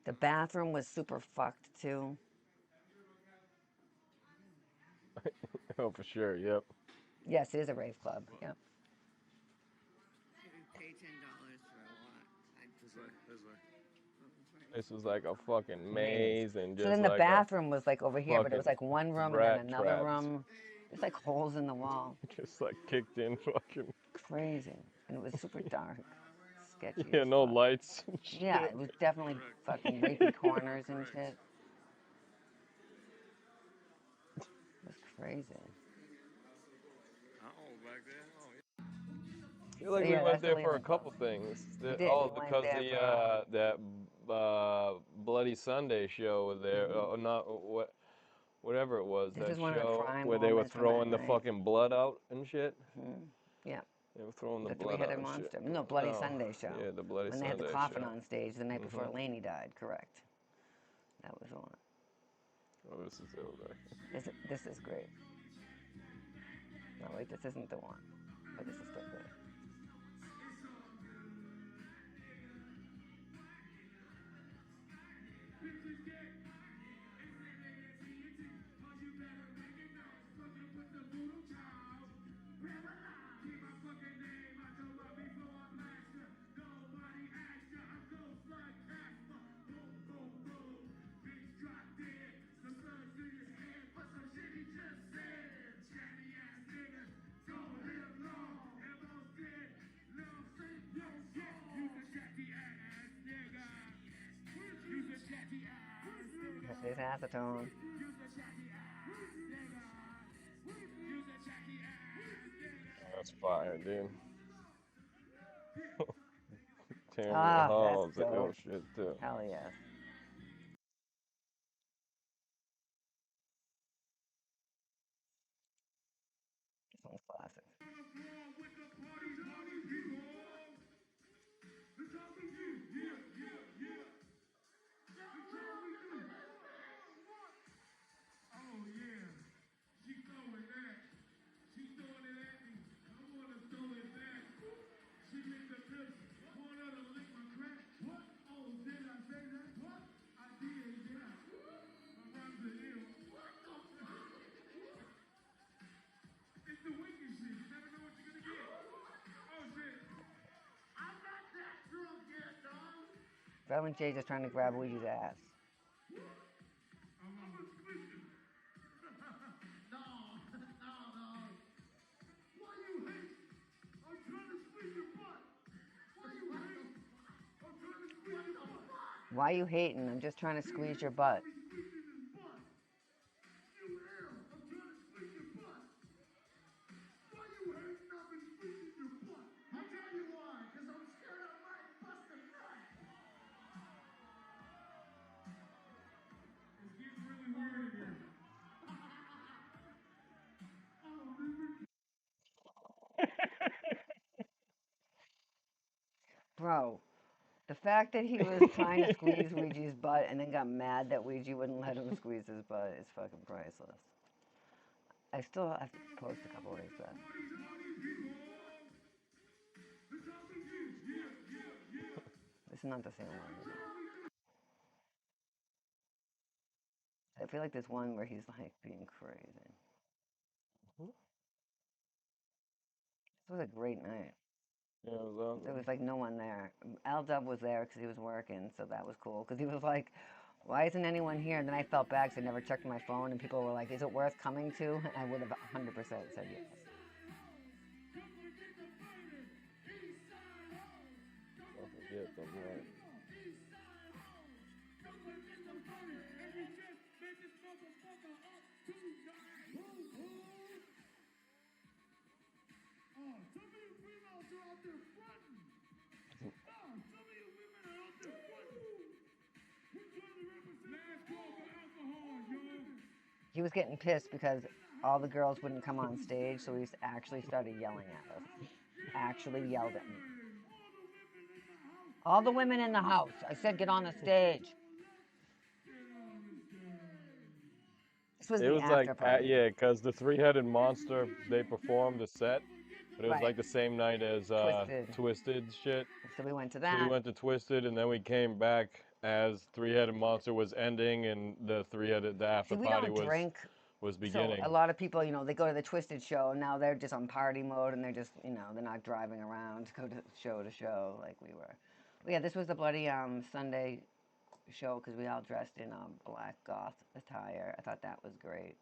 The bathroom was super fucked too. Oh, for sure. Yep. Yes, it is a rave club. Yep. You pay $10 for a lot. This was like a fucking Maze. maze and So just then the like a bathroom was like over here, but it was fucking like one room and then rat another traps. room. There's like holes in the wall. Just like kicked in fucking. Crazy. And it was super dark. Sketchy Yeah, as no fuck. lights and shit. Yeah, it was definitely fucking rapey corners and shit. It was crazy. I feel like So we yeah, went that's the there for a Leland Club. couple things. We The, did. oh, We went because there the for that Bloody Sunday show was there. Not what, whatever it was. this That is one of the show prime where they were moments from that throwing the night. fucking blood out and shit. Yeah, They were throwing the the blood out three-headed and shit. monster. No, Bloody Oh, Sunday show. yeah, the Bloody When they had the Sunday coffin show. on stage the night before Laney died. Correct. That was the one. Oh, this is it. This is great. No, wait, this isn't the one, but this is still great. This is acetone. That's fire, dude. Tearing Ah, your that's halls and dope. shit too. Hell yes. This one's classic. Violent J just trying to grab Ouija's ass. Why you hating? I'm just trying to squeeze your butt. Bro, the fact that he was trying to squeeze Ouija's butt and then got mad that Ouija wouldn't let him squeeze his butt is fucking priceless. I still have to post a couple of these back. This is not the same one, is it? I feel like there's one where he's like being crazy. This was a great night. Yeah, it was awesome. There was like no one there. Al Dub was there because he was working, so that was cool. Because he was like, "Why isn't anyone here?" And then I felt bad because I never checked my phone, and people were like, "Is it worth coming to?" And I would have 100% said yes. Don't forget them, right? He was getting pissed because all the girls wouldn't come on stage, so he actually started yelling at us. Actually yelled at me. All the women in the house. I said, get on the stage. This was It the was after like, party. yeah, because the three-headed monster, they performed a set, but it was Right. like the same night as Twisted shit. So we went to So we that. went to Twisted, and then we came back as Three-Headed Monster was ending, and the after See, we party don't was drink. was So beginning. a lot of people, they go to the Twisted show, and now they're just on party mode, and they're just, they're not driving around to go to show like we were. But yeah, this was the bloody Sunday show because we all dressed in black goth attire. I thought that was great.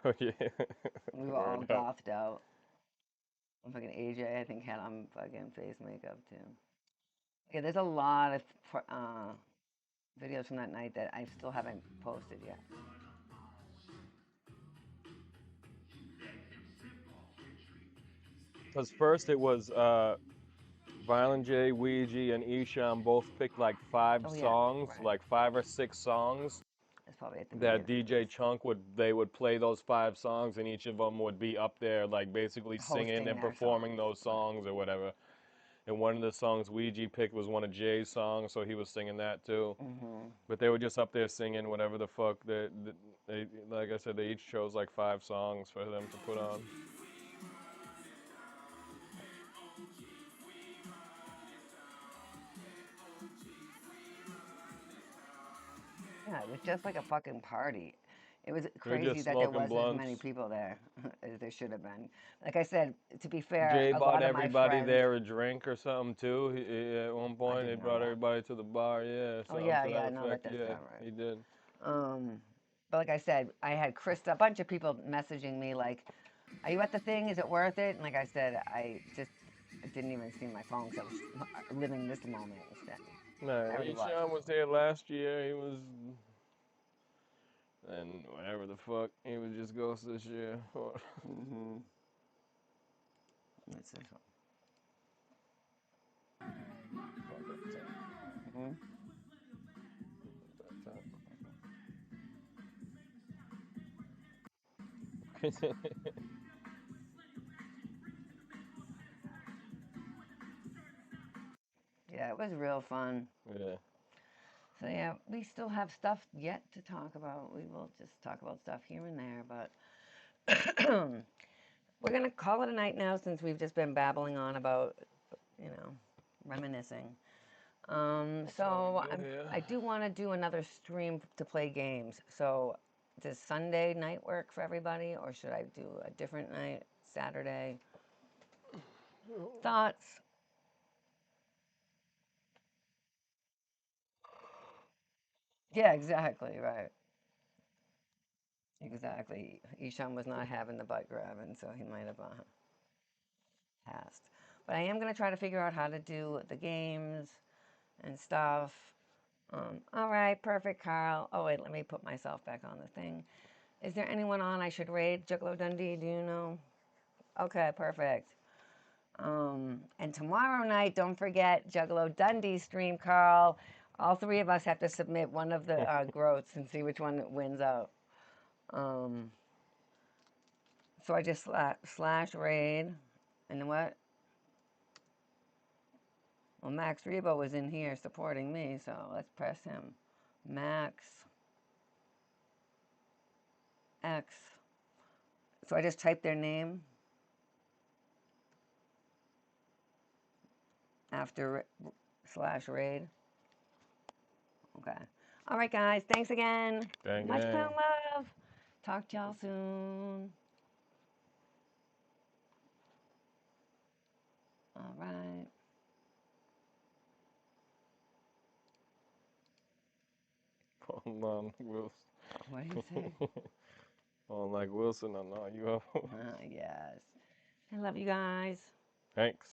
So yeah, We were all word up. gothed out. Fucking AJ, I think, had on fucking face makeup too. Yeah, there's a lot of videos from that night that I still haven't posted yet. Because first it was Violent J, Ouija, and Isham both picked like five Oh yeah, songs, right. like 5 or 6 songs That's probably at the that beginning. DJ Chunk would play those 5 songs, and each of them would be up there like basically singing Hosting and their performing songs. those songs or whatever. And one of the songs Ouija picked was one of Jay's songs, so he was singing that too. Mm-hmm. But they were just up there singing whatever the fuck they like I said, they each chose like 5 songs for them to put on. Yeah, it was just like a fucking party. It was They're crazy just that there smoking was as many blunts. people there as there should have been. Like I said, to be fair, Jay a bought lot of my everybody friends. there a drink or something too. At one I point, he didn't know brought that. everybody to the bar. Yeah, Oh something yeah, to that yeah, no, that effect. does Yeah, sound right. he did. Um, but like I said, I had a bunch of people messaging me like, "Are you at the thing? Is it worth it?" And like I said, I just didn't even see my phone because I was living this moment instead. I Man, already was. Esham was there last year. He was, and whatever the fuck, he was just Ghost this year. Mm-hmm. That's this one. Mm-hmm. Yeah, it was real fun. Yeah. So yeah, we still have stuff yet to talk about. We will just talk about stuff here and there, but we're gonna call it a night now since we've just been babbling on about, you know, reminiscing. That's all So good here. I do want to do another stream to play games. So does Sunday night work for everybody, or should I do a different night, Saturday? Thoughts? Yeah, exactly, right. Exactly. Isham was not having the butt grabbing, so he might have passed. But I am going to try to figure out how to do the games and stuff. All right, perfect, Carl. Oh, wait, let me put myself back on the thing. Is there anyone on I should raid? Juggalo Dundee, do you know? Okay, perfect. And tomorrow night, don't forget Juggalo Dundee stream, Carl. All three of us have to submit one of the growths and see which one wins out. Um, so I just slash raid. And then what? Well, Max Rebo was in here supporting me, so let's press him. Max X. So I just type their name after slash raid. Okay. All right, guys. Thanks again. Gang, Much gang. pound love. Talk to y'all soon. All right. Hold on, Wilson. What do you say? Oh, like Wilson, I know you up. Yes. I love you guys. Thanks.